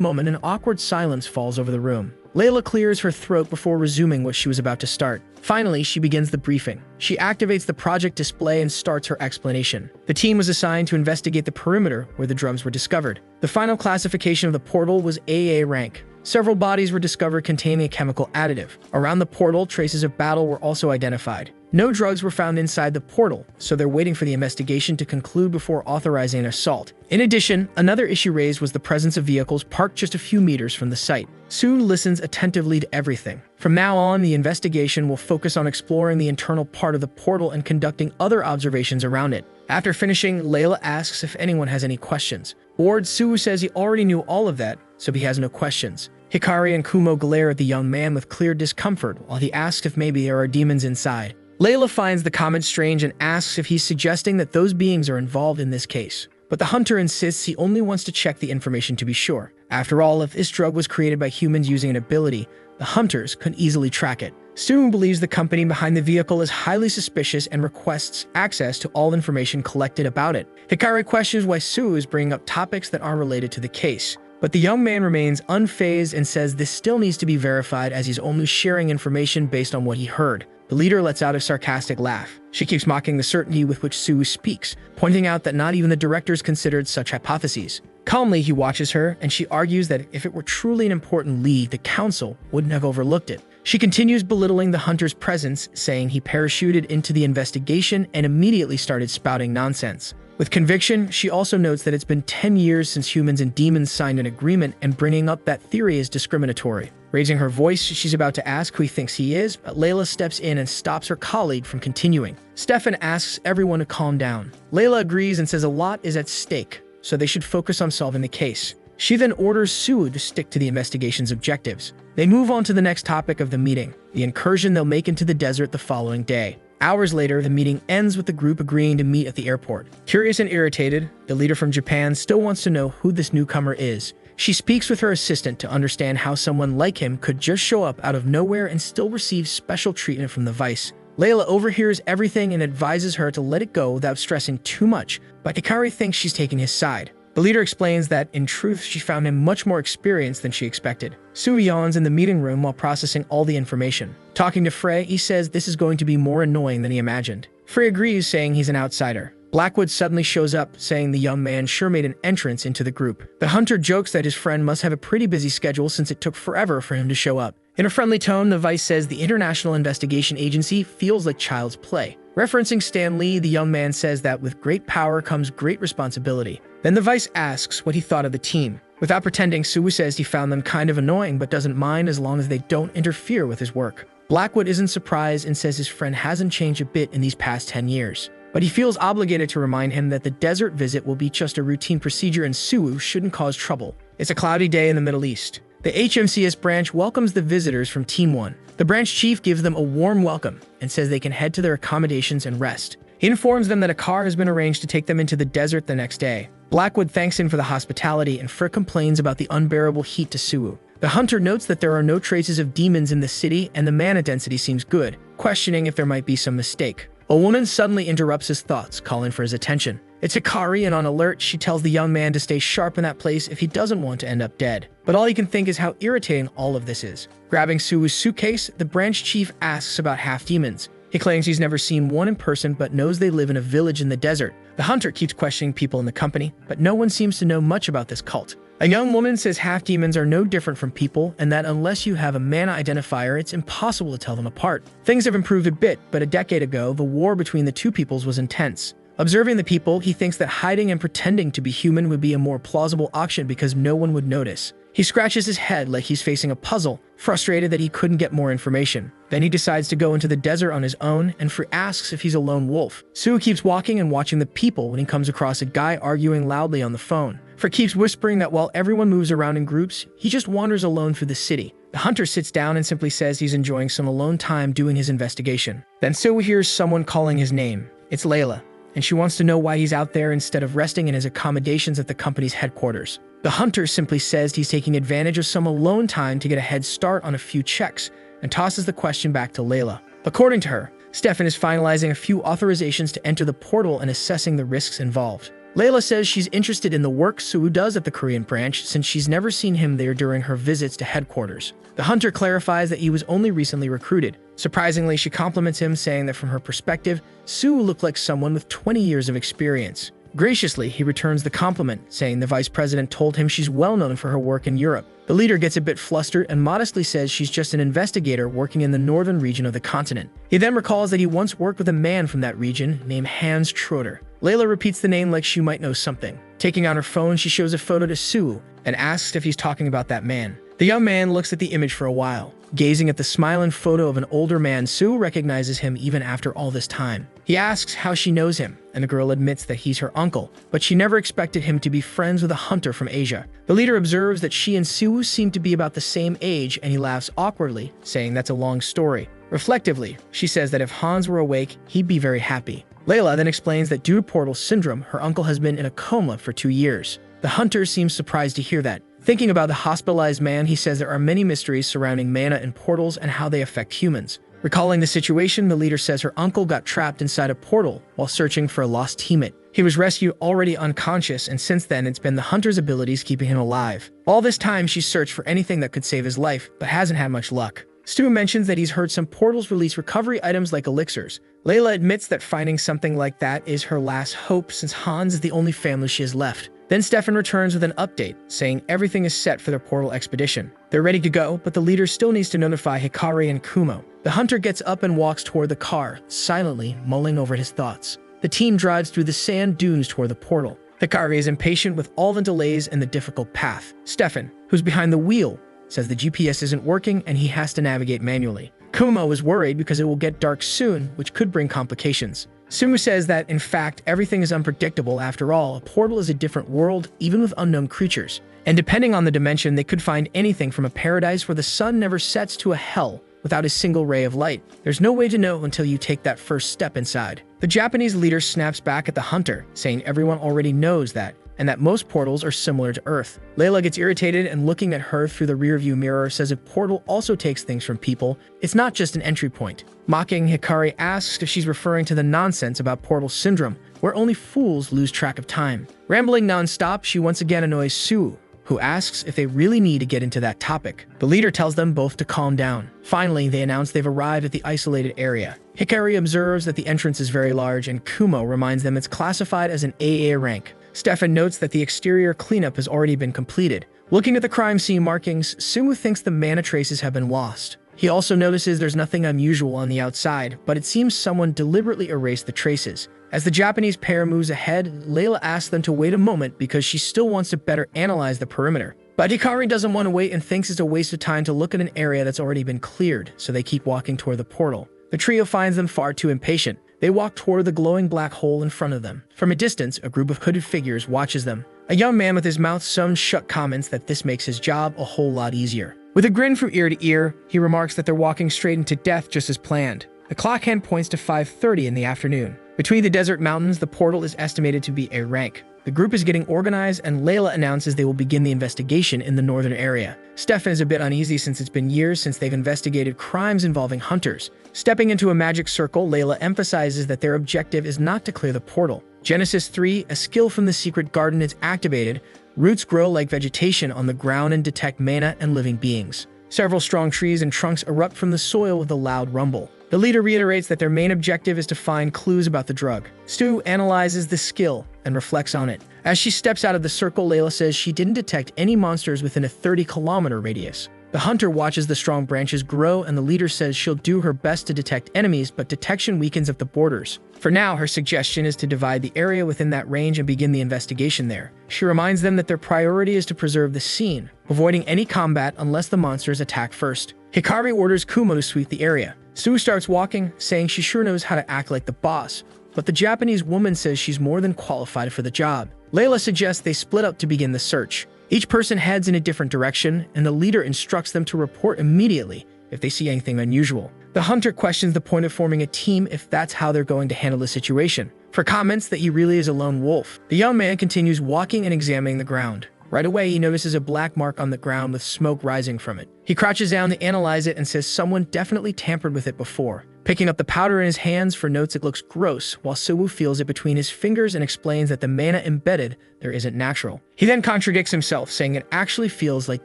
moment, an awkward silence falls over the room. Layla clears her throat before resuming what she was about to start. Finally, she begins the briefing. She activates the project display and starts her explanation. The team was assigned to investigate the perimeter where the drugs were discovered. The final classification of the portal was AA rank. Several bodies were discovered containing a chemical additive. Around the portal, traces of battle were also identified. No drugs were found inside the portal, so they're waiting for the investigation to conclude before authorizing an assault. In addition, another issue raised was the presence of vehicles parked just a few meters from the site. Sue listens attentively to everything. From now on, the investigation will focus on exploring the internal part of the portal and conducting other observations around it. After finishing, Layla asks if anyone has any questions. Bored, Sue says he already knew all of that, so he has no questions. Hikari and Kumo glare at the young man with clear discomfort while he asks if maybe there are demons inside. Layla finds the comment strange and asks if he's suggesting that those beings are involved in this case. But the hunter insists he only wants to check the information to be sure. After all, if this drug was created by humans using an ability, the hunters could easily track it. Sue believes the company behind the vehicle is highly suspicious and requests access to all information collected about it. Hikari questions why Sue is bringing up topics that aren't related to the case. But the young man remains unfazed and says this still needs to be verified as he's only sharing information based on what he heard. The leader lets out a sarcastic laugh. She keeps mocking the certainty with which Sue speaks, pointing out that not even the directors considered such hypotheses. Calmly, he watches her, and she argues that if it were truly an important lead, the council wouldn't have overlooked it. She continues belittling the hunter's presence, saying he parachuted into the investigation and immediately started spouting nonsense. With conviction, she also notes that it's been 10 years since humans and demons signed an agreement, and bringing up that theory is discriminatory. Raising her voice, she's about to ask who he thinks he is, but Layla steps in and stops her colleague from continuing. Stefan asks everyone to calm down. Layla agrees and says a lot is at stake, so they should focus on solving the case. She then orders Sue to stick to the investigation's objectives. They move on to the next topic of the meeting, the incursion they'll make into the desert the following day. Hours later, the meeting ends with the group agreeing to meet at the airport. Curious and irritated, the leader from Japan still wants to know who this newcomer is. She speaks with her assistant to understand how someone like him could just show up out of nowhere and still receive special treatment from the vice. Layla overhears everything and advises her to let it go without stressing too much, but Hikari thinks she's taking his side. The leader explains that, in truth, she found him much more experienced than she expected. Sue yawns in the meeting room while processing all the information. Talking to Frey, he says this is going to be more annoying than he imagined. Frey agrees, saying he's an outsider. Blackwood suddenly shows up, saying the young man sure made an entrance into the group. The hunter jokes that his friend must have a pretty busy schedule since it took forever for him to show up. In a friendly tone, the vice says the International Investigation Agency feels like child's play. Referencing Stan Lee, the young man says that with great power comes great responsibility. Then the vice asks what he thought of the team. Without pretending, Sue says he found them kind of annoying but doesn't mind as long as they don't interfere with his work. Blackwood isn't surprised and says his friend hasn't changed a bit in these past 10 years. But he feels obligated to remind him that the desert visit will be just a routine procedure and Sue shouldn't cause trouble. It's a cloudy day in the Middle East. The HMCS branch welcomes the visitors from Team 1. The branch chief gives them a warm welcome and says they can head to their accommodations and rest. He informs them that a car has been arranged to take them into the desert the next day. Blackwood thanks him for the hospitality and Frick complains about the unbearable heat to Sue. The hunter notes that there are no traces of demons in the city and the mana density seems good, questioning if there might be some mistake. A woman suddenly interrupts his thoughts, calling for his attention. It's Hikari, and on alert, she tells the young man to stay sharp in that place if he doesn't want to end up dead. But all he can think is how irritating all of this is. Grabbing Sue's suitcase, the branch chief asks about half-demons. He claims he's never seen one in person but knows they live in a village in the desert. The hunter keeps questioning people in the company, but no one seems to know much about this cult. A young woman says half-demons are no different from people and that unless you have a mana identifier, it's impossible to tell them apart. Things have improved a bit, but a decade ago, the war between the two peoples was intense. Observing the people, he thinks that hiding and pretending to be human would be a more plausible option because no one would notice. He scratches his head like he's facing a puzzle, frustrated that he couldn't get more information. Then he decides to go into the desert on his own, and Free asks if he's a lone wolf. Sue keeps walking and watching the people when he comes across a guy arguing loudly on the phone. Free keeps whispering that while everyone moves around in groups, he just wanders alone through the city. The hunter sits down and simply says he's enjoying some alone time doing his investigation. Then Sue hears someone calling his name. It's Layla, and she wants to know why he's out there instead of resting in his accommodations at the company's headquarters. The hunter simply says he's taking advantage of some alone time to get a head start on a few checks and tosses the question back to Layla. According to her, Stefan is finalizing a few authorizations to enter the portal and assessing the risks involved. Layla says she's interested in the work Sue does at the Korean branch since she's never seen him there during her visits to headquarters. The hunter clarifies that he was only recently recruited. Surprisingly, she compliments him, saying that from her perspective, Sue looked like someone with 20 years of experience. Graciously, he returns the compliment, saying the vice president told him she's well known for her work in Europe. The leader gets a bit flustered and modestly says she's just an investigator working in the northern region of the continent. He then recalls that he once worked with a man from that region named Hans Schroeder. Layla repeats the name like she might know something. Taking out her phone, she shows a photo to Sue and asks if he's talking about that man. The young man looks at the image for a while. Gazing at the smiling photo of an older man, Sue recognizes him even after all this time. He asks how she knows him, and the girl admits that he's her uncle, but she never expected him to be friends with a hunter from Asia. The leader observes that she and Sue seem to be about the same age, and he laughs awkwardly, saying that's a long story. Reflectively, she says that if Hans were awake, he'd be very happy. Layla then explains that due to portal syndrome, her uncle has been in a coma for 2 years. The hunter seems surprised to hear that. Thinking about the hospitalized man, he says there are many mysteries surrounding mana and portals and how they affect humans. Recalling the situation, the leader says her uncle got trapped inside a portal while searching for a lost teammate. He was rescued already unconscious, and since then it's been the hunter's abilities keeping him alive. All this time she's searched for anything that could save his life, but hasn't had much luck. Stu mentions that he's heard some portals release recovery items like elixirs. Layla admits that finding something like that is her last hope since Hans is the only family she has left. Then Stefan returns with an update, saying everything is set for their portal expedition. They're ready to go, but the leader still needs to notify Hikari and Kumo. The hunter gets up and walks toward the car, silently mulling over his thoughts. The team drives through the sand dunes toward the portal. Hikari is impatient with all the delays and the difficult path. Stefan, who's behind the wheel, says the GPS isn't working and he has to navigate manually. Kumo is worried because it will get dark soon, which could bring complications. Sumu says that, in fact, everything is unpredictable. After all, a portal is a different world, even with unknown creatures. And depending on the dimension, they could find anything from a paradise where the sun never sets to a hell without a single ray of light. There's no way to know until you take that first step inside. The Japanese leader snaps back at the hunter, saying everyone already knows that, and that most portals are similar to Earth. Layla gets irritated and looking at her through the rearview mirror says a portal also takes things from people. It's not just an entry point. Mocking, Hikari asks if she's referring to the nonsense about portal syndrome, where only fools lose track of time. Rambling non-stop, she once again annoys Sue, who asks if they really need to get into that topic. The leader tells them both to calm down. Finally, they announce they've arrived at the isolated area. Hikari observes that the entrance is very large, and Kumo reminds them it's classified as an AA rank. Stefan notes that the exterior cleanup has already been completed. Looking at the crime scene markings, Sumu thinks the mana traces have been lost. He also notices there's nothing unusual on the outside, but it seems someone deliberately erased the traces. As the Japanese pair moves ahead, Layla asks them to wait a moment because she still wants to better analyze the perimeter. But Hikari doesn't want to wait and thinks it's a waste of time to look at an area that's already been cleared, so they keep walking toward the portal. The trio finds them far too impatient. They walk toward the glowing black hole in front of them. From a distance, a group of hooded figures watches them. A young man with his mouth sewn shut comments that this makes his job a whole lot easier. With a grin from ear to ear, he remarks that they're walking straight into death just as planned. The clock hand points to 5:30 in the afternoon. Between the desert mountains, the portal is estimated to be a rank. The group is getting organized, and Layla announces they will begin the investigation in the northern area. Stefan is a bit uneasy since it's been years since they've investigated crimes involving hunters. Stepping into a magic circle, Layla emphasizes that their objective is not to clear the portal. Genesis 3, a skill from the secret garden, is activated. Roots grow like vegetation on the ground and detect mana and living beings. Several strong trees and trunks erupt from the soil with a loud rumble. The leader reiterates that their main objective is to find clues about the drug. Stu analyzes the skill and reflects on it. As she steps out of the circle, Layla says she didn't detect any monsters within a 30-kilometer radius. The hunter watches the strong branches grow, and the leader says she'll do her best to detect enemies, but detection weakens at the borders. For now, her suggestion is to divide the area within that range and begin the investigation there. She reminds them that their priority is to preserve the scene, avoiding any combat unless the monsters attack first. Hikari orders Kumo to sweep the area. Sue starts walking, saying she sure knows how to act like the boss, but the Japanese woman says she's more than qualified for the job. Layla suggests they split up to begin the search. Each person heads in a different direction, and the leader instructs them to report immediately if they see anything unusual. The hunter questions the point of forming a team if that's how they're going to handle the situation. For comments that he really is a lone wolf, the young man continues walking and examining the ground. Right away, he notices a black mark on the ground with smoke rising from it. He crouches down to analyze it and says someone definitely tampered with it before. Picking up the powder in his hands for notes, it looks gross, while Suwu feels it between his fingers and explains that the mana embedded there isn't natural. He then contradicts himself, saying it actually feels like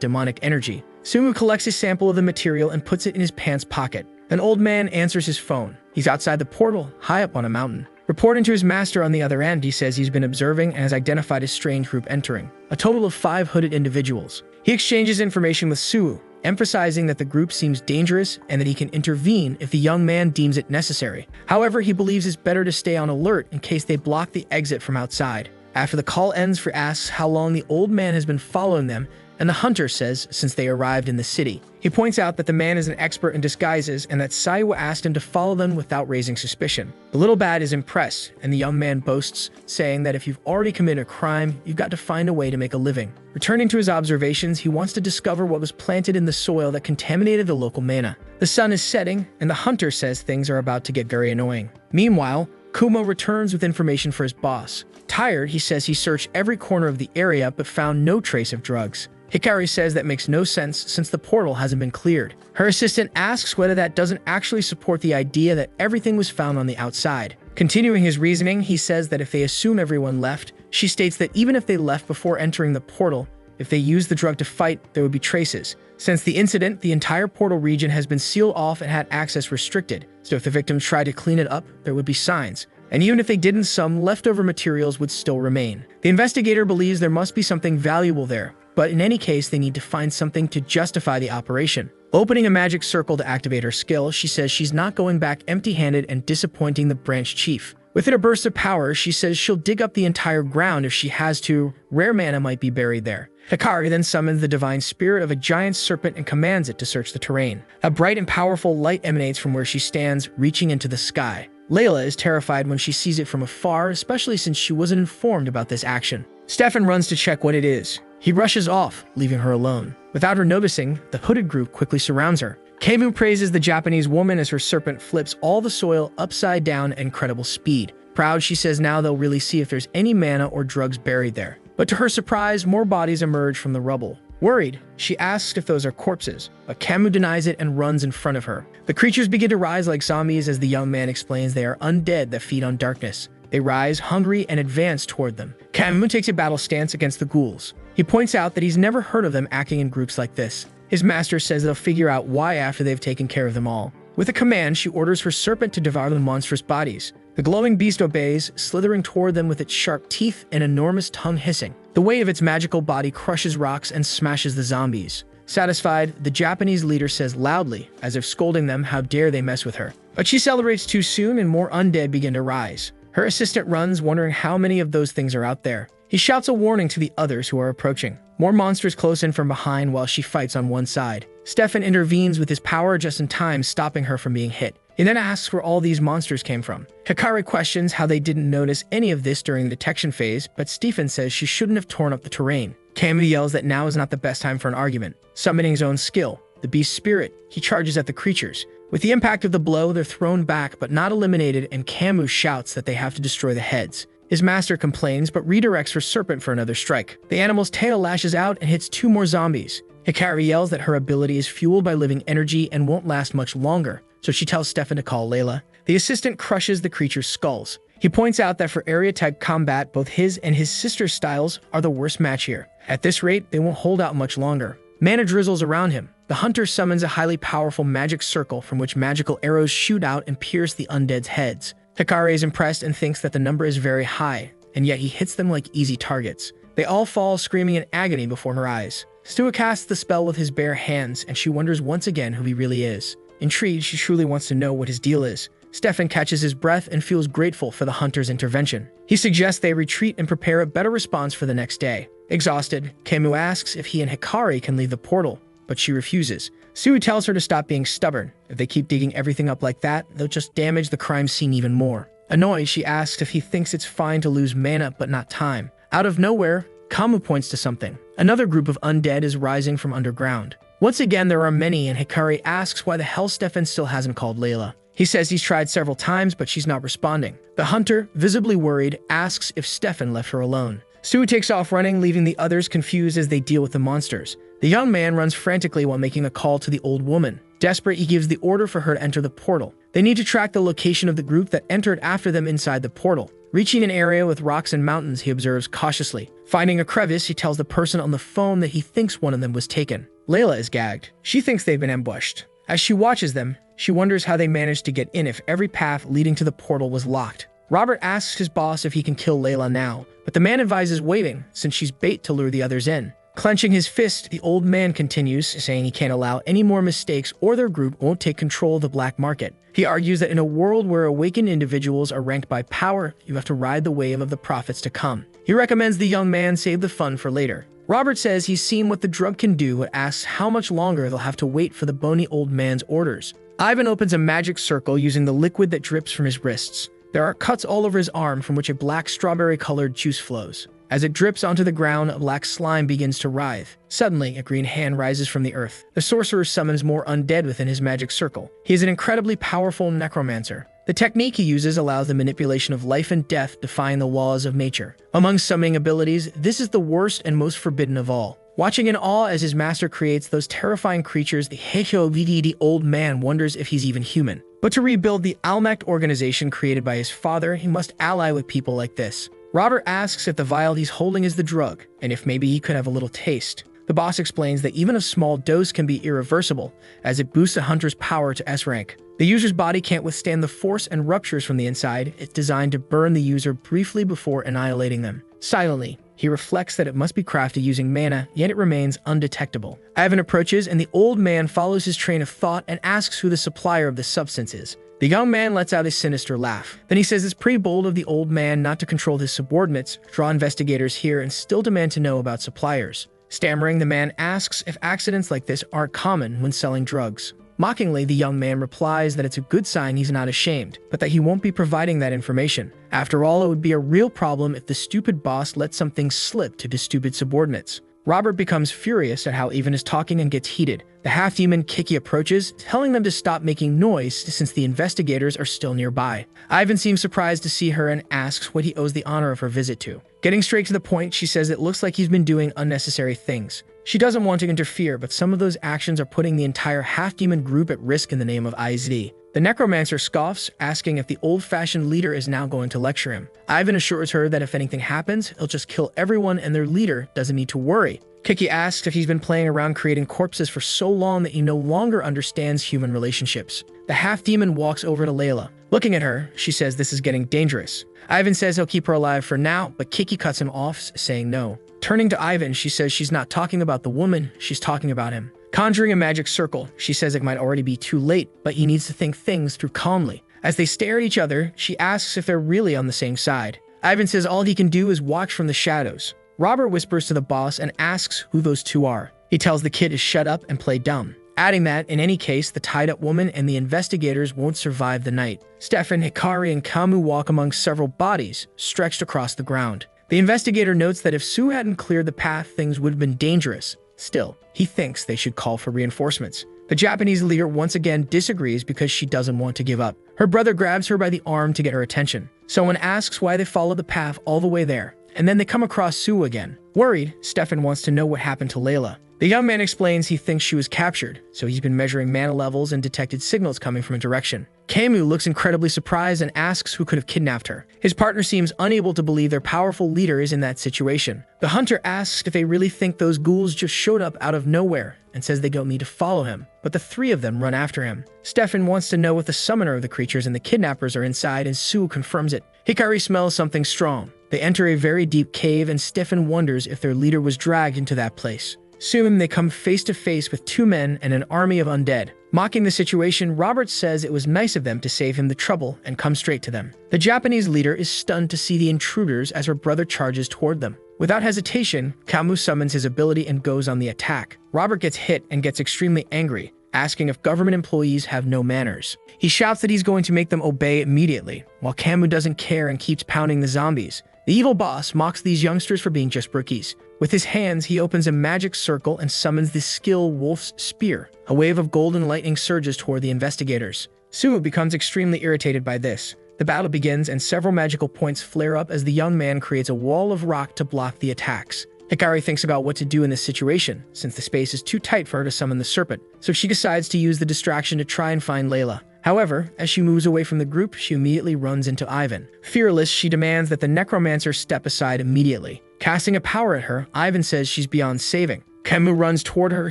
demonic energy. Suwu collects a sample of the material and puts it in his pants pocket. An old man answers his phone. He's outside the portal, high up on a mountain. Reporting to his master on the other end, he says he's been observing and has identified a strange group entering, a total of 5 hooded individuals. He exchanges information with Suwu, emphasizing that the group seems dangerous and that he can intervene if the young man deems it necessary. However, he believes it's better to stay on alert in case they block the exit from outside. After the call ends, Fur asks how long the old man has been following them, and the hunter says since they arrived in the city. He points out that the man is an expert in disguises and that Saiwa asked him to follow them without raising suspicion. The little bat is impressed, and the young man boasts, saying that if you've already committed a crime, you've got to find a way to make a living. Returning to his observations, he wants to discover what was planted in the soil that contaminated the local mana. The sun is setting, and the hunter says things are about to get very annoying. Meanwhile, Kumo returns with information for his boss. Tired, he says he searched every corner of the area but found no trace of drugs. Hikari says that makes no sense since the portal hasn't been cleared. Her assistant asks whether that doesn't actually support the idea that everything was found on the outside. Continuing his reasoning, he says that if they assume everyone left, she states that even if they left before entering the portal, if they used the drug to fight, there would be traces. Since the incident, the entire portal region has been sealed off and had access restricted, so if the victims tried to clean it up, there would be signs. And even if they didn't, some leftover materials would still remain. The investigator believes there must be something valuable there, but in any case, they need to find something to justify the operation. Opening a magic circle to activate her skill, she says she's not going back empty-handed and disappointing the branch chief. Within a burst of power, she says she'll dig up the entire ground if she has to. Rare mana might be buried there. Hikari then summons the divine spirit of a giant serpent and commands it to search the terrain. A bright and powerful light emanates from where she stands, reaching into the sky. Layla is terrified when she sees it from afar, especially since she wasn't informed about this action. Stefan runs to check what it is. He rushes off, leaving her alone. Without her noticing, the hooded group quickly surrounds her. Keimu praises the Japanese woman as her serpent flips all the soil upside down at incredible speed. Proud, she says now they'll really see if there's any mana or drugs buried there. But to her surprise, more bodies emerge from the rubble. Worried, she asks if those are corpses, but Camus denies it and runs in front of her. The creatures begin to rise like zombies as the young man explains they are undead that feed on darkness. They rise, hungry, and advance toward them. Camus takes a battle stance against the ghouls. He points out that he's never heard of them acting in groups like this. His master says they'll figure out why after they've taken care of them all. With a command, she orders her serpent to devour the monstrous bodies. The glowing beast obeys, slithering toward them with its sharp teeth and enormous tongue hissing. The weight of its magical body crushes rocks and smashes the zombies. Satisfied, the Japanese leader says loudly, as if scolding them how dare they mess with her. But she celebrates too soon and more undead begin to rise. Her assistant runs, wondering how many of those things are out there. He shouts a warning to the others who are approaching. More monsters close in from behind while she fights on one side. Stefan intervenes with his power just in time, stopping her from being hit. He then asks where all these monsters came from. Hikari questions how they didn't notice any of this during the detection phase, but Stefan says she shouldn't have torn up the terrain. Camus yells that now is not the best time for an argument. Summoning his own skill, the beast's spirit, he charges at the creatures. With the impact of the blow, they're thrown back but not eliminated, and Camus shouts that they have to destroy the heads. His master complains but redirects her serpent for another strike. The animal's tail lashes out and hits 2 more zombies. Hikari yells that her ability is fueled by living energy and won't last much longer, so she tells Stefan to call Layla. The assistant crushes the creature's skulls. He points out that for area-type combat, both his and his sister's styles are the worst match here. At this rate, they won't hold out much longer. Mana drizzles around him. The hunter summons a highly powerful magic circle from which magical arrows shoot out and pierce the undead's heads. Hikari is impressed and thinks that the number is very high, and yet he hits them like easy targets. They all fall screaming in agony before her eyes. Stua casts the spell with his bare hands, and she wonders once again who he really is. Intrigued, she truly wants to know what his deal is. Stefan catches his breath and feels grateful for the hunter's intervention. He suggests they retreat and prepare a better response for the next day. Exhausted, Camus asks if he and Hikari can leave the portal, but she refuses. Sue tells her to stop being stubborn. If they keep digging everything up like that, they'll just damage the crime scene even more. Annoyed, she asks if he thinks it's fine to lose mana but not time. Out of nowhere, Camus points to something. Another group of undead is rising from underground. Once again, there are many, and Hikari asks why the hell Stefan still hasn't called Layla. He says he's tried several times, but she's not responding. The hunter, visibly worried, asks if Stefan left her alone. Sue takes off running, leaving the others confused as they deal with the monsters. The young man runs frantically while making a call to the old woman. Desperate, he gives the order for her to enter the portal. They need to track the location of the group that entered after them inside the portal. Reaching an area with rocks and mountains, he observes cautiously. Finding a crevice, he tells the person on the phone that he thinks one of them was taken. Layla is gagged. She thinks they've been ambushed. As she watches them, she wonders how they managed to get in if every path leading to the portal was locked. Robert asks his boss if he can kill Layla now, but the man advises waiting since she's bait to lure the others in. Clenching his fist, the old man continues, saying he can't allow any more mistakes or their group won't take control of the black market. He argues that in a world where awakened individuals are ranked by power, you have to ride the wave of the profits to come. He recommends the young man save the fun for later. Robert says he's seen what the drug can do but asks how much longer they'll have to wait for the bony old man's orders. Ivan opens a magic circle using the liquid that drips from his wrists. There are cuts all over his arm from which a black strawberry-colored juice flows. As it drips onto the ground, a black slime begins to writhe. Suddenly, a green hand rises from the earth. The sorcerer summons more undead within his magic circle. He is an incredibly powerful necromancer. The technique he uses allows the manipulation of life and death, defying the laws of nature. Among summoning abilities, this is the worst and most forbidden of all. Watching in awe as his master creates those terrifying creatures, the old man wonders if he's even human. But to rebuild the Almacht organization created by his father, he must ally with people like this. Robert asks if the vial he's holding is the drug, and if maybe he could have a little taste. The boss explains that even a small dose can be irreversible, as it boosts a hunter's power to S rank. The user's body can't withstand the force and ruptures from the inside. It's designed to burn the user briefly before annihilating them. Silently, he reflects that it must be crafted using mana, yet it remains undetectable. Ivan approaches, and the old man follows his train of thought and asks who the supplier of the substance is. The young man lets out a sinister laugh. Then he says it's pretty bold of the old man not to control his subordinates, draw investigators here, and still demand to know about suppliers. Stammering, the man asks if accidents like this aren't common when selling drugs. Mockingly, the young man replies that it's a good sign he's not ashamed, but that he won't be providing that information. After all, it would be a real problem if the stupid boss let something slip to the stupid subordinates. Robert becomes furious at how Ivan is talking and gets heated. The half-demon Kiki approaches, telling them to stop making noise since the investigators are still nearby. Ivan seems surprised to see her and asks what he owes the honor of her visit to. Getting straight to the point, she says it looks like he's been doing unnecessary things. She doesn't want to interfere, but some of those actions are putting the entire half-demon group at risk in the name of IZ. The necromancer scoffs, asking if the old-fashioned leader is now going to lecture him. Ivan assures her that if anything happens, he'll just kill everyone and their leader doesn't need to worry. Kiki asks if he's been playing around creating corpses for so long that he no longer understands human relationships. The half-demon walks over to Layla. Looking at her, she says this is getting dangerous. Ivan says he'll keep her alive for now, but Kiki cuts him off, saying no. Turning to Ivan, she says she's not talking about the woman, she's talking about him. Conjuring a magic circle, she says it might already be too late, but he needs to think things through calmly. As they stare at each other, she asks if they're really on the same side. Ivan says all he can do is watch from the shadows. Robert whispers to the boss and asks who those two are. He tells the kid to shut up and play dumb, adding that, in any case, the tied-up woman and the investigators won't survive the night. Stefan, Hikari, and Kamu walk among several bodies, stretched across the ground. The investigator notes that if Sue hadn't cleared the path, things would have been dangerous. Still, he thinks they should call for reinforcements. The Japanese leader once again disagrees because she doesn't want to give up. Her brother grabs her by the arm to get her attention. Someone asks why they followed the path all the way there, and then they come across Sue again. Worried, Stefan wants to know what happened to Layla. The young man explains he thinks she was captured, so he's been measuring mana levels and detected signals coming from a direction. Kamu looks incredibly surprised and asks who could have kidnapped her. His partner seems unable to believe their powerful leader is in that situation. The hunter asks if they really think those ghouls just showed up out of nowhere and says they don't need to follow him, but the three of them run after him. Stefan wants to know if the summoner of the creatures and the kidnappers are inside, and Sue confirms it. Hikari smells something strong. They enter a very deep cave, and Stefan wonders if their leader was dragged into that place. Soon, they come face to face with two men and an army of undead. Mocking the situation, Robert says it was nice of them to save him the trouble and come straight to them. The Japanese leader is stunned to see the intruders as her brother charges toward them. Without hesitation, Kamu summons his ability and goes on the attack. Robert gets hit and gets extremely angry, asking if government employees have no manners. He shouts that he's going to make them obey immediately, while Kamu doesn't care and keeps pounding the zombies. The evil boss mocks these youngsters for being just brookies. With his hands, he opens a magic circle and summons the skill Wolf's Spear. A wave of golden lightning surges toward the investigators. Sue becomes extremely irritated by this. The battle begins and several magical points flare up as the young man creates a wall of rock to block the attacks. Hikari thinks about what to do in this situation, since the space is too tight for her to summon the serpent, so she decides to use the distraction to try and find Layla. However, as she moves away from the group, she immediately runs into Ivan. Fearless, she demands that the necromancer step aside immediately. Casting a power at her, Ivan says she's beyond saving. Kenmu runs toward her,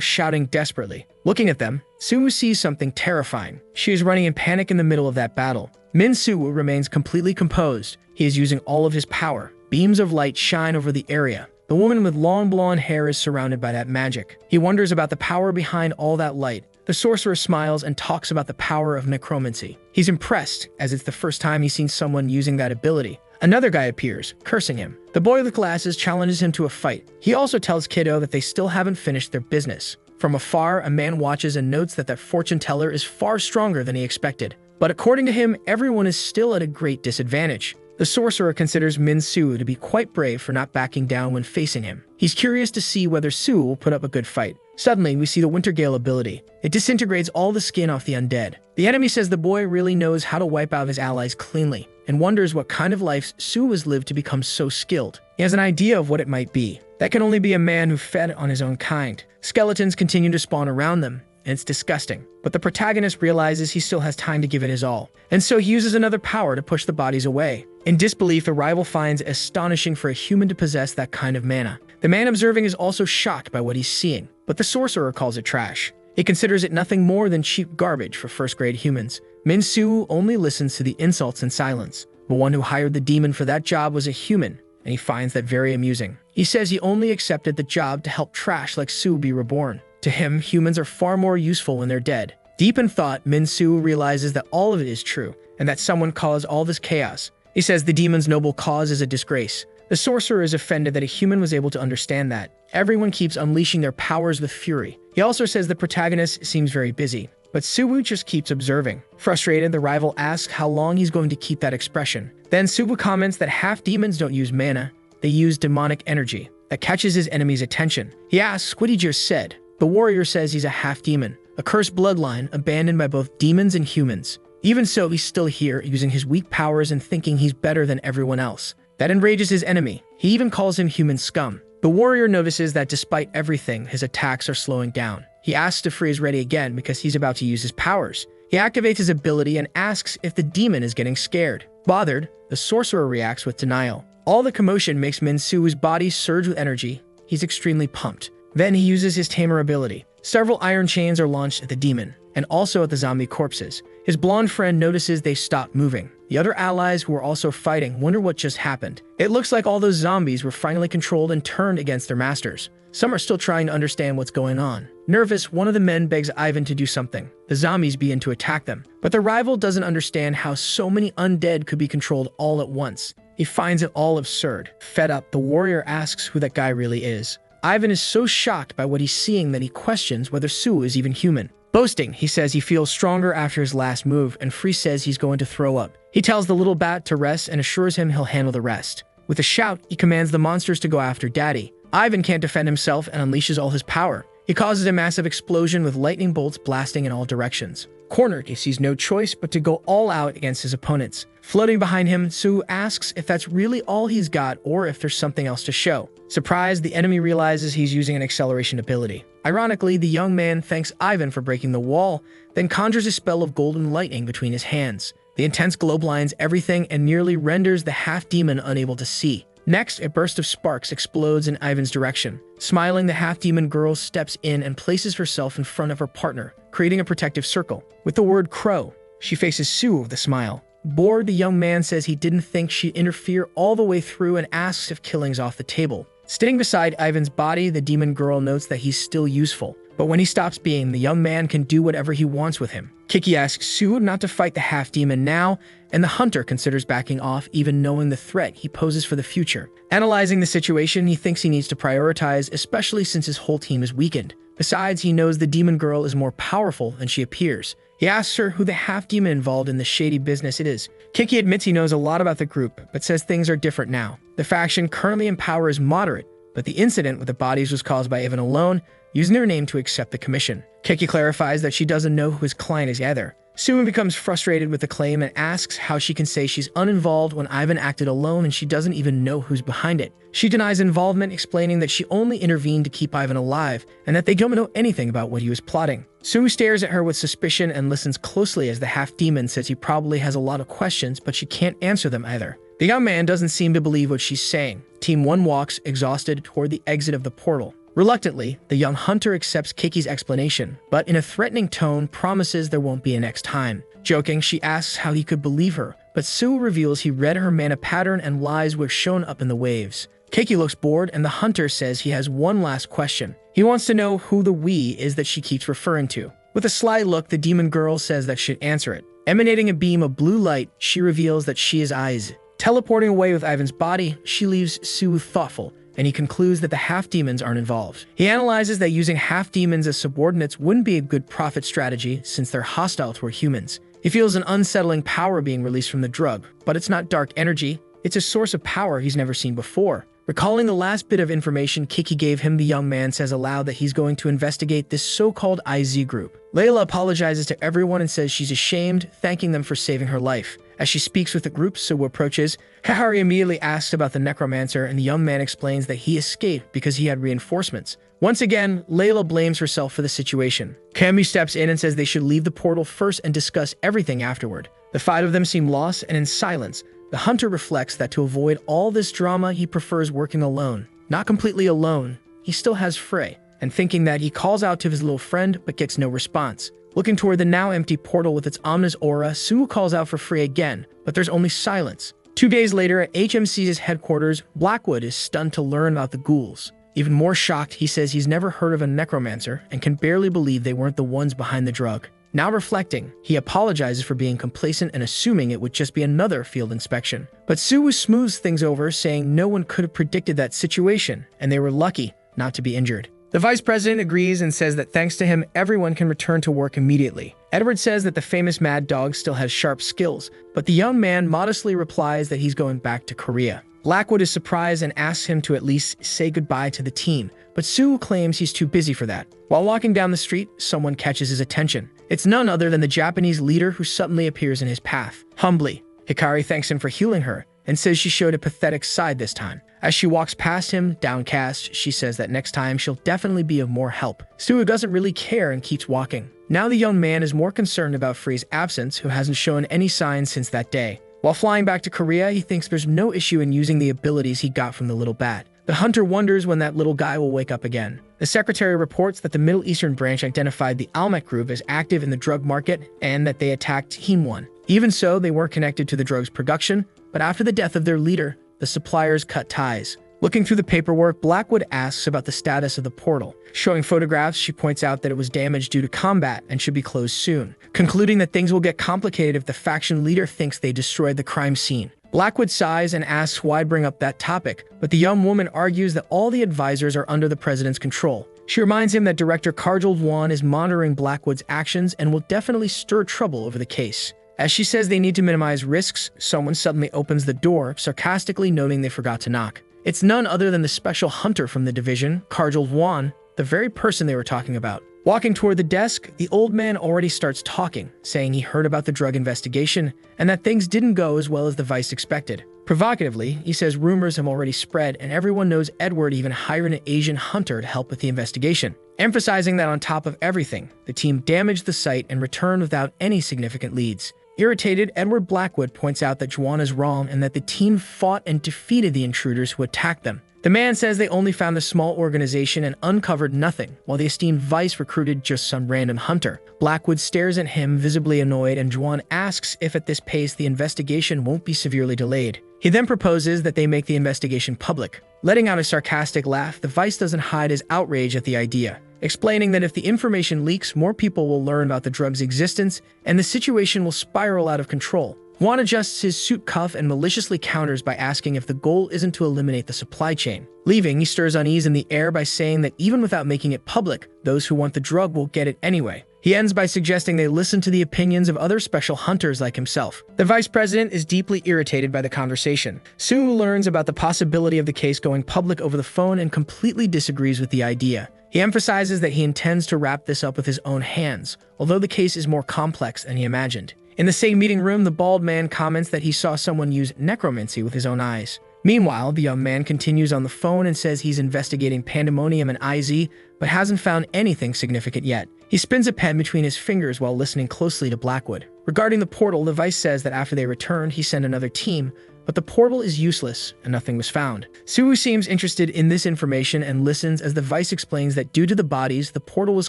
shouting desperately. Looking at them, Suwoo sees something terrifying. She is running in panic in the middle of that battle. Min Suwoo remains completely composed. He is using all of his power. Beams of light shine over the area. The woman with long blonde hair is surrounded by that magic. He wonders about the power behind all that light. The sorcerer smiles and talks about the power of necromancy. He's impressed, as it's the first time he's seen someone using that ability. Another guy appears, cursing him. The boy with glasses challenges him to a fight. He also tells Kiddo that they still haven't finished their business. From afar, a man watches and notes that fortune teller is far stronger than he expected. But according to him, everyone is still at a great disadvantage. The sorcerer considers Min Suwoo to be quite brave for not backing down when facing him. He's curious to see whether Suwoo will put up a good fight. Suddenly, we see the Winter Gale ability. It disintegrates all the skin off the undead. The enemy says the boy really knows how to wipe out his allies cleanly, and wonders what kind of life Suwoo has lived to become so skilled. He has an idea of what it might be. That can only be a man who fed on his own kind. Skeletons continue to spawn around them, and it's disgusting. But the protagonist realizes he still has time to give it his all, and so he uses another power to push the bodies away. In disbelief, the rival finds it astonishing for a human to possess that kind of mana. The man observing is also shocked by what he's seeing, but the sorcerer calls it trash. He considers it nothing more than cheap garbage for first-grade humans. Min Suwoo only listens to the insults in silence. The one who hired the demon for that job was a human, and he finds that very amusing. He says he only accepted the job to help trash like Suwoo be reborn. To him, humans are far more useful when they're dead. Deep in thought, Min Suwoo realizes that all of it is true, and that someone caused all this chaos. He says the demon's noble cause is a disgrace. The sorcerer is offended that a human was able to understand that. Everyone keeps unleashing their powers with fury. He also says the protagonist seems very busy, but Suwoo just keeps observing. Frustrated, the rival asks how long he's going to keep that expression. Then Suwoo comments that half-demons don't use mana, they use demonic energy. That catches his enemy's attention. He asks what he just said. The warrior says he's a half-demon, a cursed bloodline abandoned by both demons and humans. Even so, he's still here, using his weak powers and thinking he's better than everyone else. That enrages his enemy. He even calls him human scum. The warrior notices that despite everything, his attacks are slowing down. He asks if Free is ready again because he's about to use his powers. He activates his ability and asks if the demon is getting scared. Bothered, the sorcerer reacts with denial. All the commotion makes Min Suwoo's body surge with energy. He's extremely pumped. Then he uses his tamer ability. Several iron chains are launched at the demon, and also at the zombie corpses. His blonde friend notices they stop moving. The other allies who are also fighting wonder what just happened. It looks like all those zombies were finally controlled and turned against their masters. Some are still trying to understand what's going on. Nervous, one of the men begs Ivan to do something. The zombies begin to attack them, but the rival doesn't understand how so many undead could be controlled all at once. He finds it all absurd. Fed up, the warrior asks who that guy really is. Ivan is so shocked by what he's seeing that he questions whether Suwoo is even human. Boasting, he says he feels stronger after his last move, and Free says he's going to throw up. He tells the little bat to rest and assures him he'll handle the rest. With a shout, he commands the monsters to go after Daddy. Ivan can't defend himself and unleashes all his power. He causes a massive explosion with lightning bolts blasting in all directions. Cornered, he sees no choice but to go all out against his opponents. Floating behind him, Suwoo asks if that's really all he's got or if there's something else to show. Surprised, the enemy realizes he's using an acceleration ability. Ironically, the young man thanks Ivan for breaking the wall, then conjures a spell of golden lightning between his hands. The intense glow blinds everything and nearly renders the half-demon unable to see. Next, a burst of sparks explodes in Ivan's direction. Smiling, the half-demon girl steps in and places herself in front of her partner, creating a protective circle. With the word crow, she faces Suwoo with a smile. Bored, the young man says he didn't think she'd interfere all the way through and asks if killing's off the table. Sitting beside Ivan's body, the demon girl notes that he's still useful. But when he stops being, the young man can do whatever he wants with him. Kiki asks Suwoo not to fight the half-demon now, and the hunter considers backing off even knowing the threat he poses for the future. Analyzing the situation, he thinks he needs to prioritize, especially since his whole team is weakened. Besides, he knows the demon girl is more powerful than she appears. He asks her who the half-demon involved in the shady business it is. Kiki admits he knows a lot about the group, but says things are different now. The faction currently in power is moderate, but the incident with the bodies was caused by Ivan alone, using their name to accept the commission. Kiki clarifies that she doesn't know who his client is either. Suwoo becomes frustrated with the claim and asks how she can say she's uninvolved when Ivan acted alone and she doesn't even know who's behind it. She denies involvement, explaining that she only intervened to keep Ivan alive and that they don't know anything about what he was plotting. Suwoo stares at her with suspicion and listens closely as the half-demon says he probably has a lot of questions, but she can't answer them either. The young man doesn't seem to believe what she's saying. Team 1 walks, exhausted, toward the exit of the portal. Reluctantly, the young hunter accepts Kiki's explanation, but in a threatening tone promises there won't be a next time. Joking, she asks how he could believe her, but Sue reveals he read her mana pattern and lies were shown up in the waves. Kiki looks bored, and the hunter says he has one last question. He wants to know who the we is that she keeps referring to. With a sly look, the demon girl says that she'd answer it. Emanating a beam of blue light, she reveals that she is Aiz. Teleporting away with Ivan's body, she leaves Sue thoughtful, and he concludes that the half-demons aren't involved. He analyzes that using half-demons as subordinates wouldn't be a good profit strategy since they're hostile toward humans. He feels an unsettling power being released from the drug, but it's not dark energy, it's a source of power he's never seen before. Recalling the last bit of information Kiki gave him, the young man says aloud that he's going to investigate this so-called IZ group. Layla apologizes to everyone and says she's ashamed, thanking them for saving her life. As she speaks with the group, Sue approaches. Kahari immediately asks about the necromancer, and the young man explains that he escaped because he had reinforcements. Once again, Layla blames herself for the situation. Cammy steps in and says they should leave the portal first and discuss everything afterward. The five of them seem lost, and in silence, the hunter reflects that to avoid all this drama, he prefers working alone. Not completely alone, he still has Frey, and thinking that he calls out to his little friend but gets no response. Looking toward the now empty portal with its ominous aura, Sue calls out for Frey again, but there's only silence. 2 days later, at HMC's headquarters, Blackwood is stunned to learn about the ghouls. Even more shocked, he says he's never heard of a necromancer and can barely believe they weren't the ones behind the drug. Now reflecting, he apologizes for being complacent and assuming it would just be another field inspection. But Sue smooths things over, saying no one could have predicted that situation, and they were lucky not to be injured. The vice president agrees and says that thanks to him, everyone can return to work immediately. Edward says that the famous mad dog still has sharp skills, but the young man modestly replies that he's going back to Korea. Blackwood is surprised and asks him to at least say goodbye to the team, but Sue claims he's too busy for that. While walking down the street, someone catches his attention. It's none other than the Japanese leader who suddenly appears in his path. Humbly, Hikari thanks him for healing her and says she showed a pathetic side this time. As she walks past him, downcast, she says that next time she'll definitely be of more help. Sue doesn't really care and keeps walking. Now the young man is more concerned about Frey's absence, who hasn't shown any signs since that day. While flying back to Korea, he thinks there's no issue in using the abilities he got from the little bat. The hunter wonders when that little guy will wake up again. The secretary reports that the Middle Eastern branch identified the Almec group as active in the drug market and that they attacked Himwon. Even so, they weren't connected to the drug's production, but after the death of their leader, the suppliers cut ties. Looking through the paperwork, Blackwood asks about the status of the portal. Showing photographs, she points out that it was damaged due to combat and should be closed soon, concluding that things will get complicated if the faction leader thinks they destroyed the crime scene. Blackwood sighs and asks why bring up that topic, but the young woman argues that all the advisors are under the president's control. She reminds him that Director Karjal Dwan is monitoring Blackwood's actions and will definitely stir trouble over the case. As she says they need to minimize risks, someone suddenly opens the door, sarcastically noting they forgot to knock. It's none other than the special hunter from the division, Karjal Dwan, the very person they were talking about. Walking toward the desk, the old man already starts talking, saying he heard about the drug investigation and that things didn't go as well as the vice expected. Provocatively, he says rumors have already spread and everyone knows Edward even hired an Asian hunter to help with the investigation, emphasizing that on top of everything, the team damaged the site and returned without any significant leads. Irritated, Edward Blackwood points out that Juan is wrong and that the team fought and defeated the intruders who attacked them. The man says they only found a small organization and uncovered nothing, while the esteemed vice recruited just some random hunter. Blackwood stares at him, visibly annoyed, and Juan asks if at this pace the investigation won't be severely delayed. He then proposes that they make the investigation public. Letting out a sarcastic laugh, the vice doesn't hide his outrage at the idea, explaining that if the information leaks, more people will learn about the drug's existence, and the situation will spiral out of control. Juan adjusts his suit cuff and maliciously counters by asking if the goal isn't to eliminate the supply chain. Leaving, he stirs unease in the air by saying that even without making it public, those who want the drug will get it anyway. He ends by suggesting they listen to the opinions of other special hunters like himself. The vice president is deeply irritated by the conversation. Sue learns about the possibility of the case going public over the phone and completely disagrees with the idea. He emphasizes that he intends to wrap this up with his own hands, although the case is more complex than he imagined. In the same meeting room, the bald man comments that he saw someone use necromancy with his own eyes. Meanwhile, the young man continues on the phone and says he's investigating Pandemonium and IZ, but hasn't found anything significant yet. He spins a pen between his fingers while listening closely to Blackwood. Regarding the portal, the vice says that after they returned, he sent another team, but the portal is useless and nothing was found. Sue seems interested in this information and listens as the Vice explains that due to the bodies, the portal was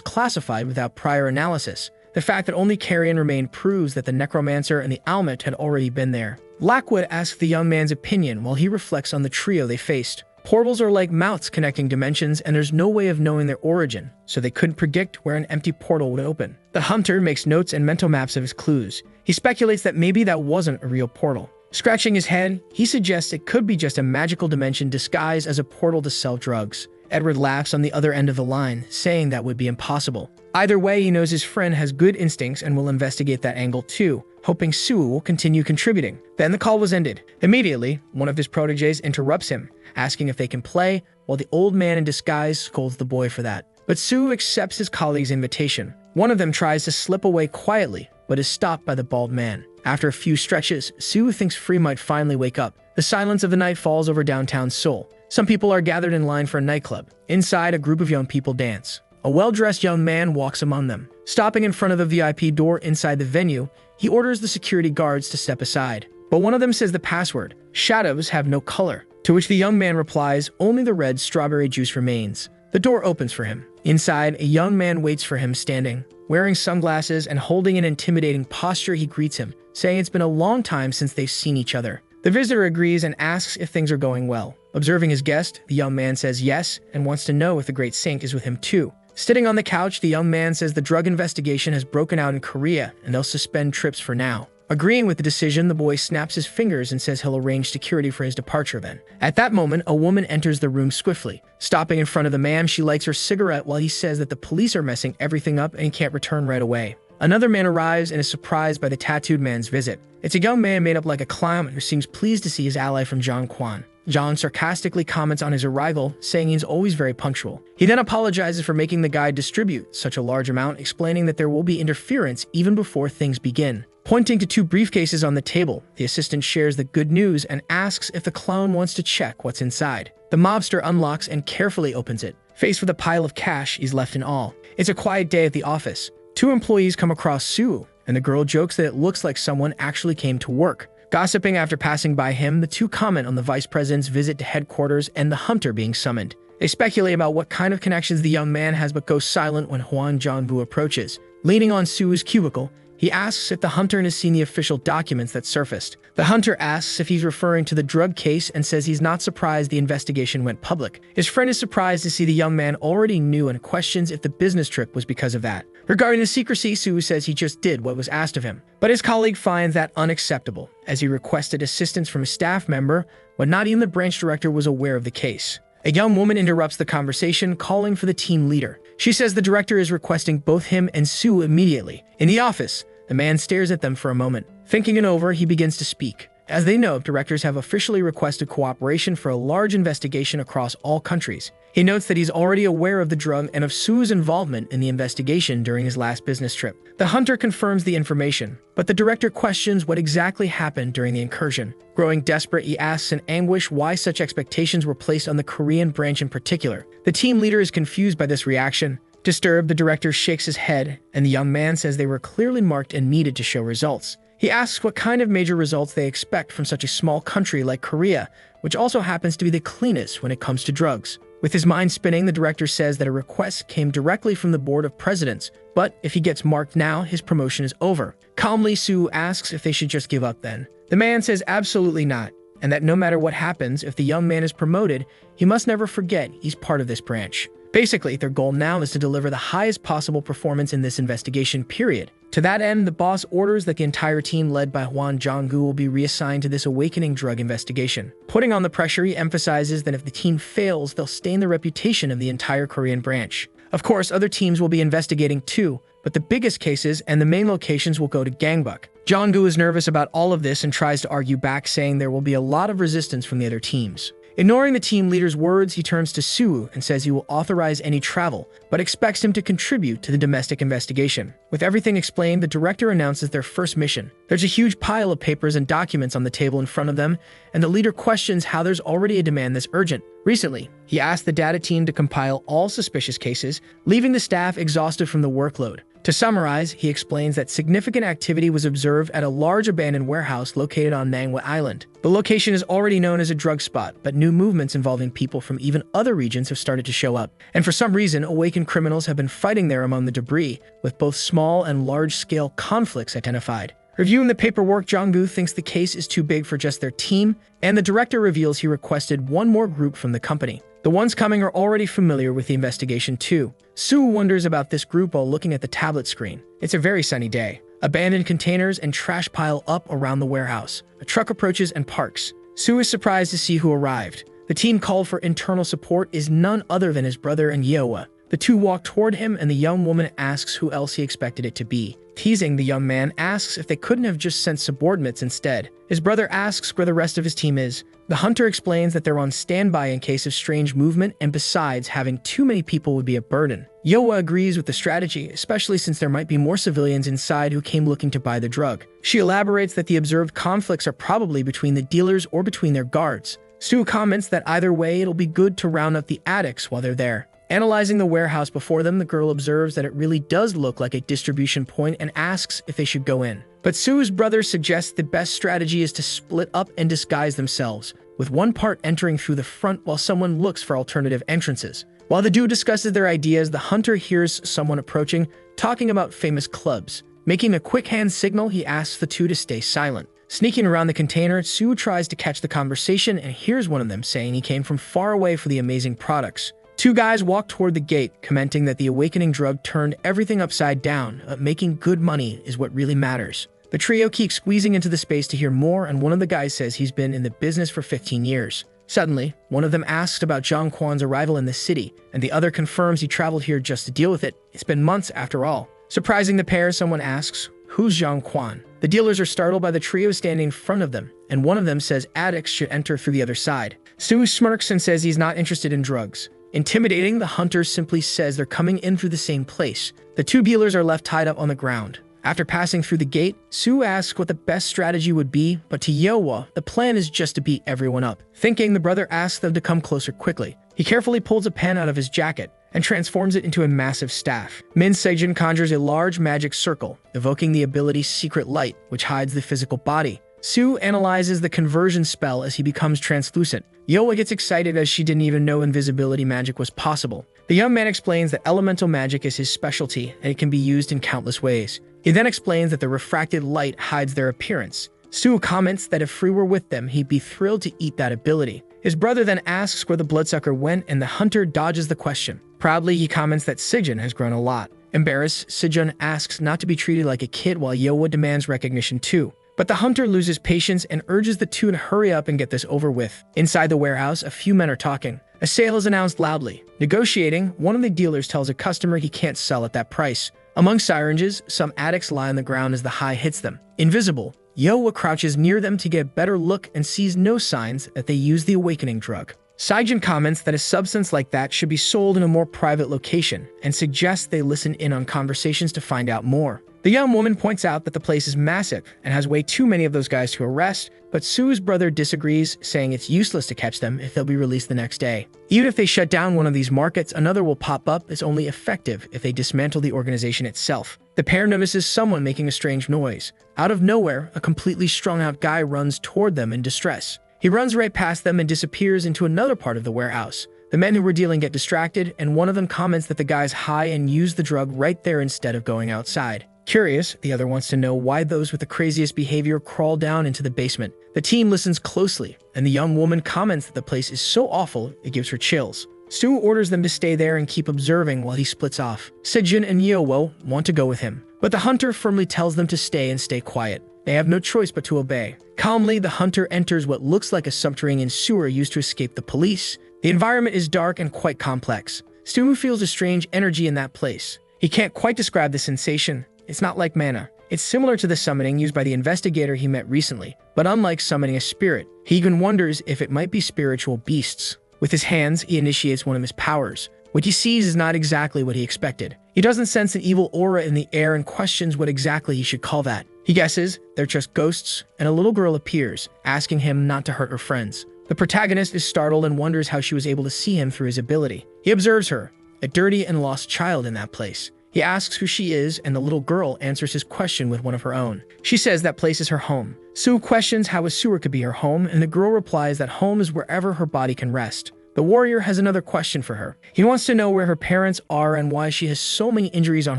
classified without prior analysis. The fact that only Carrion remained proves that the necromancer and the Almet had already been there. Lockwood asks the young man's opinion while he reflects on the trio they faced. Portals are like mouths connecting dimensions, and there's no way of knowing their origin, so they couldn't predict where an empty portal would open. The hunter makes notes and mental maps of his clues. He speculates that maybe that wasn't a real portal. Scratching his head, he suggests it could be just a magical dimension disguised as a portal to sell drugs. Edward laughs on the other end of the line, saying that would be impossible. Either way, he knows his friend has good instincts and will investigate that angle too, hoping Sue will continue contributing. Then the call was ended. Immediately, one of his proteges interrupts him, asking if they can play, while the old man in disguise scolds the boy for that. But Sue accepts his colleague's invitation. One of them tries to slip away quietly, but is stopped by the bald man. After a few stretches, Sue thinks Free might finally wake up. The silence of the night falls over downtown Seoul. Some people are gathered in line for a nightclub. Inside, a group of young people dance. A well-dressed young man walks among them. Stopping in front of the VIP door inside the venue, he orders the security guards to step aside. But one of them says the password, "Shadows have no color," to which the young man replies, "Only the red strawberry juice remains." The door opens for him. Inside, a young man waits for him standing. Wearing sunglasses and holding an intimidating posture, he greets him, saying it's been a long time since they've seen each other. The visitor agrees and asks if things are going well. Observing his guest, the young man says yes and wants to know if the Great Sink is with him too. Sitting on the couch, the young man says the drug investigation has broken out in Korea and they'll suspend trips for now. Agreeing with the decision, the boy snaps his fingers and says he'll arrange security for his departure then. At that moment, a woman enters the room swiftly. Stopping in front of the man, she lights her cigarette while he says that the police are messing everything up and he can't return right away. Another man arrives and is surprised by the tattooed man's visit. It's a young man made up like a clown who seems pleased to see his ally from Jongkwon. John sarcastically comments on his arrival, saying he's always very punctual. He then apologizes for making the guy distribute such a large amount, explaining that there will be interference even before things begin. Pointing to two briefcases on the table, the assistant shares the good news and asks if the clown wants to check what's inside. The mobster unlocks and carefully opens it. Faced with a pile of cash, he's left in awe. It's a quiet day at the office. Two employees come across Sue, and the girl jokes that it looks like someone actually came to work. Gossiping after passing by him, the two comment on the vice president's visit to headquarters and the hunter being summoned. They speculate about what kind of connections the young man has but goes silent when Hwang Jong-bu approaches. Leaning on Sue's cubicle, he asks if the hunter has seen the official documents that surfaced. The hunter asks if he's referring to the drug case and says he's not surprised the investigation went public. His friend is surprised to see the young man already knew and questions if the business trip was because of that. Regarding the secrecy, Sue says he just did what was asked of him. But his colleague finds that unacceptable, as he requested assistance from a staff member, but not even the branch director was aware of the case. A young woman interrupts the conversation, calling for the team leader. She says the director is requesting both him and Sue immediately. In the office, the man stares at them for a moment. Thinking it over, he begins to speak. As they know, directors have officially requested cooperation for a large investigation across all countries. He notes that he's already aware of the drug and of Sue's involvement in the investigation during his last business trip. The hunter confirms the information, but the director questions what exactly happened during the incursion. Growing desperate, he asks in anguish why such expectations were placed on the Korean branch in particular. The team leader is confused by this reaction. Disturbed, the director shakes his head, and the young man says they were clearly marked and needed to show results. He asks what kind of major results they expect from such a small country like Korea, which also happens to be the cleanest when it comes to drugs. With his mind spinning, the director says that a request came directly from the board of presidents, but if he gets marked now, his promotion is over. Calmly, Sue asks if they should just give up then. The man says absolutely not, and that no matter what happens, if the young man is promoted, he must never forget he's part of this branch. Basically, their goal now is to deliver the highest possible performance in this investigation, period. To that end, the boss orders that the entire team led by Hwang Jong-gu will be reassigned to this awakening drug investigation. Putting on the pressure, he emphasizes that if the team fails, they'll stain the reputation of the entire Korean branch. Of course, other teams will be investigating too, but the biggest cases and the main locations will go to Gangbuk. Jong-gu is nervous about all of this and tries to argue back, saying there will be a lot of resistance from the other teams. Ignoring the team leader's words, he turns to Sue and says he will authorize any travel, but expects him to contribute to the domestic investigation. With everything explained, the director announces their first mission. There's a huge pile of papers and documents on the table in front of them, and the leader questions how there's already a demand this urgent. Recently, he asked the data team to compile all suspicious cases, leaving the staff exhausted from the workload. To summarize, he explains that significant activity was observed at a large abandoned warehouse located on Manhwa Island. The location is already known as a drug spot, but new movements involving people from even other regions have started to show up. And for some reason, awakened criminals have been fighting there among the debris, with both small and large-scale conflicts identified. Reviewing the paperwork, Jong-gu thinks the case is too big for just their team, and the director reveals he requested one more group from the company. The ones coming are already familiar with the investigation too. Sue wonders about this group while looking at the tablet screen. It's a very sunny day. Abandoned containers and trash pile up around the warehouse. A truck approaches and parks. Sue is surprised to see who arrived. The team called for internal support is none other than his brother and Yeowa. The two walk toward him and the young woman asks who else he expected it to be. Teasing, the young man asks if they couldn't have just sent subordinates instead. His brother asks where the rest of his team is. The hunter explains that they're on standby in case of strange movement, and besides, having too many people would be a burden. Yeowa agrees with the strategy, especially since there might be more civilians inside who came looking to buy the drug. She elaborates that the observed conflicts are probably between the dealers or between their guards. Stu comments that either way, it'll be good to round up the addicts while they're there. Analyzing the warehouse before them, the girl observes that it really does look like a distribution point and asks if they should go in. But Sue's brother suggests the best strategy is to split up and disguise themselves, with one part entering through the front while someone looks for alternative entrances. While the duo discusses their ideas, the hunter hears someone approaching, talking about famous clubs. Making a quick hand signal, he asks the two to stay silent. Sneaking around the container, Sue tries to catch the conversation and hears one of them saying he came from far away for the amazing products. Two guys walk toward the gate, commenting that the awakening drug turned everything upside down, but making good money is what really matters. The trio keeps squeezing into the space to hear more, and one of the guys says he's been in the business for 15 years. Suddenly, one of them asks about Zhang Quan's arrival in the city, and the other confirms he traveled here just to deal with it. It's been months after all. Surprising the pair, someone asks, "Who's Zhang Quan?" The dealers are startled by the trio standing in front of them, and one of them says addicts should enter through the other side. Sue smirks and says he's not interested in drugs. Intimidating, the hunter simply says they're coming in through the same place. The two dealers are left tied up on the ground. After passing through the gate, Sue asks what the best strategy would be, but to Yeowa, the plan is just to beat everyone up. Thinking, the brother asks them to come closer quickly. He carefully pulls a pen out of his jacket and transforms it into a massive staff. Min Sejin conjures a large magic circle, evoking the ability Secret Light, which hides the physical body. Sue analyzes the conversion spell as he becomes translucent. Yeowa gets excited as she didn't even know invisibility magic was possible. The young man explains that elemental magic is his specialty and it can be used in countless ways. He then explains that the refracted light hides their appearance. Sue comments that if Free were with them, he'd be thrilled to eat that ability. His brother then asks where the bloodsucker went, and the hunter dodges the question. Proudly, he comments that Sejun has grown a lot. Embarrassed, Sejun asks not to be treated like a kid while Yeowa demands recognition too. But the hunter loses patience and urges the two to hurry up and get this over with. Inside the warehouse, a few men are talking. A sale is announced loudly. Negotiating, one of the dealers tells a customer he can't sell at that price. Among syringes, some addicts lie on the ground as the high hits them. Invisible, Yeowa crouches near them to get a better look and sees no signs that they use the awakening drug. Saijin comments that a substance like that should be sold in a more private location and suggests they listen in on conversations to find out more. The young woman points out that the place is massive and has way too many of those guys to arrest, but Sue's brother disagrees, saying it's useless to catch them if they'll be released the next day. Even if they shut down one of these markets, another will pop up. It's only effective if they dismantle the organization itself. The pair notices someone making a strange noise. Out of nowhere, a completely strung-out guy runs toward them in distress. He runs right past them and disappears into another part of the warehouse. The men who were dealing get distracted, and one of them comments that the guy's high and used the drug right there instead of going outside. Curious, the other wants to know why those with the craziest behavior crawl down into the basement. The team listens closely, and the young woman comments that the place is so awful it gives her chills. Sue orders them to stay there and keep observing while he splits off. Sejun and Yeowo want to go with him, but the hunter firmly tells them to stay and stay quiet. They have no choice but to obey. Calmly, the hunter enters what looks like a subterranean sewer used to escape the police. The environment is dark and quite complex. Stu feels a strange energy in that place. He can't quite describe the sensation. It's not like mana. It's similar to the summoning used by the investigator he met recently, but unlike summoning a spirit, he even wonders if it might be spiritual beasts. With his hands, he initiates one of his powers. What he sees is not exactly what he expected. He doesn't sense an evil aura in the air and questions what exactly he should call that. He guesses they're just ghosts, and a little girl appears, asking him not to hurt her friends. The protagonist is startled and wonders how she was able to see him through his ability. He observes her, a dirty and lost child in that place. He asks who she is, and the little girl answers his question with one of her own. She says that place is her home. Su questions how a sewer could be her home, and the girl replies that home is wherever her body can rest. The warrior has another question for her. He wants to know where her parents are and why she has so many injuries on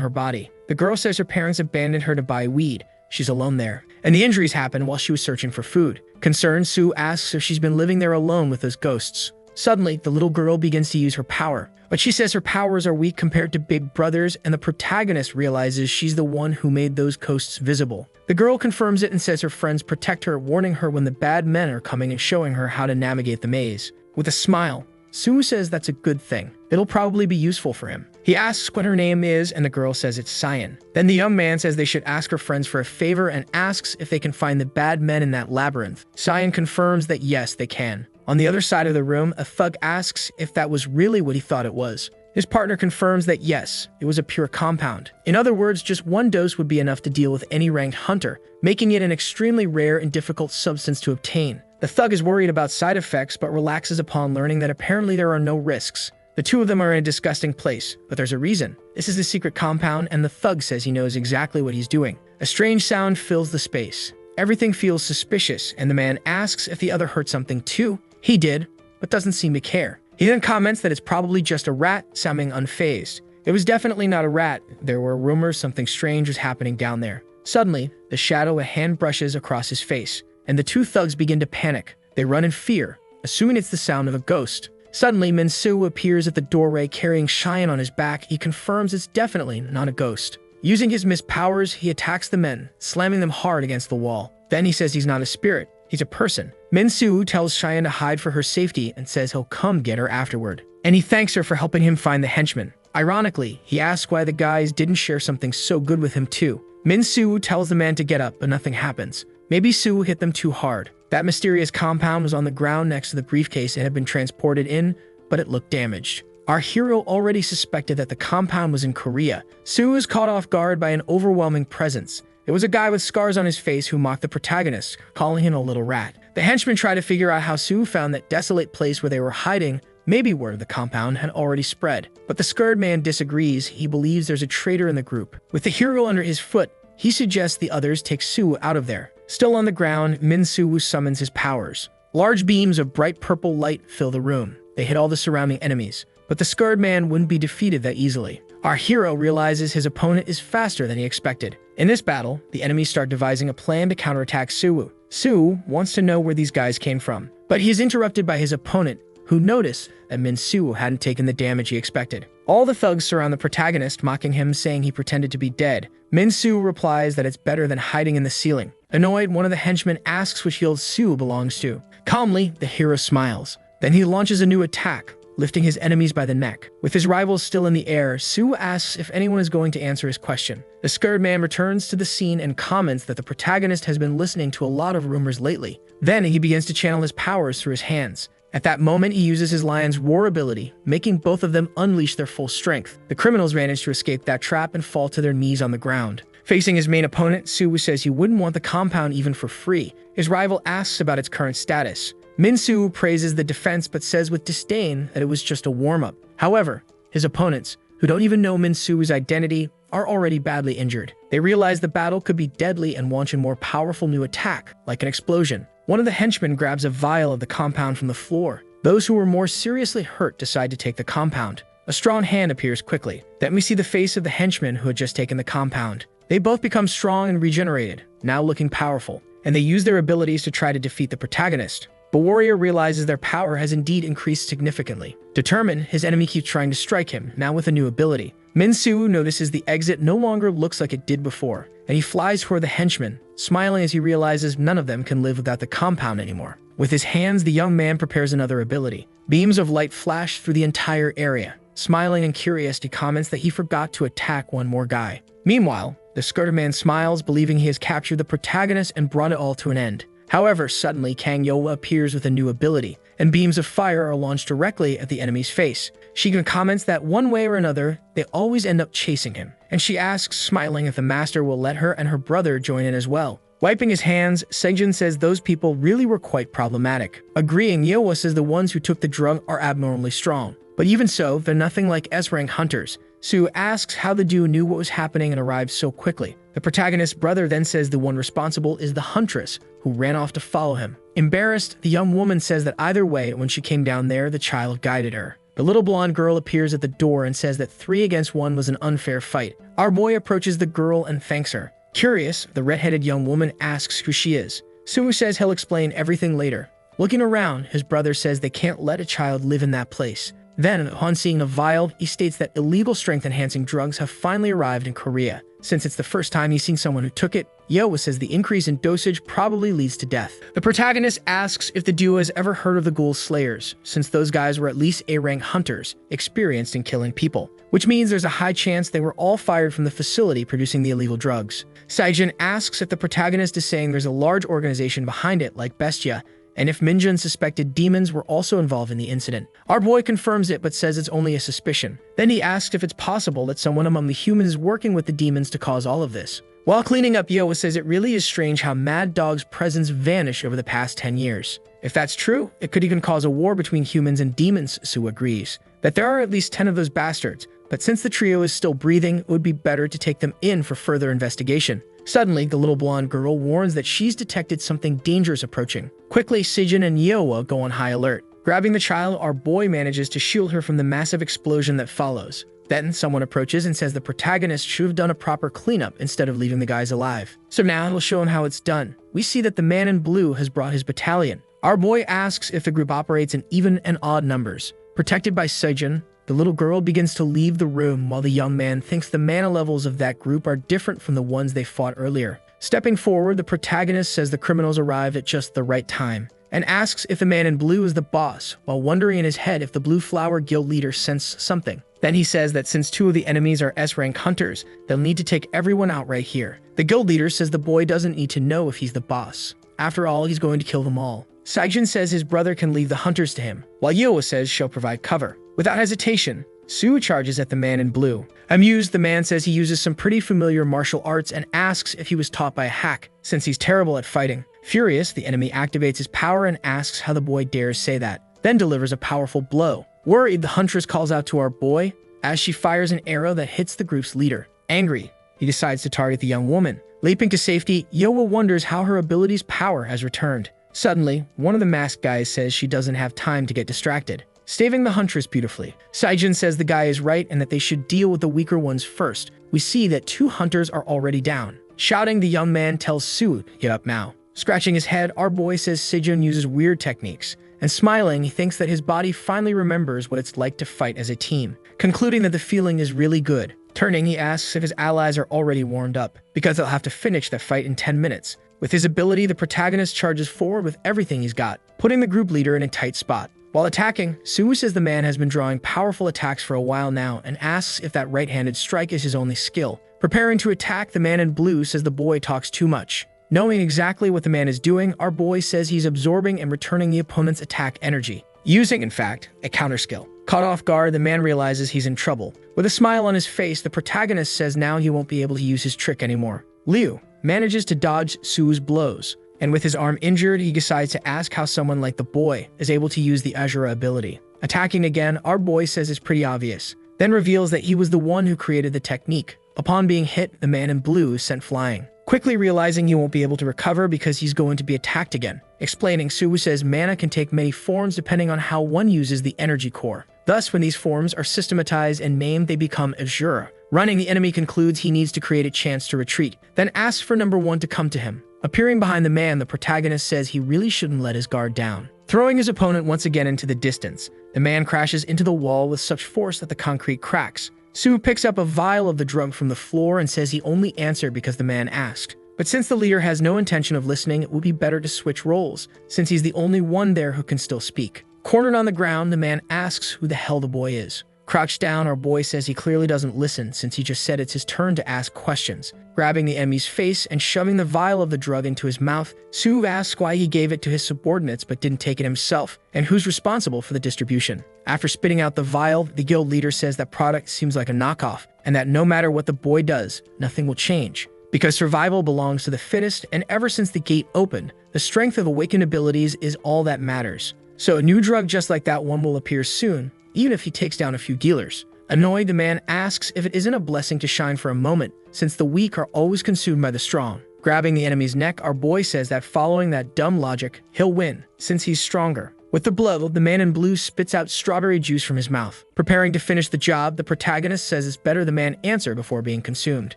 her body. The girl says her parents abandoned her to buy weed. She's alone there. And the injuries happened while she was searching for food. Concerned, Su asks if she's been living there alone with those ghosts. Suddenly, the little girl begins to use her power. But she says her powers are weak compared to Big Brother's, and the protagonist realizes she's the one who made those ghosts visible. The girl confirms it and says her friends protect her, warning her when the bad men are coming and showing her how to navigate the maze. With a smile, Su says that's a good thing. It'll probably be useful for him. He asks what her name is, and the girl says it's Cyan. Then the young man says they should ask her friends for a favor and asks if they can find the bad men in that labyrinth. Cyan confirms that yes, they can. On the other side of the room, a thug asks if that was really what he thought it was. His partner confirms that yes, it was a pure compound. In other words, just one dose would be enough to deal with any ranked hunter, making it an extremely rare and difficult substance to obtain. The thug is worried about side effects, but relaxes upon learning that apparently there are no risks. The two of them are in a disgusting place, but there's a reason. This is the secret compound, and the thug says he knows exactly what he's doing. A strange sound fills the space. Everything feels suspicious, and the man asks if the other heard something too. He did, but doesn't seem to care. He then comments that it's probably just a rat, sounding unfazed. It was definitely not a rat. There were rumors something strange was happening down there. Suddenly, the shadow of a hand brushes across his face, and the two thugs begin to panic. They run in fear, assuming it's the sound of a ghost. Suddenly, Min-Soo appears at the doorway carrying Cheyenne on his back. He confirms it's definitely not a ghost. Using his mist powers, he attacks the men, slamming them hard against the wall. Then he says he's not a spirit, he's a person. Min-Soo tells Cheyenne to hide for her safety and says he'll come get her afterward. And he thanks her for helping him find the henchman. Ironically, he asks why the guys didn't share something so good with him too. Min-Soo tells the man to get up, but nothing happens. Maybe Soo hit them too hard. That mysterious compound was on the ground next to the briefcase and had been transported in, but it looked damaged. Our hero already suspected that the compound was in Korea. Soo is caught off guard by an overwhelming presence. It was a guy with scars on his face who mocked the protagonist, calling him a little rat. The henchmen try to figure out how Soo found that desolate place where they were hiding, maybe word of the compound had already spread. But the scared man disagrees. He believes there's a traitor in the group. With the hero under his foot, he suggests the others take Soo out of there. Still on the ground, Min-Soo summons his powers. Large beams of bright purple light fill the room. They hit all the surrounding enemies, but the scared man wouldn't be defeated that easily. Our hero realizes his opponent is faster than he expected. In this battle, the enemies start devising a plan to counterattack Soo. Soo wants to know where these guys came from, but he is interrupted by his opponent, who noticed that Min-Soo hadn't taken the damage he expected. All the thugs surround the protagonist, mocking him, saying he pretended to be dead. Min-Soo replies that it's better than hiding in the ceiling. Annoyed, one of the henchmen asks which guild Soo belongs to. Calmly, the hero smiles. Then he launches a new attack, lifting his enemies by the neck. With his rivals still in the air, Soo asks if anyone is going to answer his question. The scared man returns to the scene and comments that the protagonist has been listening to a lot of rumors lately. Then he begins to channel his powers through his hands. At that moment, he uses his lion's roar ability, making both of them unleash their full strength. The criminals manage to escape that trap and fall to their knees on the ground. Facing his main opponent, Soo says he wouldn't want the compound even for free. His rival asks about its current status. Min-Soo praises the defense but says with disdain that it was just a warm-up. However, his opponents, who don't even know Min-Soo's identity, are already badly injured. They realize the battle could be deadly and launch a more powerful new attack, like an explosion. One of the henchmen grabs a vial of the compound from the floor. Those who were more seriously hurt decide to take the compound. A strong hand appears quickly. Then we see the face of the henchman who had just taken the compound. They both become strong and regenerated, now looking powerful, and they use their abilities to try to defeat the protagonist. The warrior realizes their power has indeed increased significantly. Determined, his enemy keeps trying to strike him, now with a new ability. Min-Soo notices the exit no longer looks like it did before, and he flies toward the henchman, smiling as he realizes none of them can live without the compound anymore. With his hands, the young man prepares another ability. Beams of light flash through the entire area. Smiling and curious, he comments that he forgot to attack one more guy. Meanwhile, the skirted man smiles, believing he has captured the protagonist and brought it all to an end. However, suddenly Kang Yoa appears with a new ability, and beams of fire are launched directly at the enemy's face. She comments that one way or another, they always end up chasing him, and she asks, smiling, if the master will let her and her brother join in as well. Wiping his hands, Seijun says those people really were quite problematic. Agreeing, Yoa says the ones who took the drug are abnormally strong. But even so, they're nothing like S-rank hunters. Sue asks how the duo knew what was happening and arrived so quickly. The protagonist's brother then says the one responsible is the huntress, who ran off to follow him. Embarrassed, the young woman says that either way, when she came down there, the child guided her. The little blonde girl appears at the door and says that 3 against 1 was an unfair fight. Our boy approaches the girl and thanks her. Curious, the red-headed young woman asks who she is. Sue says he'll explain everything later. Looking around, his brother says they can't let a child live in that place. Then, upon seeing the vial, he states that illegal strength-enhancing drugs have finally arrived in Korea. Since it's the first time he's seen someone who took it, Yeowa says the increase in dosage probably leads to death. The protagonist asks if the duo has ever heard of the Ghoul Slayers, since those guys were at least A-rank hunters, experienced in killing people, which means there's a high chance they were all fired from the facility producing the illegal drugs. Saijin asks if the protagonist is saying there's a large organization behind it like Bestia, and if Minjun suspected demons were also involved in the incident. Our boy confirms it but says it's only a suspicion. Then he asks if it's possible that someone among the humans is working with the demons to cause all of this. While cleaning up, Yeowa says it really is strange how Mad Dog's presence vanished over the past 10 years. If that's true, it could even cause a war between humans and demons. Sue agrees that there are at least 10 of those bastards, but since the trio is still breathing, it would be better to take them in for further investigation. Suddenly, the little blonde girl warns that she's detected something dangerous approaching. Quickly, Sijin and Yeowa go on high alert. Grabbing the child, our boy manages to shield her from the massive explosion that follows. Then, someone approaches and says the protagonist should have done a proper cleanup instead of leaving the guys alive. So now we'll show him how it's done. We see that the man in blue has brought his battalion. Our boy asks if the group operates in even and odd numbers. Protected by Sejun, the little girl begins to leave the room while the young man thinks the mana levels of that group are different from the ones they fought earlier. Stepping forward, the protagonist says the criminals arrived at just the right time and asks if the man in blue is the boss, while wondering in his head if the Blue Flower Guild leader sensed something. Then he says that since 2 of the enemies are S-rank hunters, they'll need to take everyone out right here. The guild leader says the boy doesn't need to know if he's the boss. After all, he's going to kill them all. Saijin says his brother can leave the hunters to him, while Yeowa says she'll provide cover. Without hesitation, Sue charges at the man in blue. Amused, the man says he uses some pretty familiar martial arts and asks if he was taught by a hack, since he's terrible at fighting. Furious, the enemy activates his power and asks how the boy dares say that, then delivers a powerful blow. Worried, the huntress calls out to our boy as she fires an arrow that hits the group's leader. Angry, he decides to target the young woman. Leaping to safety, Yeowa wonders how her ability's power has returned. Suddenly, one of the masked guys says she doesn't have time to get distracted, staving the huntress beautifully. Saijin says the guy is right and that they should deal with the weaker ones first. We see that 2 hunters are already down. Shouting, the young man tells Sue, "Get up now." Scratching his head, our boy says Sejun uses weird techniques, and smiling, he thinks that his body finally remembers what it's like to fight as a team, concluding that the feeling is really good. Turning, he asks if his allies are already warmed up, because they'll have to finish the fight in 10 minutes. With his ability, the protagonist charges forward with everything he's got, putting the group leader in a tight spot. While attacking, Sue says the man has been drawing powerful attacks for a while now and asks if that right-handed strike is his only skill. Preparing to attack, the man in blue says the boy talks too much. Knowing exactly what the man is doing, our boy says he's absorbing and returning the opponent's attack energy, using, in fact, a counter skill. Caught off guard, the man realizes he's in trouble. With a smile on his face, the protagonist says now he won't be able to use his trick anymore. Liu manages to dodge Sue's blows, and with his arm injured, he decides to ask how someone like the boy is able to use the Azura ability. Attacking again, our boy says it's pretty obvious, then reveals that he was the one who created the technique. Upon being hit, the man in blue is sent flying. Quickly realizing he won't be able to recover because he's going to be attacked again. Explaining, Sue says mana can take many forms depending on how one uses the energy core. Thus, when these forms are systematized and named, they become Azura. Running, the enemy concludes he needs to create a chance to retreat, then asks for number 1 to come to him. Appearing behind the man, the protagonist says he really shouldn't let his guard down. Throwing his opponent once again into the distance, the man crashes into the wall with such force that the concrete cracks. Sue picks up a vial of the drug from the floor and says he only answered because the man asked. But since the leader has no intention of listening, it would be better to switch roles, since he's the only one there who can still speak. Cornered on the ground, the man asks who the hell the boy is. Crouched down, our boy says he clearly doesn't listen since he just said it's his turn to ask questions. Grabbing the enemy's face and shoving the vial of the drug into his mouth, Sue asks why he gave it to his subordinates but didn't take it himself, and who's responsible for the distribution. After spitting out the vial, the guild leader says that product seems like a knockoff, and that no matter what the boy does, nothing will change. Because survival belongs to the fittest, and ever since the gate opened, the strength of awakened abilities is all that matters. So a new drug just like that one will appear soon, even if he takes down a few dealers. Annoyed, the man asks if it isn't a blessing to shine for a moment, since the weak are always consumed by the strong. Grabbing the enemy's neck, our boy says that following that dumb logic, he'll win, since he's stronger. With the blow, the man in blue spits out strawberry juice from his mouth. Preparing to finish the job, the protagonist says it's better the man answer before being consumed,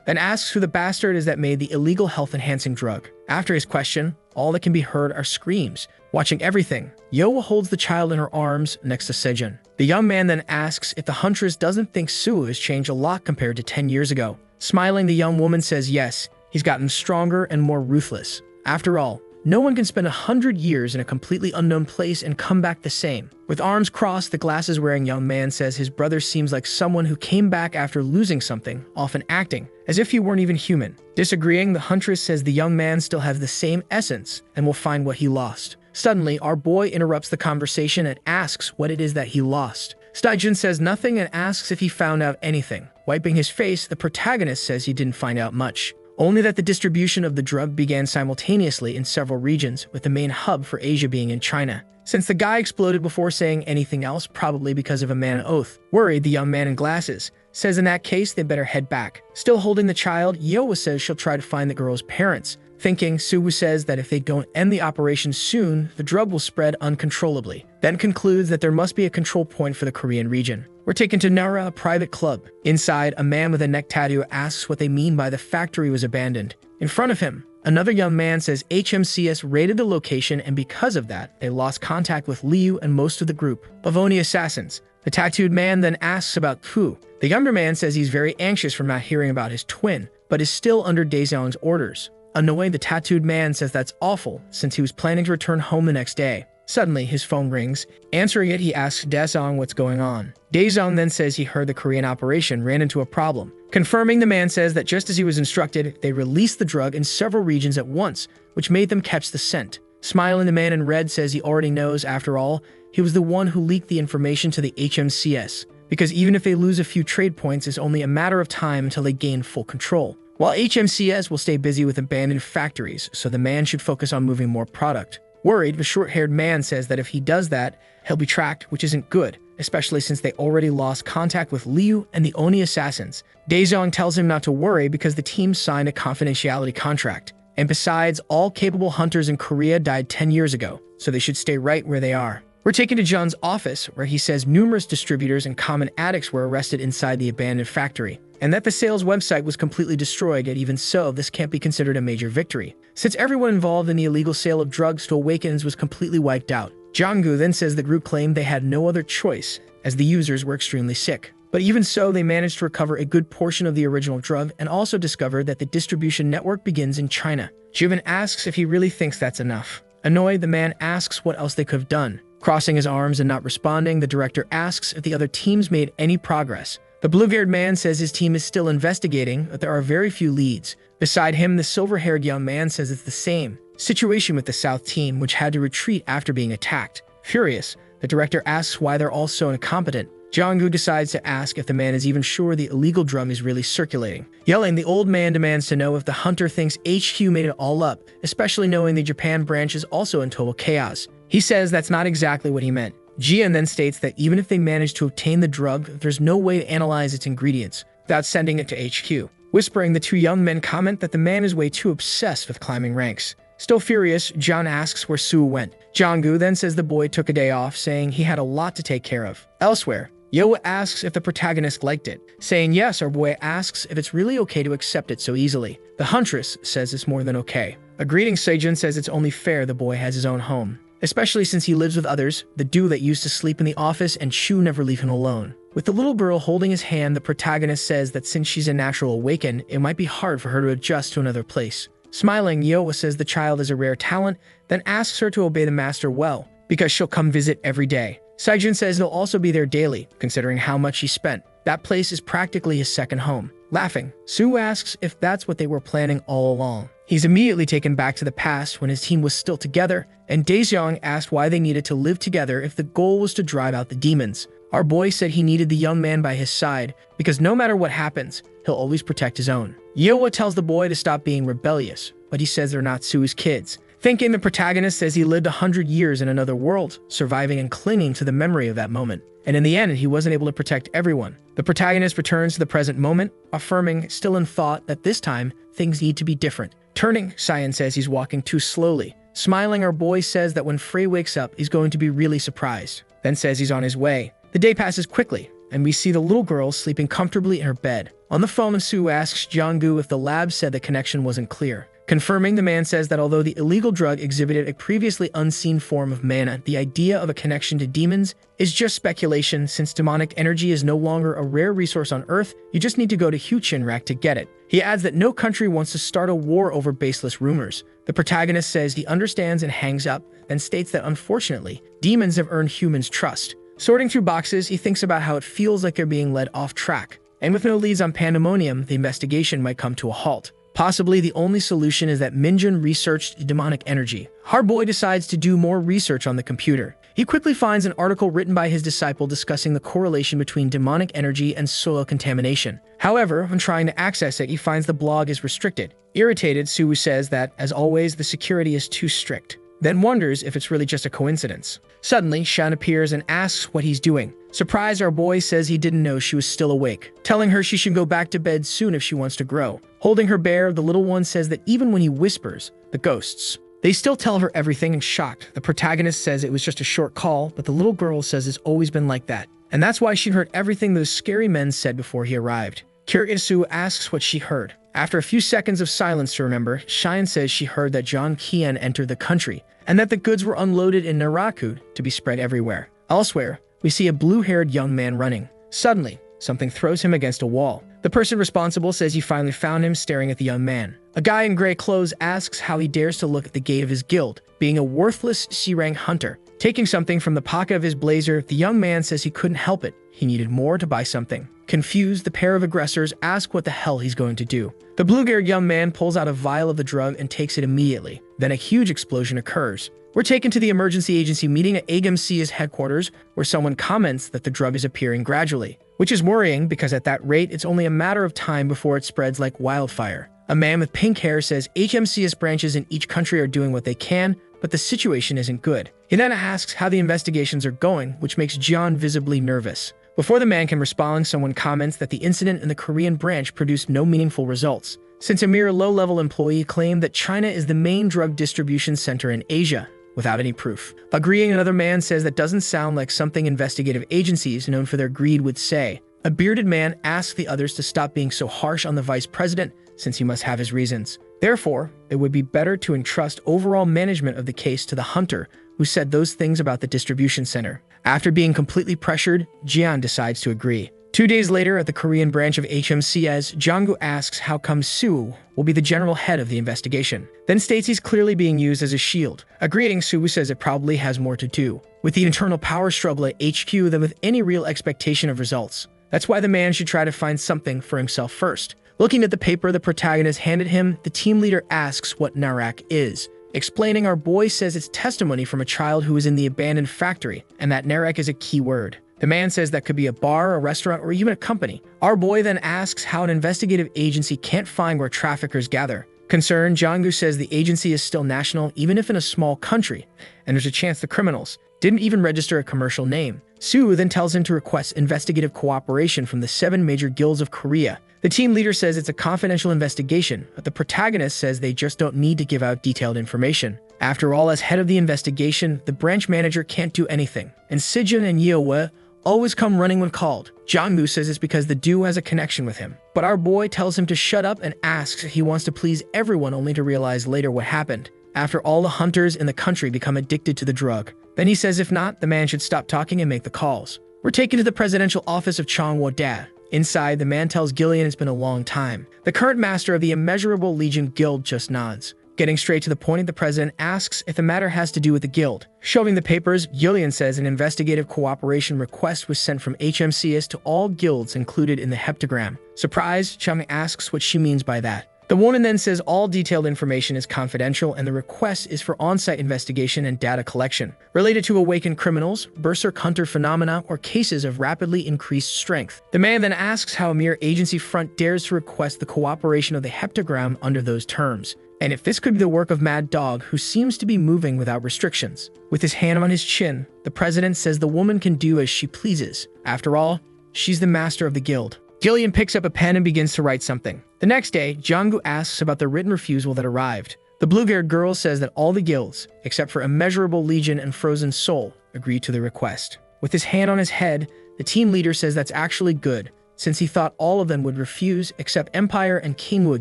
then asks who the bastard is that made the illegal health-enhancing drug. After his question, all that can be heard are screams. Watching everything, Yeowa holds the child in her arms next to Sejun. The young man then asks if the huntress doesn't think Sue has changed a lot compared to 10 years ago. Smiling, the young woman says yes, he's gotten stronger and more ruthless. After all, no one can spend 100 years in a completely unknown place and come back the same. With arms crossed, the glasses-wearing young man says his brother seems like someone who came back after losing something, often acting as if he weren't even human. Disagreeing, the huntress says the young man still has the same essence and will find what he lost. Suddenly, our boy interrupts the conversation and asks what it is that he lost. Sejun says nothing and asks if he found out anything. Wiping his face, the protagonist says he didn't find out much, only that the distribution of the drug began simultaneously in several regions, with the main hub for Asia being in China. Since the guy exploded before saying anything else, probably because of a man oath. Worried, the young man in glasses says in that case they better head back. Still holding the child, Yeowa says she'll try to find the girl's parents. Thinking, Suwu says that if they don't end the operation soon, the drug will spread uncontrollably. Then concludes that there must be a control point for the Korean region. We're taken to Nara, a private club. Inside, a man with a neck tattoo asks what they mean by the factory was abandoned. In front of him, another young man says HMCS raided the location and because of that, they lost contact with Liu and most of the group of Oni assassins. The tattooed man then asks about Pu. The younger man says he's very anxious from not hearing about his twin, but is still under Daejeong's orders. Annoyed, the tattooed man says that's awful, since he was planning to return home the next day. Suddenly, his phone rings. Answering it, he asks Daejeong what's going on. Daejeong then says he heard the Korean operation ran into a problem. Confirming, the man says that just as he was instructed, they released the drug in several regions at once, which made them catch the scent. Smiling, the man in red says he already knows, after all, he was the one who leaked the information to the HMCS, because even if they lose a few trade points, it's only a matter of time until they gain full control. While HMCS will stay busy with abandoned factories, so the man should focus on moving more product. Worried, the short-haired man says that if he does that, he'll be tracked, which isn't good, especially since they already lost contact with Liu and the Oni assassins. Daejeong tells him not to worry because the team signed a confidentiality contract. And besides, all capable hunters in Korea died 10 years ago, so they should stay right where they are. We're taken to John's office, where he says numerous distributors and common addicts were arrested inside the abandoned factory, and that the sales website was completely destroyed, yet even so, this can't be considered a major victory, since everyone involved in the illegal sale of drugs to Awakens was completely wiped out. Jonggu then says the group claimed they had no other choice, as the users were extremely sick. But even so, they managed to recover a good portion of the original drug and also discovered that the distribution network begins in China. Juven asks if he really thinks that's enough. Annoyed, the man asks what else they could have done. Crossing his arms and not responding, the director asks if the other teams made any progress. The blue-haired man says his team is still investigating, but there are very few leads. Beside him, the silver-haired young man says it's the same situation with the South team, which had to retreat after being attacked. Furious, the director asks why they're all so incompetent. Jonggu decides to ask if the man is even sure the illegal drum is really circulating. Yelling, the old man demands to know if the hunter thinks HQ made it all up, especially knowing the Japan branch is also in total chaos. He says that's not exactly what he meant. Jian then states that even if they manage to obtain the drug, there's no way to analyze its ingredients without sending it to HQ. Whispering, the two young men comment that the man is way too obsessed with climbing ranks. Still furious, John asks where Sue went. Jonggu then says the boy took a day off, saying he had a lot to take care of. Elsewhere, Yeowa asks if the protagonist liked it. Saying yes, our boy asks if it's really okay to accept it so easily. The huntress says it's more than okay. Agreeing, Sejun says it's only fair the boy has his own home, especially since he lives with others, the Do that used to sleep in the office and Shu never leave him alone. With the little girl holding his hand, the protagonist says that since she's a natural awaken, it might be hard for her to adjust to another place. Smiling, Yeowa says the child is a rare talent, then asks her to obey the master well, because she'll come visit every day. Sejun says he'll also be there daily, considering how much he spent. That place is practically his second home. Laughing, Sue asks if that's what they were planning all along. He's immediately taken back to the past when his team was still together, and Daejeong asked why they needed to live together if the goal was to drive out the demons. Our boy said he needed the young man by his side, because no matter what happens, he'll always protect his own. Yeowa tells the boy to stop being rebellious, but he says they're not Sue's kids. Thinking, the protagonist says he lived 100 years in another world, surviving and clinging to the memory of that moment. and in the end, he wasn't able to protect everyone. The protagonist returns to the present moment, affirming, still in thought, that this time, things need to be different. Turning, Cyan says he's walking too slowly. Smiling, our boy says that when Frey wakes up, he's going to be really surprised, then says he's on his way. The day passes quickly, and we see the little girl sleeping comfortably in her bed. On the phone, Sue asks Jong-gu if the lab said the connection wasn't clear. Confirming, the man says that although the illegal drug exhibited a previously unseen form of mana, the idea of a connection to demons is just speculation. Since demonic energy is no longer a rare resource on Earth, you just need to go to Huchinrak to get it. He adds that no country wants to start a war over baseless rumors. The protagonist says he understands and hangs up, then states that unfortunately, demons have earned humans' trust. Sorting through boxes, he thinks about how it feels like they're being led off track. And with no leads on pandemonium, the investigation might come to a halt. Possibly the only solution is that Minjun researched demonic energy. Our boy decides to do more research on the computer. He quickly finds an article written by his disciple discussing the correlation between demonic energy and soil contamination. However, when trying to access it, he finds the blog is restricted. Irritated, Suwu says that, as always, the security is too strict, then wonders if it's really just a coincidence. Suddenly, Shan appears and asks what he's doing. Surprised, our boy says he didn't know she was still awake, telling her she should go back to bed soon if she wants to grow. Holding her bear, the little one says that even when he whispers, the ghosts, they still tell her everything. And shocked, the protagonist says it was just a short call, but the little girl says it's always been like that. And that's why she heard everything those scary men said before he arrived. Curious, Sue asks what she heard. After a few seconds of silence to remember, Cheyenne says she heard that John Kian entered the country, and that the goods were unloaded in Narakud to be spread everywhere. Elsewhere, we see a blue-haired young man running. Suddenly, something throws him against a wall. The person responsible says he finally found him staring at the young man. A guy in gray clothes asks how he dares to look at the gate of his guild, being a worthless C-rank hunter. Taking something from the pocket of his blazer, the young man says he couldn't help it. He needed more to buy something. Confused, the pair of aggressors ask what the hell he's going to do. The blue-haired young man pulls out a vial of the drug and takes it immediately. Then a huge explosion occurs. We're taken to the emergency agency meeting at AGMC's headquarters, where someone comments that the drug is appearing gradually, which is worrying because at that rate, it's only a matter of time before it spreads like wildfire. A man with pink hair says HMCS branches in each country are doing what they can, but the situation isn't good. He then asks how the investigations are going, which makes John visibly nervous. Before the man can respond, someone comments that the incident in the Korean branch produced no meaningful results, since a mere low-level employee claimed that China is the main drug distribution center in Asia, without any proof. Agreeing, another man says that doesn't sound like something investigative agencies known for their greed would say. A bearded man asks the others to stop being so harsh on the vice president, since he must have his reasons. Therefore, it would be better to entrust overall management of the case to the hunter who said those things about the distribution center. After being completely pressured, Jian decides to agree. 2 days later, at the Korean branch of HMCS, Jong-gu asks how come Sue will be the general head of the investigation, then states he's clearly being used as a shield. Agreeing, Sue says it probably has more to do with the internal power struggle at HQ than with any real expectation of results. That's why the man should try to find something for himself first. Looking at the paper the protagonist handed him, the team leader asks what Narak is. Explaining, our boy says it's testimony from a child who was in the abandoned factory, and that Narak is a key word. The man says that could be a bar, a restaurant, or even a company. Our boy then asks how an investigative agency can't find where traffickers gather. Concerned, Jong-gu says the agency is still national, even if in a small country, and there's a chance the criminals didn't even register a commercial name. Sue then tells him to request investigative cooperation from the 7 major guilds of Korea. The team leader says it's a confidential investigation, but the protagonist says they just don't need to give out detailed information. After all, as head of the investigation, the branch manager can't do anything, and Sijun and Yeowe always come running when called. Jong-gu says it's because the duo has a connection with him, but our boy tells him to shut up and asks if he wants to please everyone, only to realize later what happened. After all, the hunters in the country become addicted to the drug. Then he says if not, the man should stop talking and make the calls. We're taken to the presidential office of Changwon-da. Inside, the man tells Gillian it's been a long time. The current master of the Immeasurable Legion Guild just nods. Getting straight to the point, the president asks if the matter has to do with the guild. Showing the papers, Gillian says an investigative cooperation request was sent from HMCS to all guilds included in the heptagram. Surprised, Chung asks what she means by that. The woman then says all detailed information is confidential and the request is for on-site investigation and data collection related to awakened criminals, berserk hunter phenomena, or cases of rapidly increased strength. The man then asks how a mere agency front dares to request the cooperation of the heptagram under those terms. and if this could be the work of Mad Dog, who seems to be moving without restrictions. With his hand on his chin, the president says the woman can do as she pleases. After all, she's the master of the guild. Gillian picks up a pen and begins to write something. The next day, Jong-gu asks about the written refusal that arrived. The blue-haired girl says that all the guilds, except for Immeasurable Legion and Frozen Soul, agreed to the request. With his hand on his head, the team leader says that's actually good, since he thought all of them would refuse except Empire and Kingwa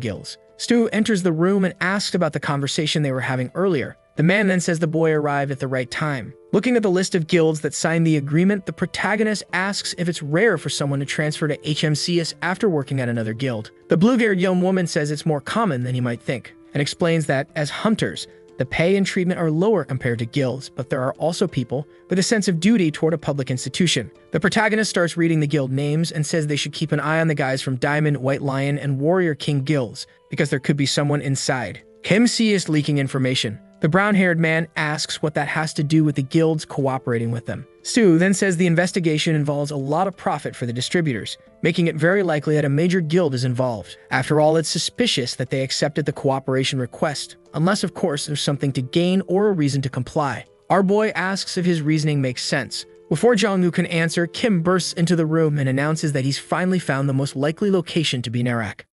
guilds. Stu enters the room and asks about the conversation they were having earlier. The man then says the boy arrived at the right time. Looking at the list of guilds that signed the agreement, the protagonist asks if it's rare for someone to transfer to HMCS after working at another guild. The blue-haired young woman says it's more common than he might think, and explains that, as hunters, the pay and treatment are lower compared to guilds, but there are also people with a sense of duty toward a public institution. The protagonist starts reading the guild names and says they should keep an eye on the guys from Diamond, White Lion, and Warrior King guilds, because there could be someone inside. Kim sees leaking information. The brown-haired man asks what that has to do with the guilds cooperating with them. Stu then says the investigation involves a lot of profit for the distributors, making it very likely that a major guild is involved. After all, it's suspicious that they accepted the cooperation request, unless of course there's something to gain or a reason to comply. Our boy asks if his reasoning makes sense. Before Jong-gu can answer, Kim bursts into the room and announces that he's finally found the most likely location to be Narak.